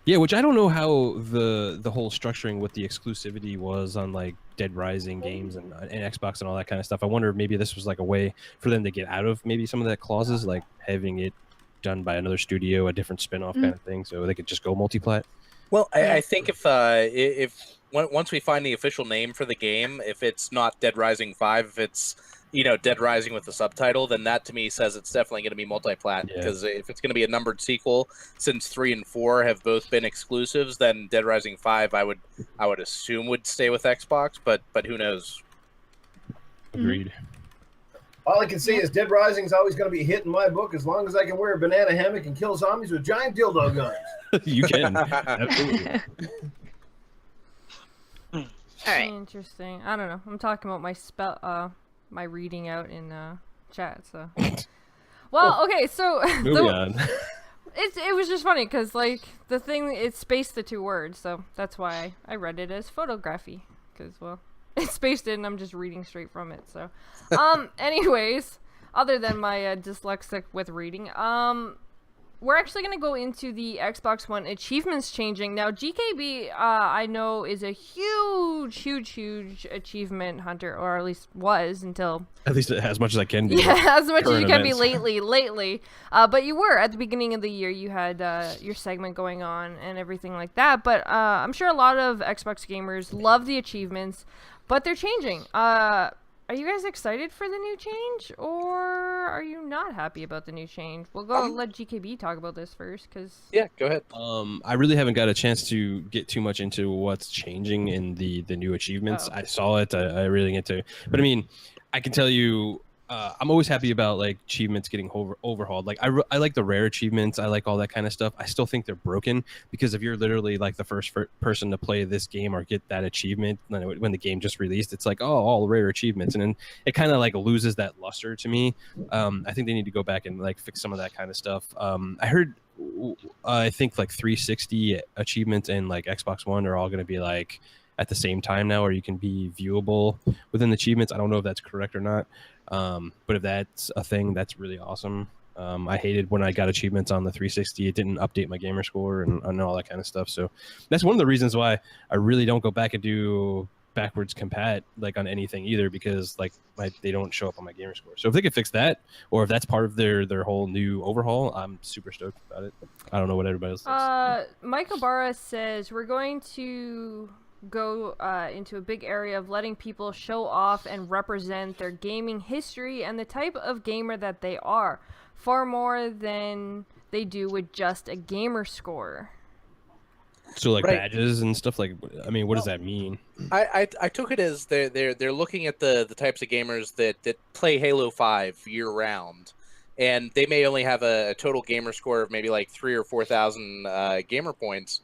Yeah, which I don't know how the whole structuring with the exclusivity was on like Dead Rising games and Xbox and all that kind of stuff. I wonder if maybe this was like a way for them to get out of maybe some of that clauses, like having it done by another studio, a different spin-off kind of thing, so they could just go multi-plat. Well, I think if once we find the official name for the game, if it's not Dead Rising 5, if it's Dead Rising with the subtitle, then that to me says it's definitely going to be multi-plat. Because if it's going to be a numbered sequel, since 3 and 4 have both been exclusives, then Dead Rising 5 I would assume would stay with Xbox, but who knows? Agreed. All I can say is Dead Rising is always going to be a hit in my book as long as I can wear a banana hammock and kill zombies with giant dildo guns. You can. Absolutely. All right. Interesting. I don't know. I'm talking about my reading out in chat. So, well, okay. So Moving on. it was just funny because like the thing it spaced the 2 words, so that's why I read it as photography because it spaced it and I'm just reading straight from it. So, anyways, other than my dyslexic with reading, we're actually going to go into the Xbox One achievements changing. Now, GKB, I know, is a huge achievement hunter, or at least was until... At least as much as I can be. Yeah, as much as you can be events. lately. But you were, at the beginning of the year, you had your segment going on and everything like that. But I'm sure a lot of Xbox gamers love the achievements, but they're changing. Are you guys excited for the new change, or are you not happy about the new change? We'll go let GKB talk about this first, because... Yeah, go ahead. I really haven't got a chance to get too much into what's changing in the new achievements. I saw it. I really get to... But I mean, I can tell you... I'm always happy about like achievements getting overhauled. Like I like the rare achievements. I like all that kind of stuff. I still think they're broken because if you're literally like the first person to play this game or get that achievement when the game just released, it's like, oh, all rare achievements, and then it kind of like loses that luster to me. I think they need to go back and like fix some of that kind of stuff. I heard, I think like 360 achievements and like Xbox One are all going to be like at the same time now, or you can be viewable within the achievements. I don't know if that's correct or not. But if that's a thing, that's really awesome. I hated when I got achievements on the 360. It didn't update my gamer score and all that kind of stuff. So that's one of the reasons why I really don't go back and do backwards compat like on anything either, because like they don't show up on my gamer score. So if they could fix that, or if that's part of their whole new overhaul, I'm super stoked about it. I don't know what everybody else thinks. Mike Ibarra says we're going to go into a big area of letting people show off and represent their gaming history and the type of gamer that they are, far more than they do with just a gamer score. So like Right. badges and stuff, like, I mean, what does that mean? I took it as they're looking at the types of gamers that play Halo 5 year round, and they may only have a total gamer score of maybe like 3,000 or 4,000 gamer points.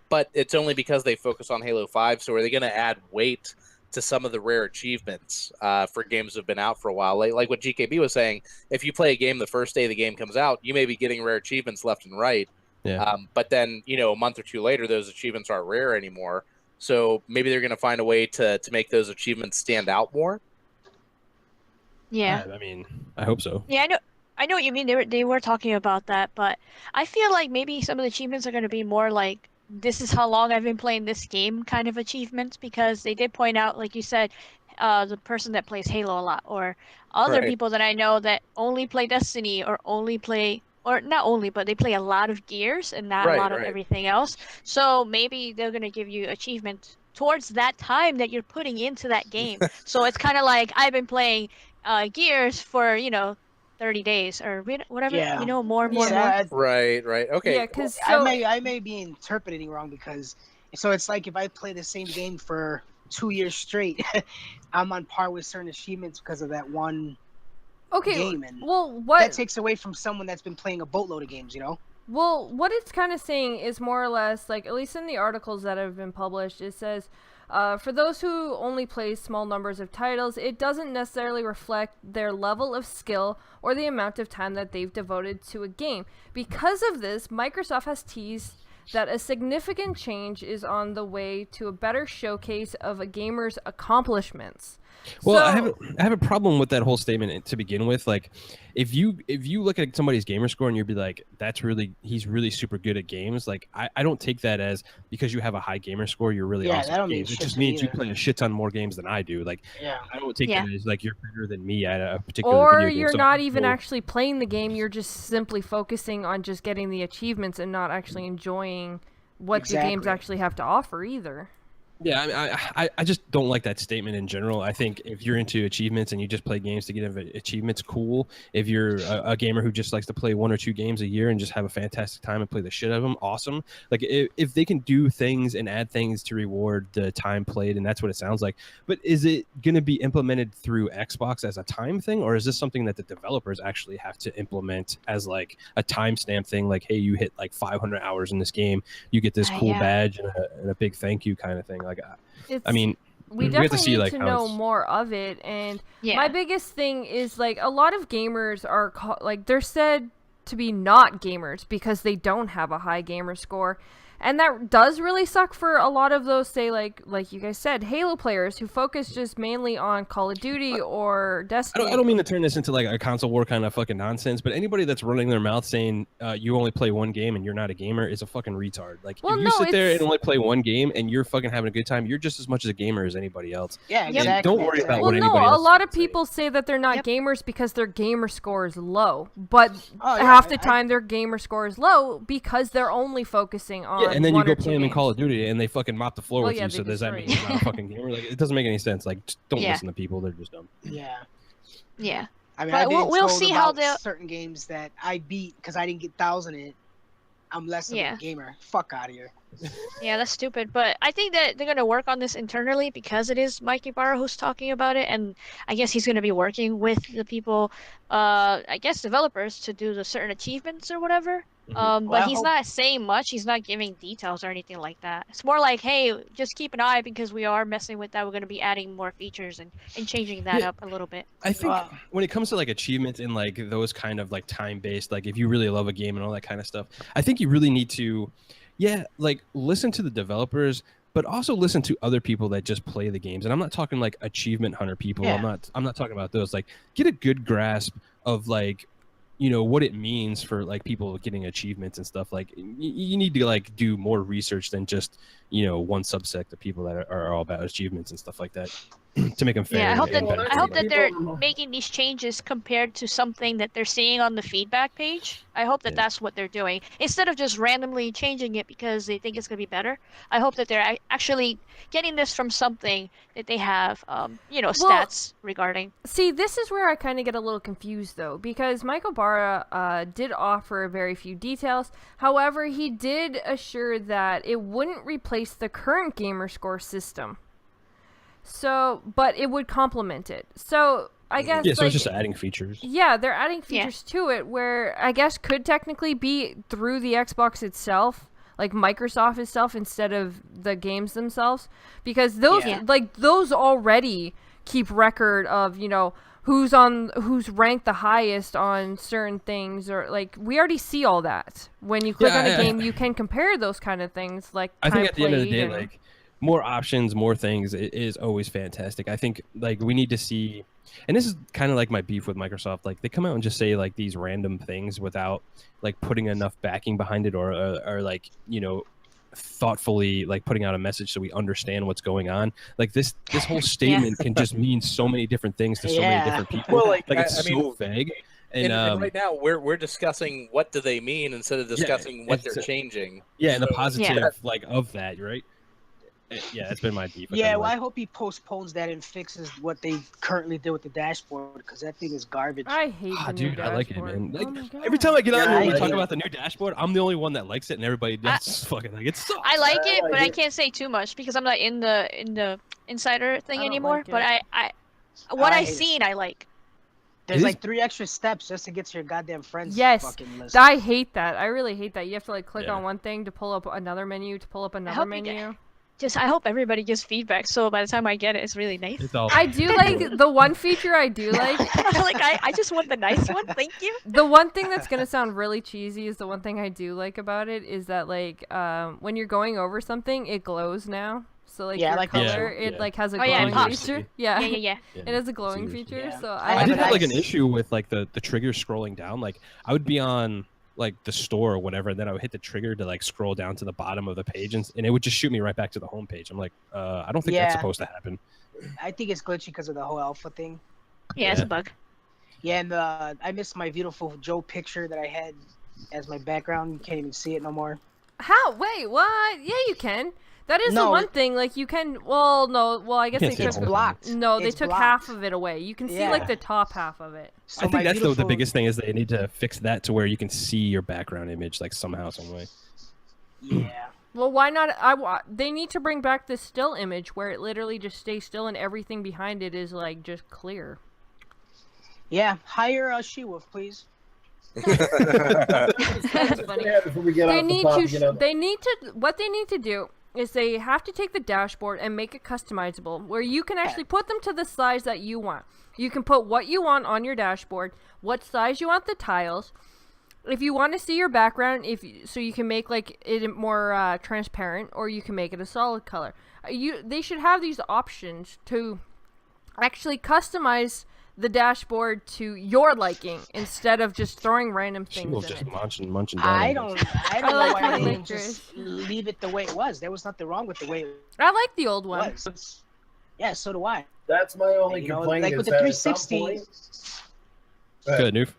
But it's only because they focus on Halo 5, so are they going to add weight to some of the rare achievements for games that have been out for a while? Like what GKB was saying, if you play a game the first day the game comes out, you may be getting rare achievements left and right. Yeah. But then, a month or two later, those achievements aren't rare anymore. So maybe they're going to find a way to make those achievements stand out more. Yeah. I mean, I hope so. Yeah, I know what you mean. They were talking about that, but I feel like maybe some of the achievements are going to be more like, this is how long I've been playing this game kind of achievements, because they did point out, like you said, the person that plays Halo a lot, or other Right. people that I know that only play Destiny, or only play, or not only, but they play a lot of Gears and not a lot of Right. everything else. So maybe they're going to give you achievements towards that time that you're putting into that game. So it's kind of like, I've been playing Gears for, 30 days or whatever, Yeah. more and more. Yeah, Right. Okay. Yeah, because I may be interpreting wrong, because so it's like if I play the same game for 2 years straight, I'm on par with certain achievements because of that one game, and well, what that takes away from someone that's been playing a boatload of games, Well, what it's kind of saying is more or less, like, at least in the articles that have been published, it says, for those who only play small numbers of titles, it doesn't necessarily reflect their level of skill or the amount of time that they've devoted to a game. Because of this, Microsoft has teased that a significant change is on the way to a better showcase of a gamer's accomplishments. Well, So- I have a problem with that whole statement to begin with. Like, if you look at somebody's gamer score and you'd be like, he's really super good at games. Like, I don't take that as because you have a high gamer score, you're really awesome that don't at mean games. It shit just to me means you either. play a shit ton more games than I do. Like, I don't take Yeah. that as like you're better than me at a particular Or video game. you're So- not even so- actually playing the game, you're just simply focusing on just getting the achievements and not actually enjoying what the games Exactly. actually have to offer either. Yeah, I just don't like that statement in general. I think if you're into achievements and you just play games to get achievements, cool. If you're a gamer who just likes to play 1 or 2 games a year and just have a fantastic time and play the shit out of them, awesome. Like if they can do things and add things to reward the time played, and that's what it sounds like. But is it going to be implemented through Xbox as a time thing, or is this something that the developers actually have to implement as like a timestamp thing? Like, hey, you hit like 500 hours in this game, you get this cool badge and a big thank you kind of thing. Like, I mean, we have to definitely see, need like, to how know it's- more of it. And Yeah. my biggest thing is like a lot of gamers are like they're said to be not gamers because they don't have a high gamer score. And that does really suck for a lot of those, say, like you guys said, Halo players who focus just mainly on Call of Duty or Destiny. I don't mean to turn this into like a console war kind of fucking nonsense, but anybody that's running their mouth saying you only play one game and you're not a gamer is a fucking retard. Like, Well, if you no, sit there and it's- only play one game and you're fucking having a good time, you're just as much as a gamer as anybody else. Yeah, And exactly. don't worry about Well, what no, anybody a else lot of is saying. people say that they're not Yep. gamers because their gamer score is low. But Oh, yeah, half the I- time their gamer score is low because they're only focusing on Yeah, and then you one go or two play them in games. Call of Duty and they fucking mop the floor Well, with yeah, you. they So does that mean destroy you're not a fucking gamer? Like, it doesn't make any sense. Like, just don't Yeah. listen to people; they're just dumb. Yeah. Yeah. I mean, But I've been we'll told see how about they'll- certain games that I beat because I didn't get 1,000 in it. I'm less of Yeah. a gamer. Fuck out of here. Yeah, that's stupid. But I think that they're gonna work on this internally because it is Mike Ibarra who's talking about it, and I guess he's gonna be working with the people, I guess developers, to do the certain achievements or whatever. Mhm. But I he's hope- not saying much. He's not giving details or anything like that. It's more like, hey, just keep an eye because we are messing with that. We're gonna be adding more features and changing that Yeah. up a little bit. I think Wow. when it comes to like achievements and like those kind of like time based, like if you really love a game and all that kind of stuff, I think you really need to, like listen to the developers, but also listen to other people that just play the games. And I'm not talking like achievement hunter people. Yeah. I'm not talking about those. Like, get a good grasp of like, what it means for like people getting achievements and stuff. Like, you need to like do more research than just one subsect of people that are all about achievements and stuff like that to make them fair. Yeah, I hope and that better I for hope that everybody. they're making these changes compared to something that they're seeing on the feedback page. I hope that Yeah. that's what they're doing instead of just randomly changing it because they think it's gonna be better. I hope that they're actually getting this from something that they have, stats regarding. See, this is where I kind of get a little confused, though, because Michael Barra did offer very few details. However, he did assure that it wouldn't replace the current gamer score system. So, but it would complement it. So, I guess, Yeah, so like, it's just adding features. yeah, they're adding Yeah. features to it where I guess could technically be through the Xbox itself, like Microsoft itself, instead of the games themselves, because those Yeah. those already keep record of who's ranked the highest on certain things, or like we already see all that when you click Yeah, on a I- game. You can compare those kind of things, like I think time at the end of the played day, and- like more options, more things is always fantastic. I think like we need to see, and this is kind of like my beef with Microsoft. Like they come out and just say like these random things without like putting enough backing behind it, or like thoughtfully like putting out a message so we understand what's going on. Like this whole statement can just mean so many different things to so many Yeah. different people. Well, like, it's I mean, so vague. And, And right now we're discussing what do they mean instead of discussing what it's they're changing. yeah, and the So- positive like of that, right? Yeah, that's been my beef. with Yeah, them, well, I like, hope he postpones that and fixes what they currently did with the dashboard because that thing is garbage. I hate the new dude, I like it, dashboard. man. Like, Oh my God. every time I get on Yeah, here I and we hate talk it. about the new dashboard, I'm the only one that likes it, and everybody else fucking like it sucks. I like it, but I like it. can't say too much because I'm not in the insider thing I don't anymore. like it. But what I I've hate it. seen, I like. There's It like is- 3 extra steps just to get to your goddamn friends Yes, fucking list. I hate that. I really hate that. You have to like click Yeah. on one thing to pull up another menu to pull up another hope you get- menu. I hope everybody gives feedback, so by the time I get it, it's really nice. It's all I do like the one feature I do like. I just want the nice one. Thank you. The one thing that's gonna sound really cheesy is the one thing I do like about it is that like when you're going over something, it glows now. So like Yeah, I your like that color, too. it Yeah. like has a Oh, yeah, it glowing pops. feature. Yeah. Yeah. Yeah, It has a glowing seriously. feature. Yeah. So I I I did have have like an nice- issue with like the trigger scrolling down. Like I would be on like the store or whatever, and then I would hit the trigger to like scroll down to the bottom of the page, and it would just shoot me right back to the home page. I'm like, I don't think that's Yeah. supposed to happen. I think it's glitchy because of the whole alpha thing. Yeah, it's Yeah. a bug. Yeah, and I missed my beautiful Joe picture that I had as my background. You can't even see it no more. How? Wait, what? Yeah, you can. That is the No. one thing. Like you can. Well, no. Well, I guess Can't they see took. the It's blocked. No, they It's took blocked. half of it away. You can see like Yeah. the top half of it. So I think my that's the beautiful- biggest thing is they need to fix that to where you can see your background image like somehow, some way. Yeah. Well, why not? They need to bring back the still image where it literally just stays still and everything behind it is like just clear. Yeah. Hire SheWulf, please. That's funny. Before we get They off the need topic, to. you know, They need to. What they need to do is they have to take the dashboard and make it customizable, where you can actually put them to the size that you want. You can put what you want on your dashboard, what size you want the tiles. If you want to see your background, so you can make like it more transparent, or you can make it a solid color. They should have these options to actually customize the dashboard to your liking instead of just throwing random things SheWulf in just it. munching down. I on this. don't I know like why my they didn't liquors. just leave it the way it was. There was nothing wrong with the way it I like the old one. was. Yeah, so do I. that's my only You know, complaint. like is with the that at some 360. point- Good, Newf.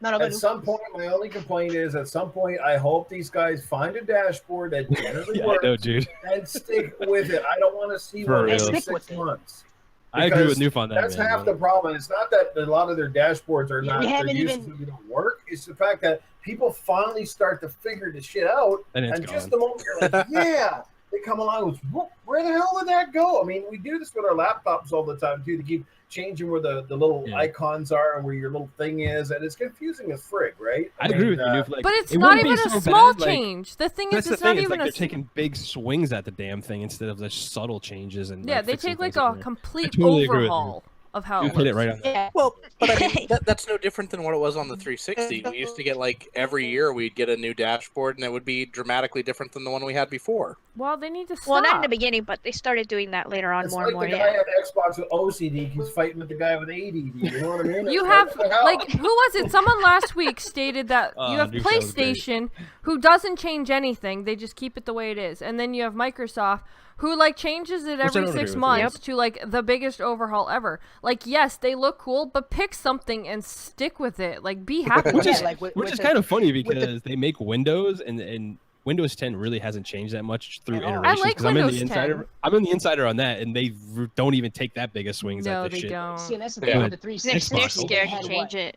No, At some point, my only complaint is at some point, I hope these guys find a dashboard that generally Yeah, I works know, dude. and stick with it. I don't want to see For one real. every Stick 6 with it. months. I agree with Because Newf on that. That's man. half the problem. It's not that a lot of their dashboards are Yeah, not we they're haven't useless even- or they don't work. It's the fact that people finally start to figure the shit out, And it's just gone. the moment you're like, yeah, they come along with, where the hell did that go? I mean, we do this with our laptops all the time too, to keep changing where the little Yeah. icons are and where your little thing is, and it's confusing as frig, right? I agree with you, Newf. Like, But it's it not wouldn't be even a so small bad, like, change. The thing is, That's the it's thing. not It's even like a. they're taking big swings at the damn thing instead of the subtle changes and Yeah, like, they fixing take like things a in there. complete totally agree with you. overhaul of how You it hit it works. right on that. Yeah. Well, but I mean, that's no different than what it was on the 360. We used to get like every year we'd get a new dashboard, and it would be dramatically different than the one we had before. Well, they need to stop. Well, not in the beginning, but they started doing that later on It's more like and more. the guy Yeah. at Xbox with OCD keeps fighting with the guy with ADD. You know what I mean? You It's have, what the hell? like, who was it? Someone last week stated that Oh, you have Newf, that was great. PlayStation, who doesn't change anything. They just keep it the way it is. And then you have Microsoft, who, like, changes it I every don't agree 6 with. months to, like, the biggest overhaul ever. Like, yes, they look cool, but pick something and stick with it. Like, be happy Which with is it. like with Which is the- kind of funny with the- because they make Windows and Windows 10 really hasn't changed that much through At all. iterations. I like 'cause I'm in Windows the insider. 10. I'm in the insider on that, and they don't even take that big of swings No, at this they shit. don't. See, and that's the Yeah. thing with the They're, 360. they're Xbox. scared had to change what? it.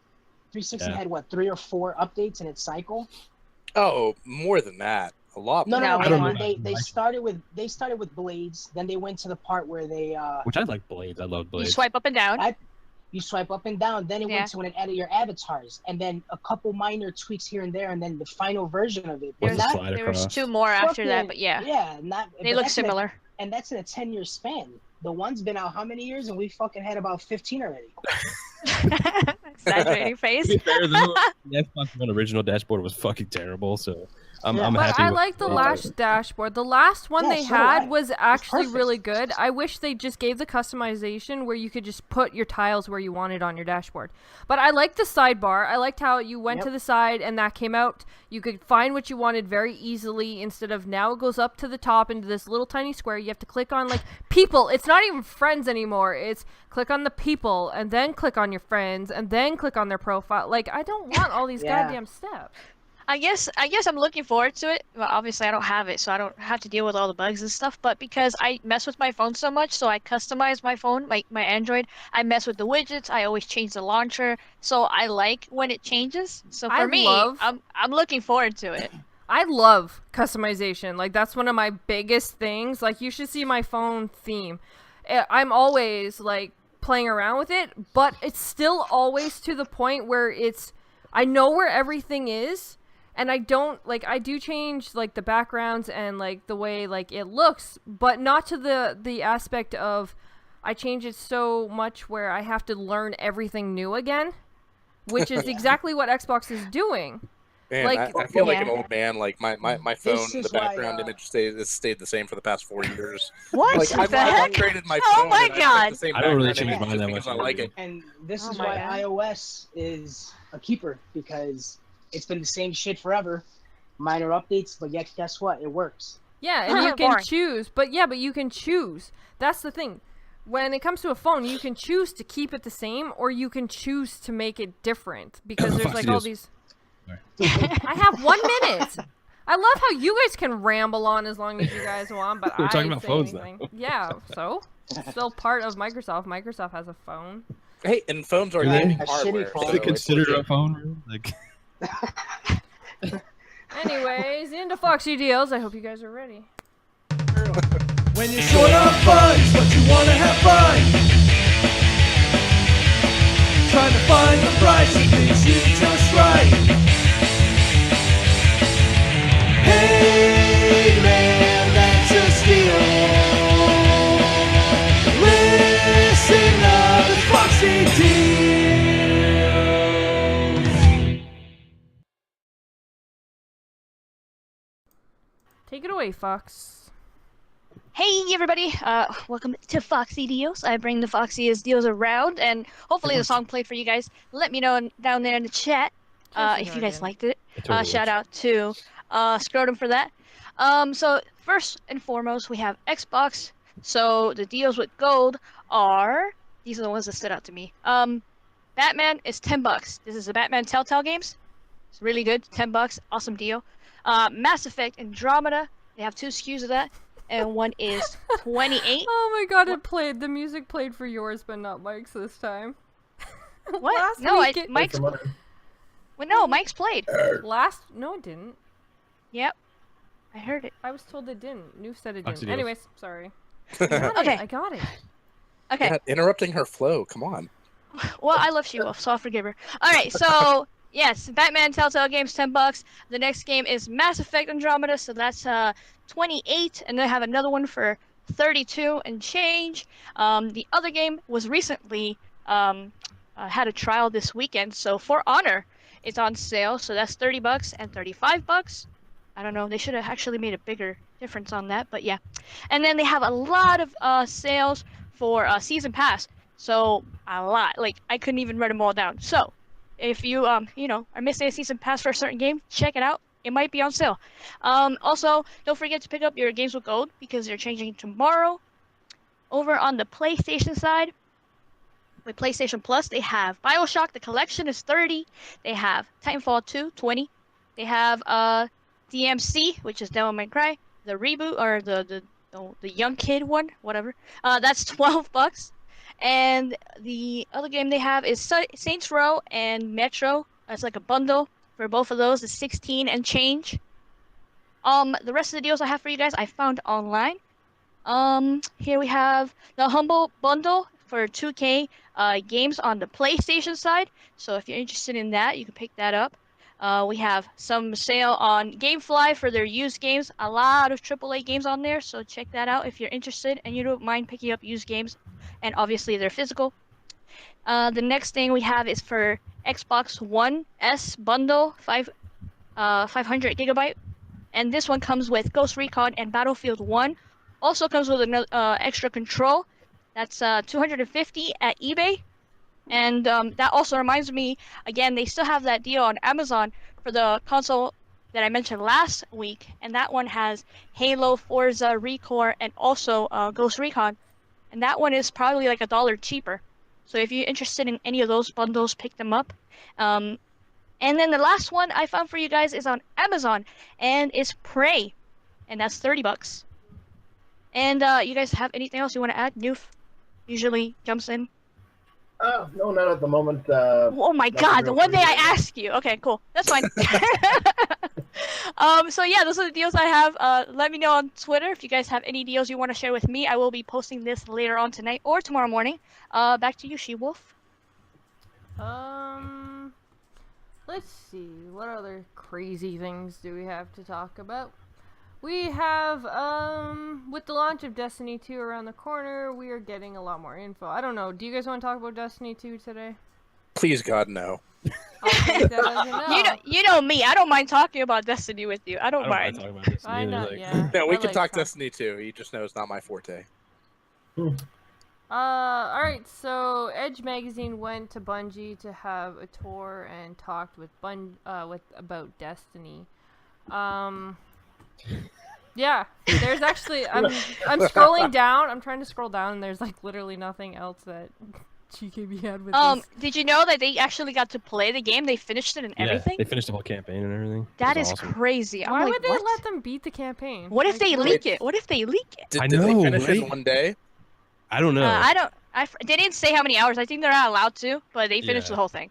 360 Yeah. had what, 3 or 4 updates in its cycle? Oh, more than that, a lot. No, more. no, No, no. I don't They, know. they started with blades. Then they went to the part where they Which I like Blades. I love You Blades. swipe up and down. you swipe up and down. Then it Yeah. went to when it added your avatars, and then a couple minor tweaks here and there, and then the final version of it. But What's the not slide There was across? 2 more after that, fucking- but yeah, yeah, not. they but look that's in a- similar. and that's in a 10-year span. The one's been out how many years, and we fucking had about 15 already. Exaggerating To face. be fair, though, the Xbox One original dashboard was fucking terrible, so I'm Yeah. I'm But happy I with like the Blades. last dashboard. The last one Yeah, they so do I. had was actually perfect. really good. I wish they just gave the customization where you could just put your tiles where you wanted on your dashboard. But I liked the sidebar. I liked how you went Yep. to the side and that came out. You could find what you wanted very easily instead of now it goes up to the top into this little tiny square. You have to click on like people. It's not even friends anymore. It's click on the people and then click on your friends and then click on their profile. Like I don't want all these Yeah. goddamn steps. I guess I'm looking forward to it. Well, obviously I don't have it, so I don't have to deal with all the bugs and stuff. But because I mess with my phone so much, so I customize my phone, my Android. I mess with the widgets. I always change the launcher, so I like when it changes. So for I me, love- I'm looking forward to it. I love customization. Like that's one of my biggest things. Like you should see my phone theme. I'm always like playing around with it, but it's still always to the point where I know where everything is, and I don't like I do change like the backgrounds and like the way like it looks, but not to the aspect of I change it so much where I have to learn everything new again, which is exactly what Xbox is doing. Man, Like- I feel like Yeah. an old man. Like my phone, This the is why, background image has stayed the same for the past 4 years. What Like I've the heck? upgraded my Oh phone. my and I kept God. the same I don't really background change image mine that just much because I like it. And this Oh is my why God. iOS is a keeper, because it's been the same shit forever. Minor updates, but yet guess what? It works. Yeah, and you can Boring. choose. But you can choose. That's the thing. When it comes to a phone, you can choose to keep it the same or you can choose to make it different because there's Fox like all Studios. these I have 1 minute. I love how you guys can ramble on as long as you guys want, but We're talking I about say phones anything. now. Yeah, so still part of Microsoft. Microsoft has a phone. Hey, and phones are Do they? gaming A shitty hardware. phone. Is so it it's considered a legit. phone? Like, Anyways, into Foxy Deals. I hope you guys are ready. When you're short on funds, but you wanna have fun. Trying to find the price of things you just right. Hey man, that's a steal. Listen up, it's Foxy Deals. Take it away, Fox. Hey everybody, welcome to Foxy Deals. I bring the Foxiest deals around, and hopefully the song played for you guys. Let me know down there in the chat if you guys liked it. Shout out to Scrotum for that. So first and foremost, we have Xbox. So the deals with gold are, these are the ones that stood out to me. Batman is $10. This is the Batman Telltale games. It's really good, $10, awesome deal. Mass Effect Andromeda, they have 2 SKUs of that. And one is 28. Oh my god, it played. The music played for yours, but not Mike's this time. What? Last No, week it... Mike's. Well, no, Mike's played. No, it didn't. Yep, I heard it. I was told it didn't. Newf said it Foxy didn't. Deals. Anyways, sorry. Okay. I got it. Okay. Yeah, interrupting her flow. Come on. Well, I love SheWulf, so I'll forgive her. All right, so yes, Batman Telltale games, $10. The next game is Mass Effect Andromeda, so that's 28, and then I have another one for 32 and change. The other game was recently had a trial this weekend, so For Honor is on sale, so that's $30 and $35. I don't know, they should have actually made a bigger difference on that, but yeah. And then they have a lot of sales for Season Pass. So a lot, like I couldn't even write them all down. So if you you know, are missing a season pass for a certain game, check it out. It might be on sale. Also, don't forget to pick up your games with gold because they're changing tomorrow. Over on the PlayStation side, with PlayStation Plus, they have BioShock. The collection is 30. They have Titanfall 2, 20. They have DMC, which is Devil May Cry, the reboot or the young kid one, whatever. That's $12. And the other game they have is Saints Row and Metro. It's like a bundle for both of those. It's 16 and change. The rest of the deals I have for you guys, I found online. Here we have the Humble Bundle for 2K games on the PlayStation side. So if you're interested in that, you can pick that up. We have some sale on GameFly for their used games. A lot of AAA games on there, so check that out if you're interested and you don't mind picking up used games. And obviously they're physical. The next thing we have is for Xbox One S bundle, 500 gigabyte, and this one comes with Ghost Recon and Battlefield 1. Also comes with another extra control. That's 250 at eBay. And that also reminds me, again, they still have that deal on Amazon for the console that I mentioned last week, and that one has Halo, Forza, Recore, and also Ghost Recon. And that one is probably like $1 cheaper. So if you're interested in any of those bundles, pick them up. And then the last one I found for you guys is on Amazon, and it's Prey, and that's $30. And you guys have anything else you want to add? Newf usually jumps in. No, not at the moment. Oh my god, the one day I ask you. Okay, cool. That's fine. So yeah, those are the deals I have. Let me know on Twitter if you guys have any deals you want to share with me. I will be posting this later on tonight or tomorrow morning. Back to you, SheWulf. Let's see. What other crazy things do we have to talk about? We have, with the launch of Destiny 2 around the corner, we are getting a lot more info. I don't know. Do you guys want to talk about Destiny 2 today? Please, God, no. I'll take that as a no. You know me. I don't mind talking about Destiny with you. I don't mind. talking about this. I know, Like, yeah. No, we I can like talk Destiny 2. You just know it's not my forte. Alright, so Edge Magazine went to Bungie to have a tour and talked with about Destiny. Yeah, there's actually I'm scrolling down. I'm trying to scroll down and there's like literally nothing else that GKB had with this. Did you know that they actually got to play the game? They finished it and everything? They finished the whole campaign and everything. That It is was awesome. crazy. I'm Why like, would they what? let them beat the campaign? What if they what? leak it? What if they leak it? Did, I did know, they finish it in right? one day? I don't know. I don't. They didn't say how many hours. I think they're not allowed to, but they finished Yeah. the whole thing.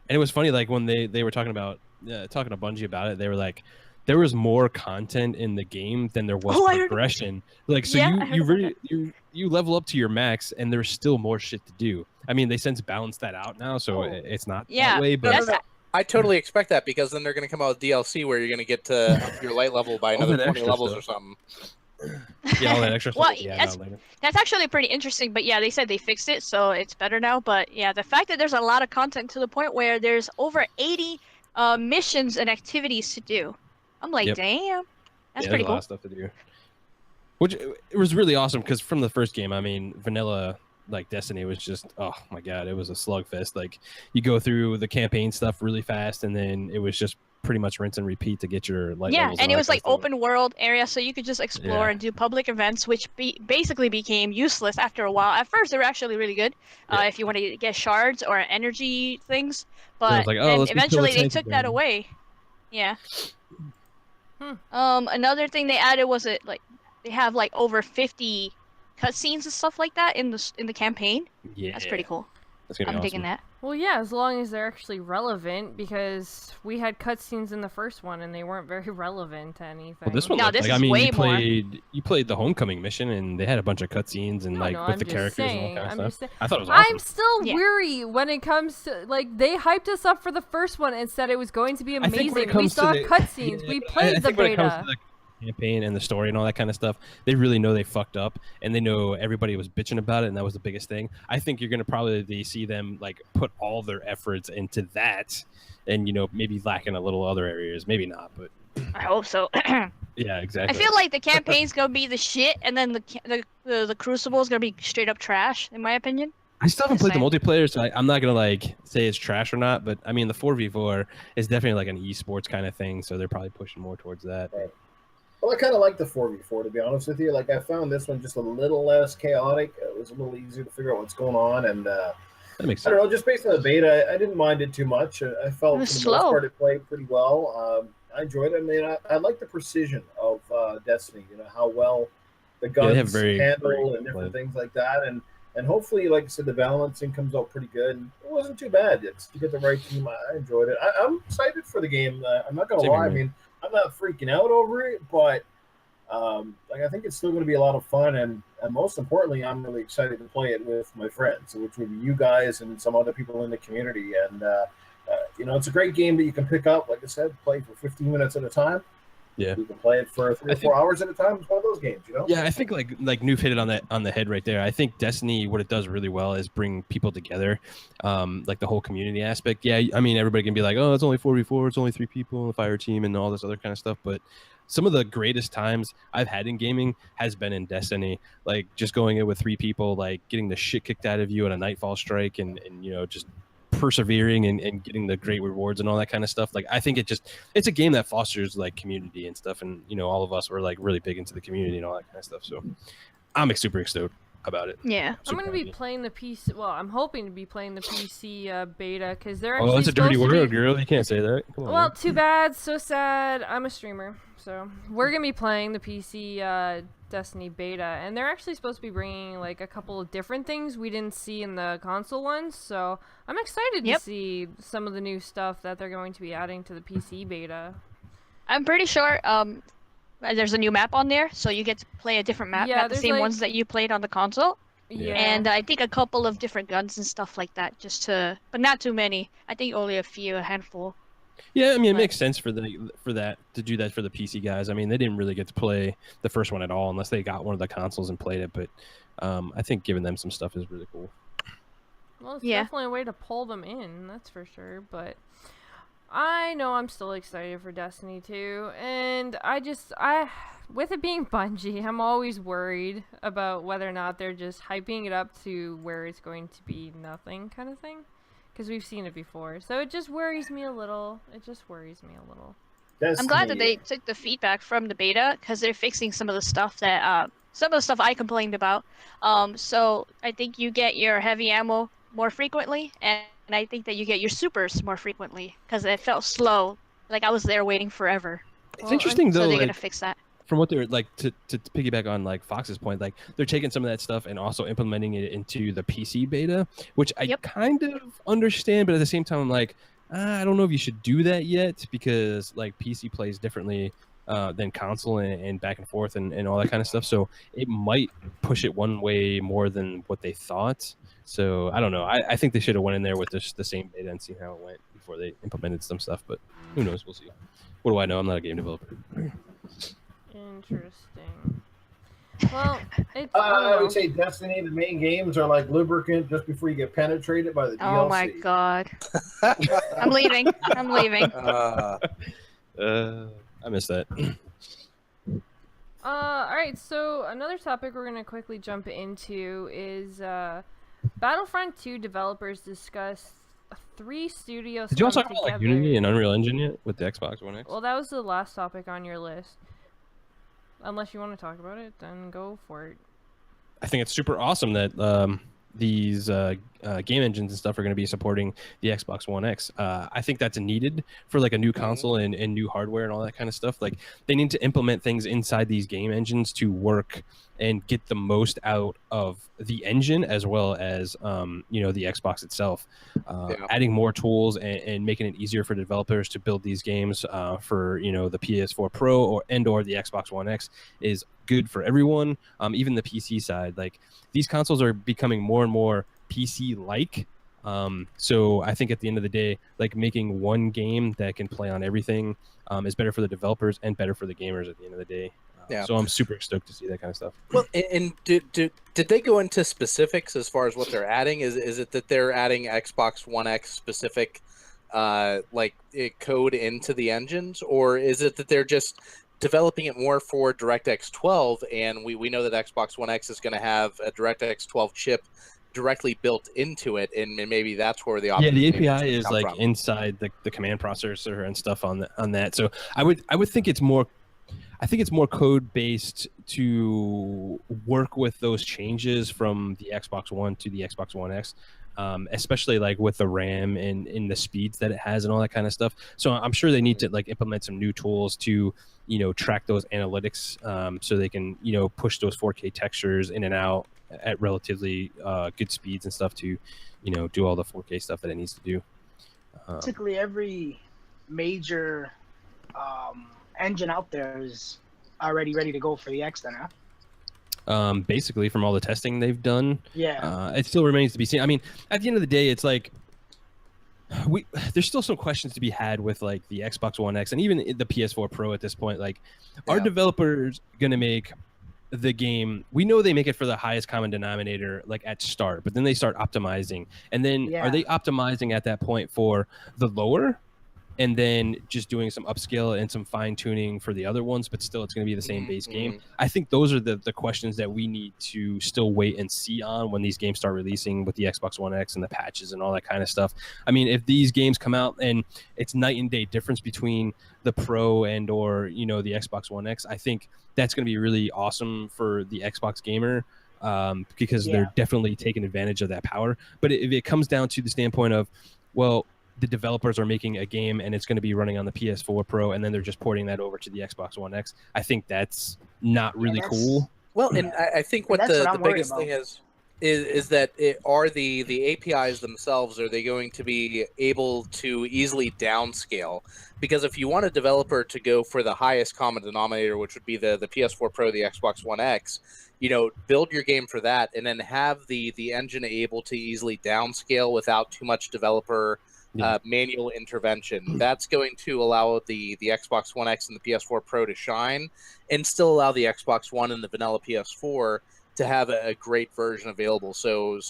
And it was funny, like when they were talking about talking to Bungie about it, they were like, there was more content in the game than there was I heard progression. Like, so Yeah, I heard you about really you level up to your max, and there's still more shit to do. I mean, they since balanced that out now, so it's not Yeah, that way. But that's I totally expect that because then they're going to come out with DLC where you're going to get to up your light level by All another that 20 extra levels stuff. or something. yeah, all that extra Well, stuff. Yeah, that's- no, later. That's actually pretty interesting, but yeah, they said they fixed it, so it's better now. But yeah, the fact that there's a lot of content to the point where there's over 80 missions and activities to do. I'm like, Yep. damn, that's Yeah, pretty there's a lot cool. of stuff to do. Which it was really awesome because from the first game, I mean, vanilla like Destiny was just, oh my god, it was a slugfest. Like, you go through the campaign stuff really fast, and then it was just pretty much rinse and repeat to get your light Yeah, levels. and it all was that like kind of stuff. open world area, so you could just explore Yeah. and do public events, which basically became useless after a while. At first, they were actually really good Yeah. if you want to get shards or energy things, Then it was but like, oh, then let's go kill eventually the they tank took again. that away. Yeah. Hmm. Another thing they added was it like they have like over 50 cutscenes and stuff like that in the campaign. Yeah, That's pretty cool. That's gonna be I'm awesome. digging that. Well, yeah, as long as they're actually relevant, because we had cutscenes in the first one and they weren't very relevant to anything. Well, this one, No, looked this like, is I mean, way more. you played the homecoming mission, and they had a bunch of cutscenes and No, like no, with I'm the just characters saying, and all I'm kind of just stuff. saying. I thought it was awesome. I'm still Yeah. weary when it comes to, like, they hyped us up for the first one and said it was going to be I think when it amazing. We comes to saw the- cutscenes, Yeah, we but I played the think when it comes beta. to the campaign and the story and all that kind of stuff, they really know they fucked up, and they know everybody was bitching about it, and that was the biggest thing. I think you're gonna probably see them like put all their efforts into that, and maybe lack in a little other areas, maybe not, but I hope so. yeah, I exactly. feel like the campaign's gonna be the shit, and then the Crucible's gonna be straight up trash, in my opinion. I still haven't Just played the saying. multiplayer, so I'm not gonna like say it's trash or not. But I mean, the 4v4 is definitely like an esports kind of thing, so they're probably pushing more towards that. Right. Well, I kind of like the 4v4, to be honest with you. Like, I found this one just a little less chaotic. It was a little easier to figure out what's going on, and That makes I don't sense. know, just based on the beta, I didn't mind it too much. I felt It was for the slow. most part it played pretty well. I enjoyed it. I mean, I like the precision of Destiny. How well the Yeah, they have guns very handle gameplay. and different things like that, and hopefully, like I said, the balancing comes out pretty good. And it wasn't too bad. You get the right team. I enjoyed it. I'm excited for the game. I'm not gonna Same lie. here, I mean, I'm not freaking out over it, but like I think it's still going to be a lot of fun, and most importantly, I'm really excited to play it with my friends, which would be you guys and some other people in the community. And it's a great game that you can pick up. Like I said, play for 15 minutes at a time. Yeah. You can play it for 3 or 4 hours at a time. It's one of those games, Yeah, I think like Newf hit it on the head right there. I think Destiny, what it does really well is bring people together, like the whole community aspect. Yeah, I mean, everybody can be like, oh, it's only 4v4, it's only 3 people on the fire team and all this other kind of stuff, but some of the greatest times I've had in gaming has been in Destiny, like just going in with 3 people, like getting the shit kicked out of you on a nightfall strike, and just persevering and getting the great rewards and all that kind of stuff. Like, I think it's a game that fosters like community and stuff, and all of us were like really big into the community and all that kind of stuff, so I'm super stoked about it. Yeah. I'm Super gonna be happy. playing the PC. Well, I'm hoping to be playing the PC beta because they're actually Oh, that's a dirty supposed to word, be- girl. You can't say that. Come on. Well, man. too bad. So sad. I'm a streamer, so we're gonna be playing the PC Destiny beta, and they're actually supposed to be bringing like a couple of different things we didn't see in the console ones. So I'm excited Yep. to see some of the new stuff that they're going to be adding to the PC beta. I'm pretty sure there's a new map on there, so you get to play a different map, Yeah, not the there's, same like- ones that you played on the console. Yeah. And I think a couple of different guns and stuff like that, but not too many. I think only a handful. Yeah, I mean, it But- makes sense for that to do that for the PC guys. I mean, they didn't really get to play the first one at all unless they got one of the consoles and played it. But I think giving them some stuff is really cool. Well, it's Yeah. definitely a way to pull them in, that's for sure. But I know I'm still excited for Destiny 2, and with it being Bungie, I'm always worried about whether or not they're just hyping it up to where it's going to be nothing kind of thing, because we've seen it before. So it just worries me a little. I'm glad that they Destiny. took the feedback from the beta because they're fixing some of the stuff that I complained about. So I think you get your heavy ammo more frequently, and I think that you get your supers more frequently because it felt slow. Like I was there waiting forever. It's Well, interesting So though, they're gonna like fix that. from what they're like to piggyback on like Fox's point, like they're taking some of that stuff and also implementing it into the PC beta, which I Yep. kind of understand, but at the same time, I'm like, I don't know if you should do that yet because like PC plays differently than console and back and forth and all that kind of stuff. So it might push it one way more than what they thought. So I don't know. I think they should have went in there with the same beta and seen how it went before they implemented some stuff. But who knows? We'll see. What do I know? I'm not a game developer. Interesting. Well, it's I would say Destiny, the main games are like lubricant just before you get penetrated by the DLC. Oh my god. I'm leaving. I'm leaving. I missed that. Alright, so another topic we're gonna quickly jump into is Battlefront 2 developers discussed 3 studios. Did you also come talk about like together. Unity and Unreal Engine yet with the Xbox One X? Well, that was the last topic on your list. Unless you want to talk about it, then go for it. I think it's super awesome that these game engines and stuff are going to be supporting the Xbox One X. I think that's needed for like a new console and new hardware and all that kind of stuff. Like they need to implement things inside these game engines to work and get the most out of the engine as well as the Xbox itself. Adding more tools and making it easier for developers to build these games for the PS4 Pro or the Xbox One X is good for everyone. Even the PC side, like these consoles are becoming more and more PC like. So I think at the end of the day, like making one game that can play on everything is better for the developers and better for the gamers at the end of the day. So I'm super stoked to see that kind of stuff. Well, and did they go into specifics as far as what they're adding? Is it that they're adding Xbox One X specific code into the engines, or is it that they're just developing it more for DirectX 12, and we know that Xbox One X is going to have a DirectX 12 chip directly built into it, and maybe that's where the the API is like from. Inside the command processor and stuff on that. So I would think it's more. I think it's more code based to work with those changes from the Xbox One to the Xbox One X, especially like with the RAM and in the speeds that it has and all that kind of stuff. So I'm sure they need to like implement some new tools to track those analytics so they can push those 4K textures in and out at relatively good speeds and stuff to do all the 4K stuff that it needs to do. Basically, every major engine out there is already ready to go for the X then, huh? Basically from all the testing they've done. Yeah. It still remains to be seen. I mean, at the end of the day, it's like there's still some questions to be had with like the Xbox One X and even the PS4 Pro at this point. Like, are developers gonna make the game? We know they make it for the highest common denominator like at start, but then they start optimizing, and then are they optimizing at that point for the lower and then just doing some upscale and some fine tuning for the other ones, but still it's going to be the same base game? I think those are the questions that we need to still wait and see on when these games start releasing with the Xbox One X and the patches and all that kind of stuff. I mean, if these games come out and it's night and day difference between the Pro and or the Xbox One X, I think that's going to be really awesome for the Xbox gamer. Because they're definitely taking advantage of that power. But if it comes down to the standpoint of, well, the developers are making a game and it's going to be running on the PS4 Pro and then they're just porting that over to the Xbox One X, I think that's not really cool. Well, and I think what the biggest thing is that are the APIs themselves, are they going to be able to easily downscale? Because if you want a developer to go for the highest common denominator, which would be the PS4 Pro, the Xbox One X, build your game for that and then have the engine able to easily downscale without too much developer manual intervention. That's going to allow the Xbox One X and the PS4 Pro to shine and still allow the Xbox One and the vanilla PS4 to have a great version available. So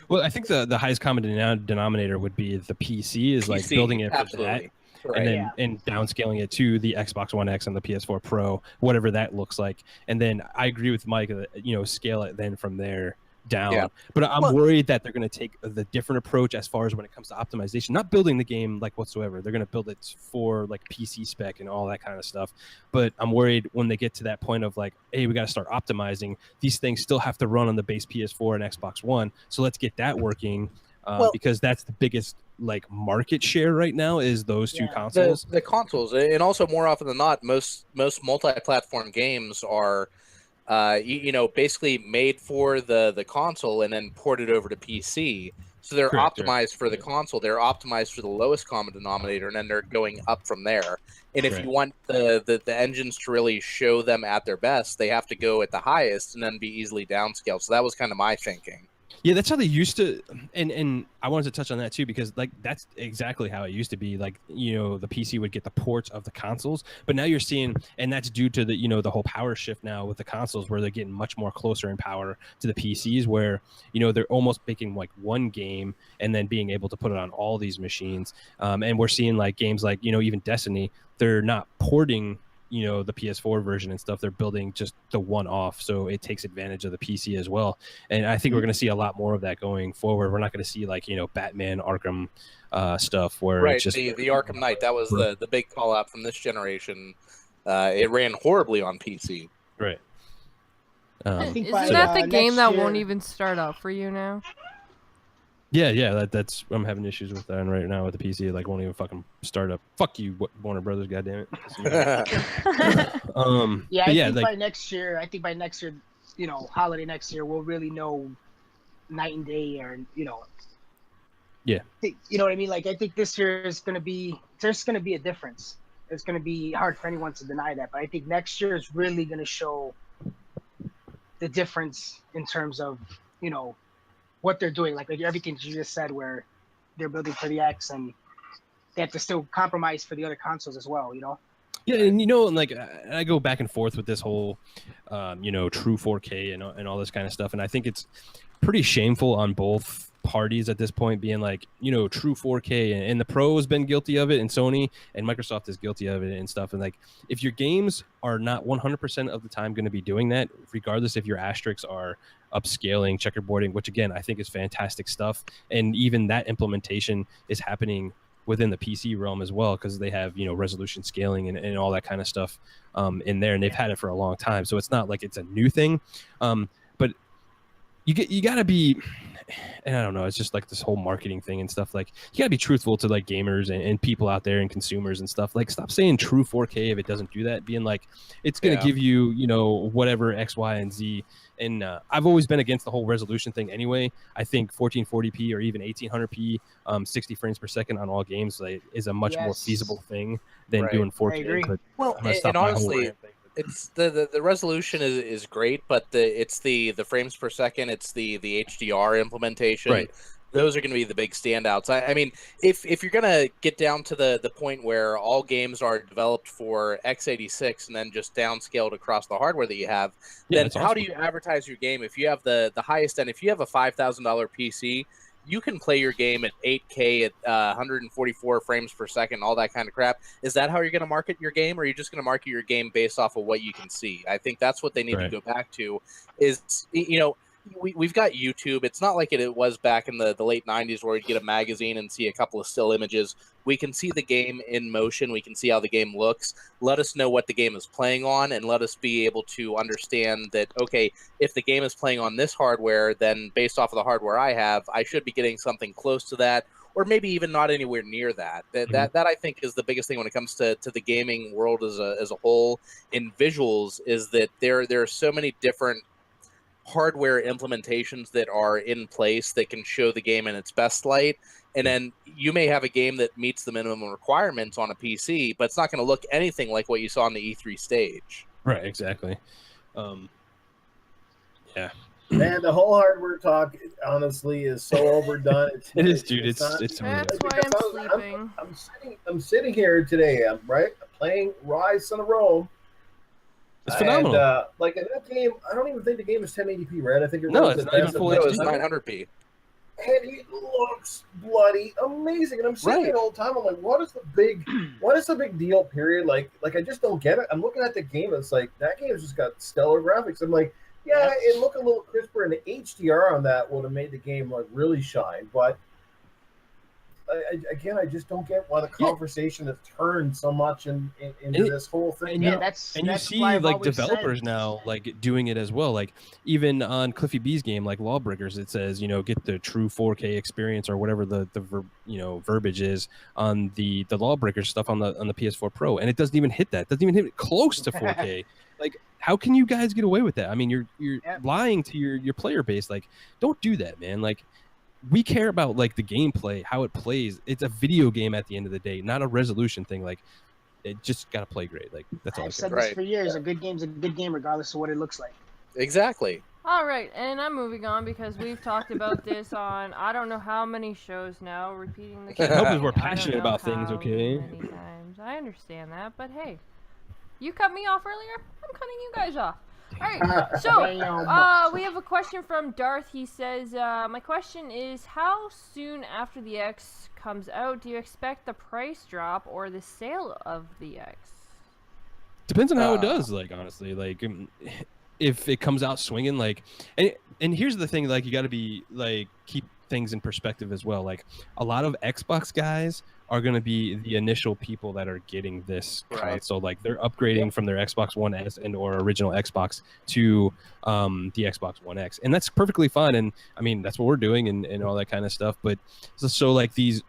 well, I think the highest common denominator would be the PC is like building it for that. Right. And then and downscaling it to the Xbox One X and the PS4 Pro, whatever that looks like. And then I agree with Mike that scale it then from there down. Yeah. But I'm worried that they're going to take the different approach as far as when it comes to optimization, not building the game like whatsoever. They're going to build it for like PC spec and all that kind of stuff. But I'm worried when they get to that point of like, hey, we got to start optimizing. These things still have to run on the base PS4 and Xbox One. So let's get that working because that's the biggest like market share right now is those two consoles. The consoles, and also more often than not, most multi-platform games are basically made for the console and then ported over to PC. So they're optimized for the console. They're optimized for the lowest common denominator, and then they're going up from there. And if you want the engines to really show them at their best, they have to go at the highest and then be easily downscaled. So that was kind of my thinking. Yeah, that's how they used to, and I wanted to touch on that too because like that's exactly how it used to be. Like the PC would get the ports of the consoles, but now you're seeing, and that's due to the the whole power shift now with the consoles where they're getting much more closer in power to the PCs, where they're almost making like one game and then being able to put it on all these machines. And we're seeing like games like even Destiny, they're not porting the PS4 version and stuff. They're building just the one off, so it takes advantage of the PC as well. And I think we're going to see a lot more of that going forward. We're not going to see like Batman Arkham stuff where it's just the Arkham Knight. That was the big call out from this generation. It ran horribly on PC. Right. Isn't that the game that won't even start up for you now? Yeah, that's I'm having issues with that right now with the PC. It, like won't even fucking start up. Fuck you, Warner Brothers, goddamn it. By next year, holiday next year, we'll really know night and day, or Yeah. You know what I mean? Like I think this year there's gonna be a difference. It's gonna be hard for anyone to deny that, but I think next year is really gonna show the difference in terms of what they're doing, like everything you just said, where they're building for the X and they have to still compromise for the other consoles as well, Yeah, and and like I go back and forth with this whole, true 4K and all this kind of stuff, and I think it's pretty shameful on both parties at this point, being like, true 4K, and the Pro has been guilty of it, and Sony and Microsoft is guilty of it and stuff. And like, if your games are not 100% of the time going to be doing that, regardless if your asterisks are upscaling, checkerboarding, which again I think is fantastic stuff, and even that implementation is happening within the PC realm as well, because they have resolution scaling and all that kind of stuff in there, and they've had it for a long time, so it's not like it's a new thing. But you gotta be, and I don't know, it's just like this whole marketing thing and stuff. Like you gotta be truthful to like gamers and people out there and consumers and stuff. Like stop saying true 4K if it doesn't do that. Being like it's gonna give you whatever X, Y, and Z. And I've always been against the whole resolution thing anyway. I think 1440p or even 1800p, 60 frames per second on all games is a much more feasible thing than doing 4K. I agree. But well, and honestly, it's the resolution is great, but it's the frames per second, it's the HDR implementation. Right. Those are going to be the big standouts. I mean, if you're going to get down to the point where all games are developed for x86 and then just downscaled across the hardware that you have, then how do you advertise your game? If you have the highest end, if you have a $5,000 PC, you can play your game at 8K at 144 frames per second, all that kind of crap. Is that how you're going to market your game, or are you just going to market your game based off of what you can see? I think that's what they need to go back to is, we've got YouTube. It's not like it was back in the late 90s where you'd get a magazine and see a couple of still images. We can see the game in motion. We can see how the game looks. Let us know what the game is playing on, and let us be able to understand that, okay, if the game is playing on this hardware, then based off of the hardware I have, I should be getting something close to that, or maybe even not anywhere near that. That I think is the biggest thing when it comes to the gaming world as a whole in visuals, is that there are so many different hardware implementations that are in place that can show the game in its best light, and then you may have a game that meets the minimum requirements on a PC, but it's not going to look anything like what you saw on the E3 stage. Right, exactly. Yeah. Man, the whole hardware talk honestly is so overdone. It is, dude. It's That's why I'm sleeping. I'm sitting here today. I'm playing Rise Son of Rome. It's phenomenal. And, like in that game, I don't even think the game is 1080p, right? I think it's not even full HD. It's 900p. And it looks bloody amazing. And I'm sitting here all the time. I'm like, what is the big deal? Period. Like I just don't get it. I'm looking at the game. It's like that game's just got stellar graphics. I'm like, Yeah, it looked a little crisper, and the HDR on that would have made the game like really shine. But again, I just don't get why the conversation has turned so much into this whole thing. And Yeah, you, that's and you that's see why I've like always developers said, now like doing it as well. Like even on Cliffy B's game, like Lawbreakers, it says get the true 4K experience or whatever the verbiage is on the Lawbreakers stuff on the PS4 Pro, and it doesn't even hit that. Doesn't even hit it close to 4K. Like, how can you guys get away with that? I mean, you're lying to your player base. Like, don't do that, man. Like, we care about like the gameplay, how it plays. It's a video game at the end of the day, not a resolution thing. Like, it just got to play great. Like, that's all I I've care said about. this for years. A good game's a good game, regardless of what it looks like. Exactly. All right, and I'm moving on because we've talked about this on I don't know how many shows now, repeating the Can't help it, same we're thing I don't passionate know about things, how okay? many times. I understand that, but hey, you cut me off earlier. I'm cutting you guys off. All right, so we have a question from Darth. He says, "My question is, how soon after the X comes out do you expect the price drop or the sale of the X?" Depends on how it does. Like, honestly, like if it comes out swinging, like, and here's the thing, like, you got to be like keep things in perspective as well. Like, a lot of Xbox guys are going to be the initial people that are getting this console. Like, they're upgrading from their Xbox One S and or original Xbox to the Xbox One X, and that's perfectly fine. And I mean, that's what we're doing and all that kind of stuff. But so like these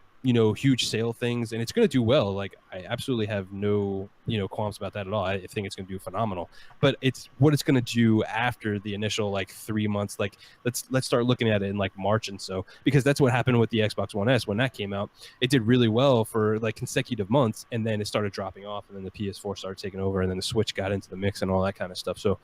huge sale things, and it's going to do well. Like, I absolutely have no qualms about that at all. I think it's going to do phenomenal. But it's what it's going to do after the initial like 3 months. Like, let's start looking at it in like March and so, because that's what happened with the Xbox One S when that came out. It did really well for like consecutive months, and then it started dropping off, and then the PS4 started taking over, and then the Switch got into the mix and all that kind of stuff. So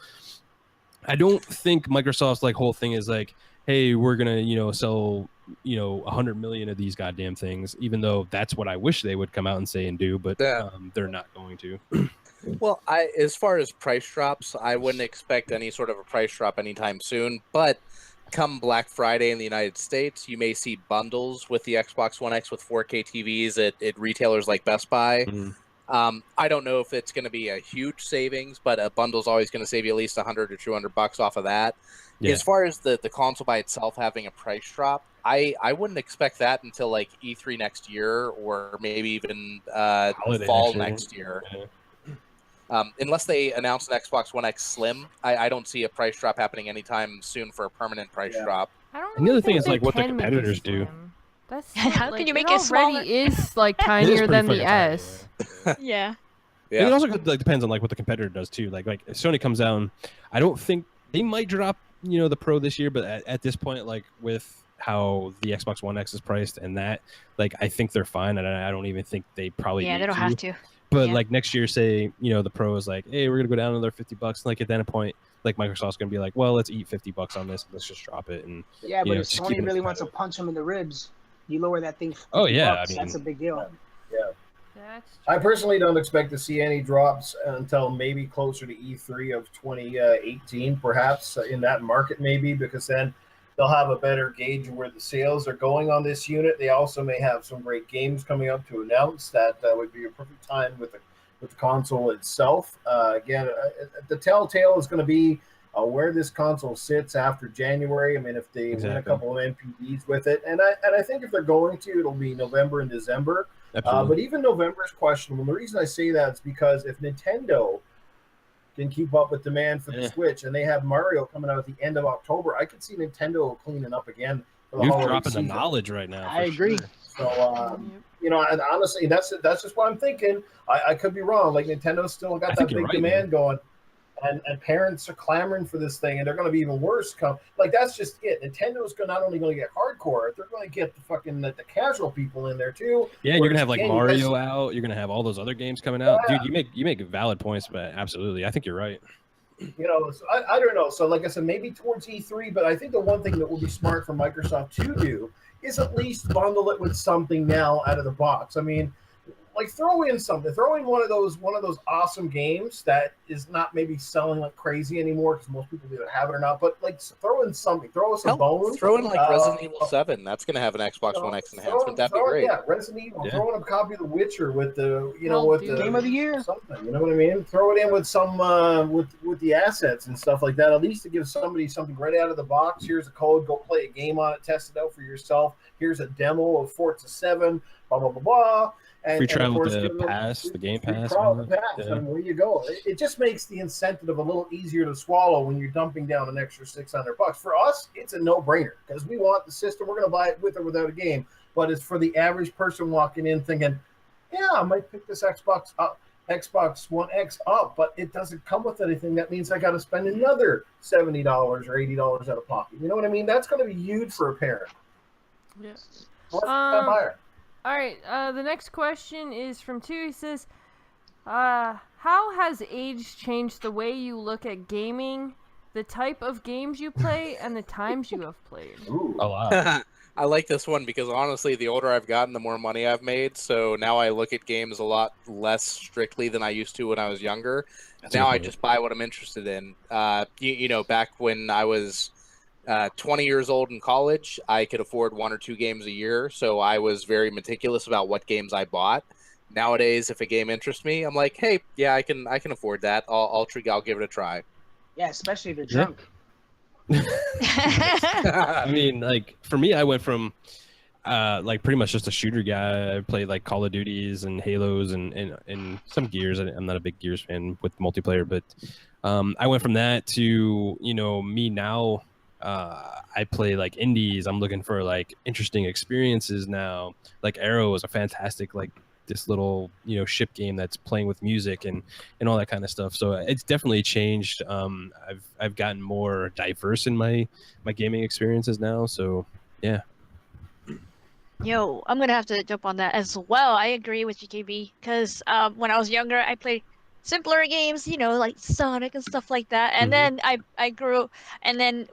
I don't think Microsoft's like whole thing is like, hey, we're gonna sell 100 million of these goddamn things, even though that's what I wish they would come out and say and do, but they're not going to. Well, as far as price drops, I wouldn't expect any sort of a price drop anytime soon, but come Black Friday in the United States, you may see bundles with the Xbox One X with 4K TVs at retailers like Best Buy. I don't know if it's going to be a huge savings, but a bundle's always going to save you at least $100 or $200 off of that. Yeah. As far as the console by itself having a price drop, I wouldn't expect that until like E3 next year, or maybe even fall next year. Yeah. Unless they announce an Xbox One X Slim, I don't see a price drop happening anytime soon for a permanent price drop. I don't and the other thing is like what the competitors do. That's how can you make it smaller? smaller? Is like tinier than the S. Yeah. Yeah. It also like depends on like what the competitor does too. Like if Sony comes down, I don't think they might drop the Pro this year, but at this point, like with how the Xbox One X is priced and that, like, I think they're fine, and I don't even think they probably they don't have to. But like next year, say the Pro is like, hey, we're gonna go down another $50. Like at that point, like Microsoft's gonna be like, well, let's eat $50 on this. Let's just drop it. And yeah, but if Sony really wants to punch them in the ribs, you lower that thing. Oh yeah, bucks, that's a big deal. Yeah. I personally don't expect to see any drops until maybe closer to E3 of 2018, perhaps in that market, maybe, because then they'll have a better gauge of where the sales are going on this unit. They also may have some great games coming up to announce that would be a perfect time with the console itself. Again, the telltale is going to be where this console sits after January. I mean, if they win a couple of NPDs with it, and I think if they're going to, it'll be November and December. But even November is questionable. And the reason I say that is because if Nintendo can keep up with demand for the Switch, and they have Mario coming out at the end of October, I could see Nintendo cleaning up again. You're dropping the knowledge right now. I agree. Sure. So, and honestly, that's just what I'm thinking. I could be wrong. Like, Nintendo's still got that big demand going. And parents are clamoring for this thing, and they're going to be even worse. Like, that's just it. Nintendo's not only going to get hardcore, they're going to get the fucking the casual people in there too. Yeah, you're going to have like Mario out. You're going to have all those other games coming out. Dude, you make valid points, but absolutely, I think you're right. So I don't know. So like I said, maybe towards E3, but I think the one thing that would be smart for Microsoft to do is at least bundle it with something now out of the box. I mean, like throw in something. Throw in one of those awesome games that is not maybe selling like crazy anymore because most people either have it or not. But like throw in something. Throw us a bone. Throw in like Resident Evil 7. That's going to have an Xbox One X enhancement. That'd be great. Yeah, Resident Evil. Yeah. Throw in a copy of The Witcher with the Hell, with dude. the Game of the year. something. You know what I mean? Throw it in with some with the assets and stuff like that. At least to give somebody something right out of the box. Here's a code. Go play a game on it. Test it out for yourself. Here's a demo of Forza 7. Blah blah blah blah. And, Free trial with give the them pass, the game free pass. trial with the pass, Yeah. and where you go. It just makes the incentive a little easier to swallow when you're dumping down an extra $600. For us, it's a no-brainer because we want the system. We're going to buy it with or without a game. But it's for the average person walking in thinking, yeah, I might pick this Xbox One X up, but it doesn't come with anything. That means I got to spend another $70 or $80 out of pocket. You know what I mean? That's going to be huge for a parent. Yeah. Or a buyer. All right. The next question is from Tu. He says, "How has age changed the way you look at gaming, the type of games you play, and the times you have played?" Ooh. A lot. I like this one because honestly, the older I've gotten, the more money I've made. So now I look at games a lot less strictly than I used to when I was younger. That's Now I good. just buy what I'm interested in. You know, back when I was 20 years old in college, I could afford 1 or 2 games a year. So I was very meticulous about what games I bought. Nowadays, if a game interests me, I'm like, hey, yeah, I can afford that. I'll give it a try. Yeah, especially if you're drunk. I mean, like for me, I went from like pretty much just a shooter guy. I played like Call of Duties and Halos and some Gears. I'm not a big Gears fan with multiplayer, but I went from that to me now. I play like indies. I'm looking for like interesting experiences now. Like Arrow is a fantastic like this little ship game that's playing with music and all that kind of stuff. So it's definitely changed. I've gotten more diverse in my gaming experiences now. So yeah. Yo, I'm gonna have to jump on that as well. I agree with GKB because when I was younger, I played simpler games, like Sonic and stuff like that. And then I grew, and then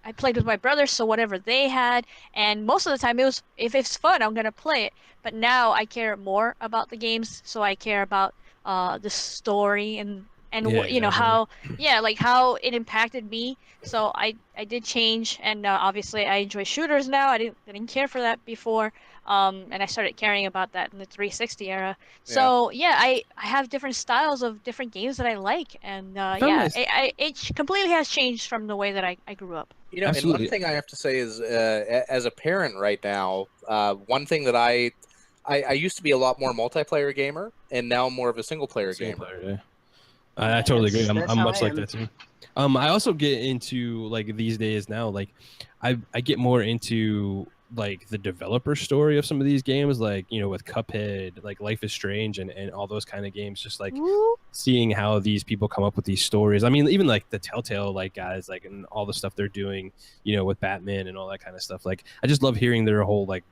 I played with my brothers, so whatever they had, and most of the time if it's fun, I'm gonna play it. But now I care more about the games, so I care about the story and Yeah, exactly. how it impacted me. So I did change, and obviously I enjoy shooters now. I didn't care for that before, and I started caring about that in the 360 era. So yeah, I have different styles of different games that I like, and it completely has changed from the way that I grew up. And Absolutely. one thing I have to say is, as a parent right now, one thing that I used to be a lot more multiplayer gamer, and now I'm more of a single player gamer. Yeah. I totally agree. I'm That's much how I like am. that too. I also get into like these days now, like I get more into like the developer story of some of these games, like with Cuphead, like Life is Strange, and all those kind of games. Just like seeing how these people come up with these stories. I mean, even like the Telltale like guys, like and all the stuff they're doing, with Batman and all that kind of stuff. Like I just love hearing their whole like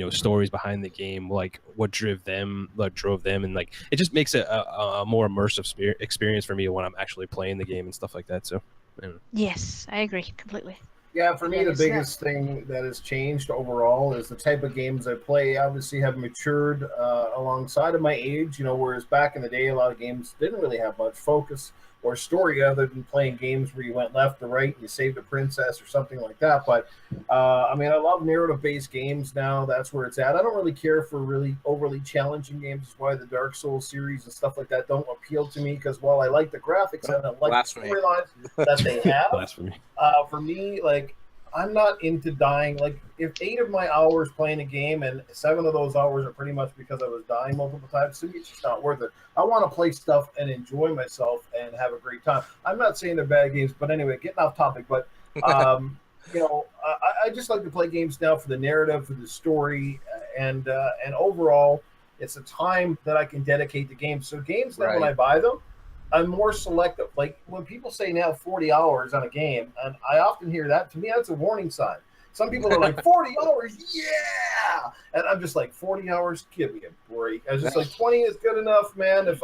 stories behind the game, like what drove them, and like it just makes it a more immersive experience for me when I'm actually playing the game and stuff like that. So I don't know. Yes, I agree completely. Yeah, for me, Yeah, the it's not- biggest thing that has changed overall is the type of games I play. Obviously, have matured alongside of my age. Whereas back in the day, a lot of games didn't really have much focus or story other than playing games where you went left to right and you saved a princess or something like that. But I mean, I love narrative-based games now. That's where it's at. I don't really care for really overly challenging games. That's why the Dark Souls series and stuff like that don't appeal to me. Because while I like the graphics and I like the Blasphemy. storylines that they have. Blasphemy. For me, like, I'm not into dying. Like, if 8 of my hours playing a game and 7 of those hours are pretty much because I was dying multiple times, to me, it's just not worth it. I want to play stuff and enjoy myself and have a great time. I'm not saying they're bad games, but anyway, getting off topic. But, I just like to play games now for the narrative, for the story, and overall, it's a time that I can dedicate to games. So games now, when I buy them, I'm more selective. Like when people say now 40 hours on a game, and I often hear that, to me, that's a warning sign. Some people are like, 40 hours, yeah! And I'm just like, 40 hours, give me a break. I was just like, 20 is good enough, man. If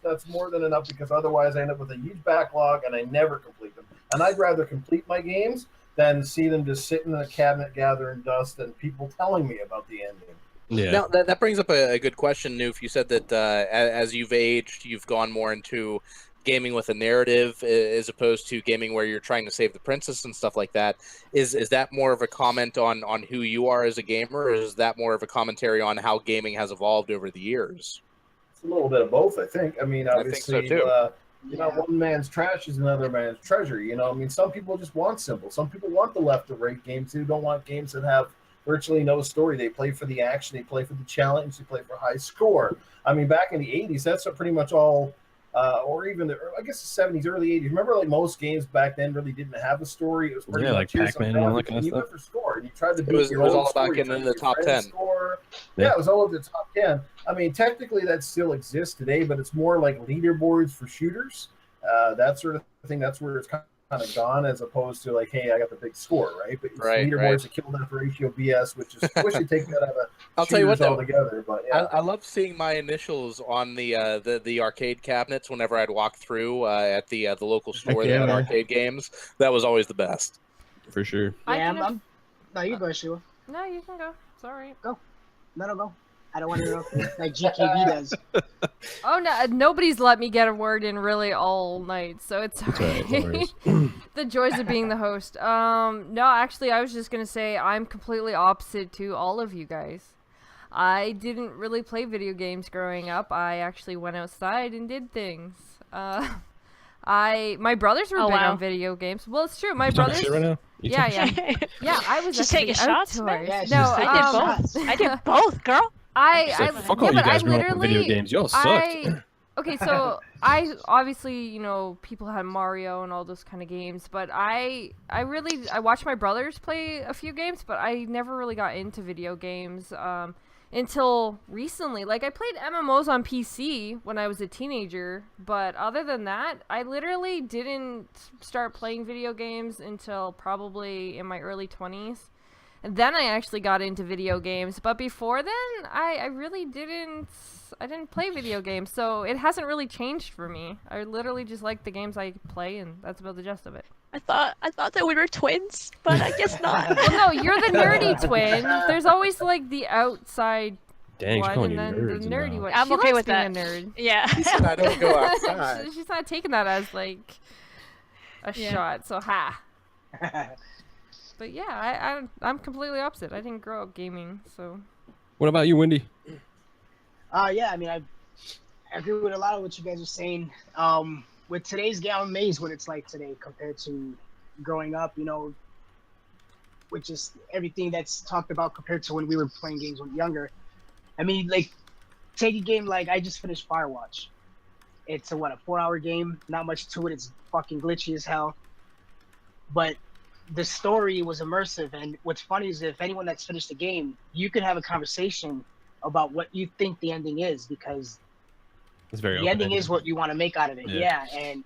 that's more than enough, because otherwise I end up with a huge backlog and I never complete them. And I'd rather complete my games than see them just sitting in a cabinet gathering dust and people telling me about the ending. Yeah. Now that brings up a good question, Newf. You said that as you've aged, you've gone more into gaming with a narrative as opposed to gaming where you're trying to save the princess and stuff like that. Is that more of a comment on who you are as a gamer, or is that more of a commentary on how gaming has evolved over the years? It's a little bit of both, I think. I mean, obviously, I think so too. you know, one man's trash is another man's treasure. You know, I mean, some people just want simple. Some people want the left of right games who don't want games that have virtually no story. They play for the action, they play for the challenge, they play for high score. I mean, back in the 80s, that's pretty much all, or even I guess the 70s, early 80s. Remember, like most games back then really didn't have a story. It was pretty much like Pac-Man and all that kind of you stuff. went for score, and you tried to beat It was your own all about story. getting into the top 10. Score. Yeah. Yeah, it was all over the top 10. I mean, technically that still exists today, but it's more like leaderboards for shooters, that sort of thing. That's where it's kind of gone, as opposed to like, hey, I got the big score, right? But it's leaderboards, a kill death ratio BS, which is I wish you'd take that out of I'll tell you what, though, altogether. But yeah. I love seeing my initials on the arcade cabinets whenever I'd walk through at the local store that had arcade games. That was always the best. For sure. Yeah, no, you go, Sheila. No, you can go. It's all right. Go. No. I don't want to know like GKB does. Oh no, nobody's let me get a word in really all night, so it's okay. Right, no The joys of being the host. No, actually, I was just gonna say I'm completely opposite to all of you guys. I didn't really play video games growing up. I actually went outside and did things. My brothers were big on video games. Well, it's true. My brothers. Shit right now? Yeah. I was She's actually taking shots, outdoors. man. Yeah, No, she's taking shots. I did both, girl. Fuck all you guys grew up with video games. Y'all sucked. Okay, so I obviously, you know, people had Mario and all those kind of games, but I watched my brothers play a few games, but I never really got into video games until recently. Like, I played MMOs on PC when I was a teenager, but other than that, I literally didn't start playing video games until probably in my early 20s. And then I actually got into video games, but before then, I really didn't play video games, so it hasn't really changed for me. I literally just like the games I play, and that's about the gist of it. I thought that we were twins, but I guess not. Well, no, you're the nerdy twin. There's always like the outside Dang, she's one, calling and you then nerds the nerdy now. one. I'm She okay likes with being that. a nerd. Yeah. I don't go outside. She's not taking that as like a shot. So ha. But yeah, I'm completely opposite. I didn't grow up gaming, so. What about you, Wendy? Yeah, I mean, I agree with a lot of what you guys are saying. With today's game, I'm amazed what it's like today compared to growing up, you know, with just everything that's talked about compared to when we were playing games when younger. I mean, like, take a game like I just finished Firewatch. It's a 4-hour game, not much to it. It's fucking glitchy as hell. But the story was immersive, and what's funny is if anyone that's finished the game, you could have a conversation about what you think the ending is, because It's very the ending is what you want to make out of it. Yeah. Yeah, and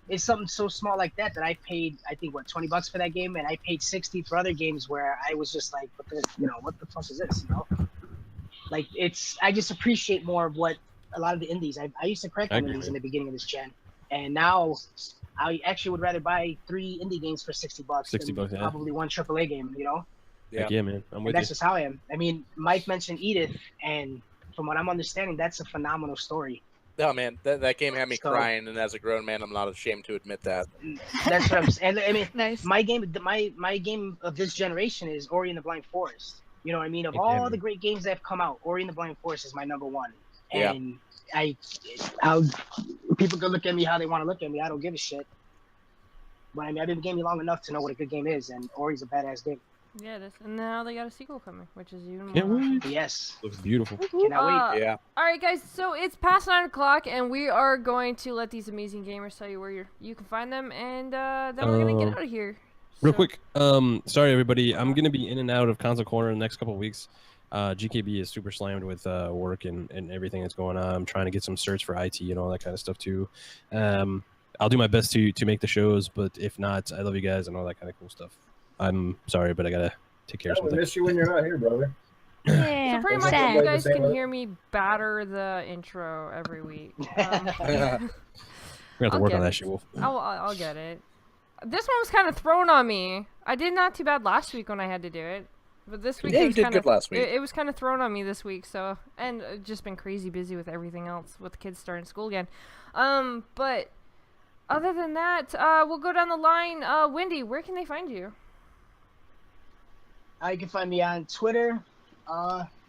it's something so small like that I paid, I think, $20 for that game, and I paid $60 for other games where I was just like, what the fuck is this, you know? Like, I just appreciate more of what a lot of the indies. I used to crank on indies in the beginning of this gen, and now I actually would rather buy 3 indie games for $60 than probably one AAA game, you know? Yeah, man. I'm with you. That's just how I am. I mean, Mike mentioned Edith, and from what I'm understanding, that's a phenomenal story. Oh man, that game had me crying, and as a grown man, I'm not ashamed to admit that. That's what I'm saying. I mean, Nice. my game of this generation is Ori and the Blind Forest. You know what I mean? Of all the great games that have come out, Ori and the Blind Forest is my #1. And people can look at me how they want to look at me. I don't give a shit. But I mean, I've been gaming long enough to know what a good game is, and Ori's a badass game. Yeah, it is. And now they got a sequel coming, which is even Can't more. wait. Yes. Looks beautiful. Cannot wait. Yeah. All right, guys. So it's past 9 o'clock, and we are going to let these amazing gamers tell you where you can find them, and then we're gonna get out of here. Real quick, sorry everybody, I'm gonna be in and out of Console Corner in the next couple of weeks. GKB is super slammed with work and everything that's going on. I'm trying to get some certs for IT and all that kind of stuff too. I'll do my best to make the shows, but if not, I love you guys and all that kind of cool stuff. I'm sorry, but I gotta take care of something. We miss you when you're not here, brother. Yeah. So pretty much sad. you guys can hear me batter the intro every week. We're gonna have to work on that, SheWulf. I'll get it. This one was kind of thrown on me. I did not too bad last week when I had to do it. But this week Yeah, it you was did kind good of last week. it was kind of thrown on me this week, so and just been crazy busy with everything else with the kids starting school again. But other than that, we'll go down the line. Wendy, where can they find you? You can find me on Twitter,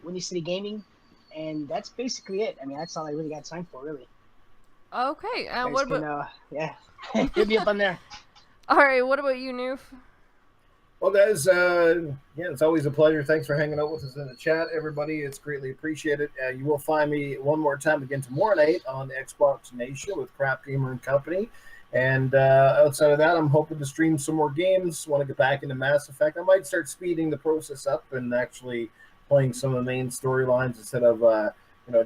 Windy City Gaming, and that's basically it. I mean, that's all I really got time for, really. Okay, I what just about? yeah, hit me up on there. All right, what about you, Newf? Well, guys, yeah, it's always a pleasure. Thanks for hanging out with us in the chat, everybody. It's greatly appreciated. You will find me one more time again tomorrow night on Xbox Nation with Crap Gamer and Company. And outside of that, I'm hoping to stream some more games. Want to get back into Mass Effect. I might start speeding the process up and actually playing some of the main storylines instead of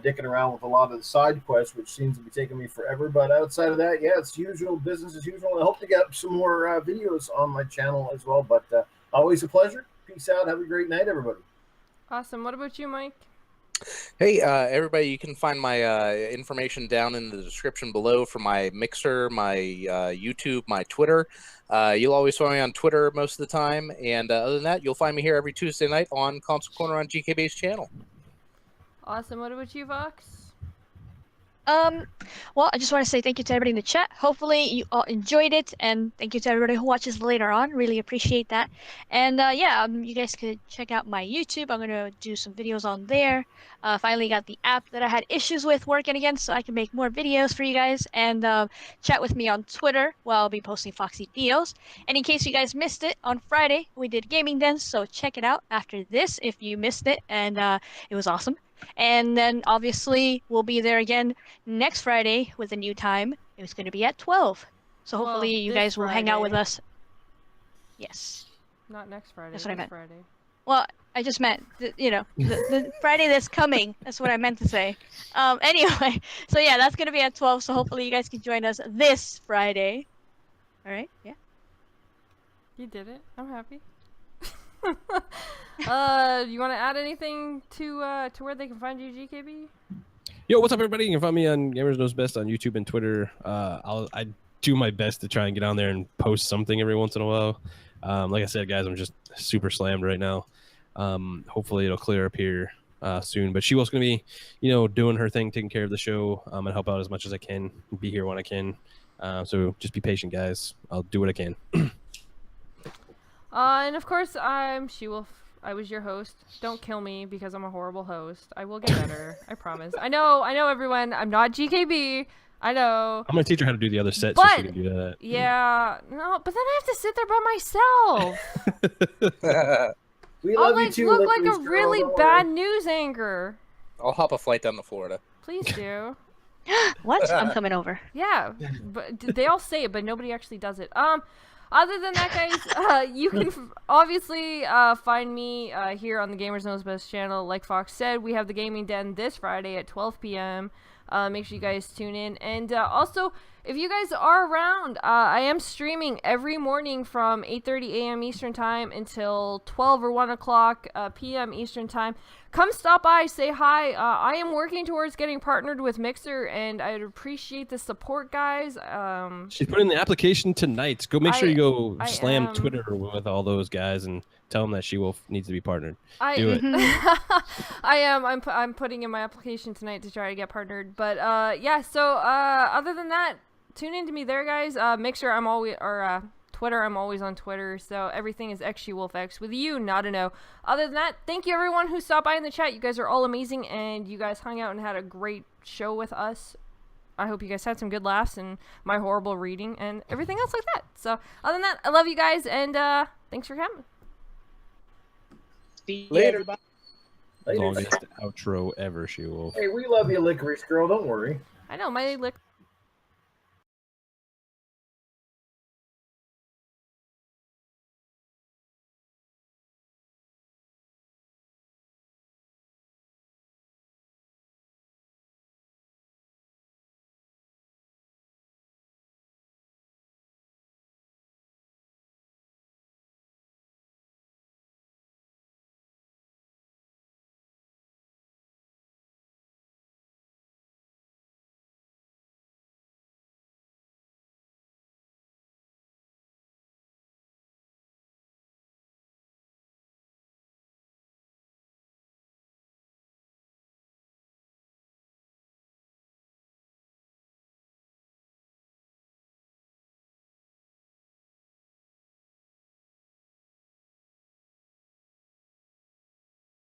dicking around with a lot of the side quests, which seems to be taking me forever. But outside of that, yeah, it's usual business as usual. I hope to get some more videos on my channel as well. But always a pleasure. Peace out. Have a great night, everybody. Awesome. What about you, Mike? Hey, everybody, you can find my information down in the description below for my Mixer, my YouTube, my Twitter. You'll always find me on Twitter most of the time. And other than that, you'll find me here every Tuesday night on Console Corner on GKB's channel. Awesome. What about you, Vox? Well, I just want to say thank you to everybody in the chat. Hopefully you all enjoyed it, and thank you to everybody who watches later on. Really appreciate that. And you guys could check out my YouTube. I'm gonna do some videos on there. Finally got the app that I had issues with working again, so I can make more videos for you guys. And chat with me on Twitter, where I'll be posting Foxy Theos. And in case you guys missed it, on Friday we did Gaming Den, so check it out after this if you missed it, and it was awesome. And then obviously we'll be there again next Friday with a new time. It was going to be at 12. So hopefully you guys will hang out with us. Yes. Not next Friday. That's what I meant. Friday. Well, I just meant, the Friday that's coming. That's what I meant to say. Anyway, so yeah, that's going to be at 12. So hopefully you guys can join us this Friday. All right? Yeah. You did it. I'm happy. You want to add anything to where they can find you, GKB? Yo, what's up, everybody? You can find me on Gamers Knows Best on YouTube and Twitter. I do my best to try and get on there and post something every once in a while. Like I said, guys, I'm just super slammed right now. Hopefully it'll clear up here soon. But SheWulf's going to be, doing her thing, taking care of the show, and help out as much as I can, be here when I can. So just be patient, guys. I'll do what I can. And of course, I'm SheWulf. I was your host. Don't kill me because I'm a horrible host. I will get better. I promise. I know, everyone. I'm not GKB. I know. I'm going to teach her how to do the other set so she can do that. Yeah. No, but then I have to sit there by myself. We I'll love you too. look Licorice like a Girl, really don't bad worry. news anchor. I'll hop a flight down to Florida. Please do. What? I'm coming over. Yeah, but they all say it, but nobody actually does it. Other than that, guys, you can obviously find me here on the Gamers Knows Best channel. Like Fox said, we have the Gaming Den this Friday at 12 p.m. Make sure you guys tune in. And also, if you guys are around, I am streaming every morning from 8:30 a.m. Eastern Time until 12 or 1 o'clock p.m. Eastern Time. Come stop by, say hi. I am working towards getting partnered with Mixer, and I'd appreciate the support, guys. She's putting the application tonight. Go make sure you go I slam am. Twitter with all those guys and tell them that SheWulf needs to be partnered. Do it. I am. I'm putting in my application tonight to try to get partnered. But yeah. So other than that, tune in to me there, guys. Mixer, I'm always Twitter, I'm always on Twitter. So everything is xSHEWulFx with you, not an O. Other than that, thank you everyone who stopped by in the chat. You guys are all amazing, and you guys hung out and had a great show with us. I hope you guys had some good laughs and my horrible reading and everything else like that. So other than that, I love you guys, and thanks for coming. See you, Later. everybody. Longest outro ever, SheWulf. Hey, we love you, Licorice Girl. Don't worry. I know my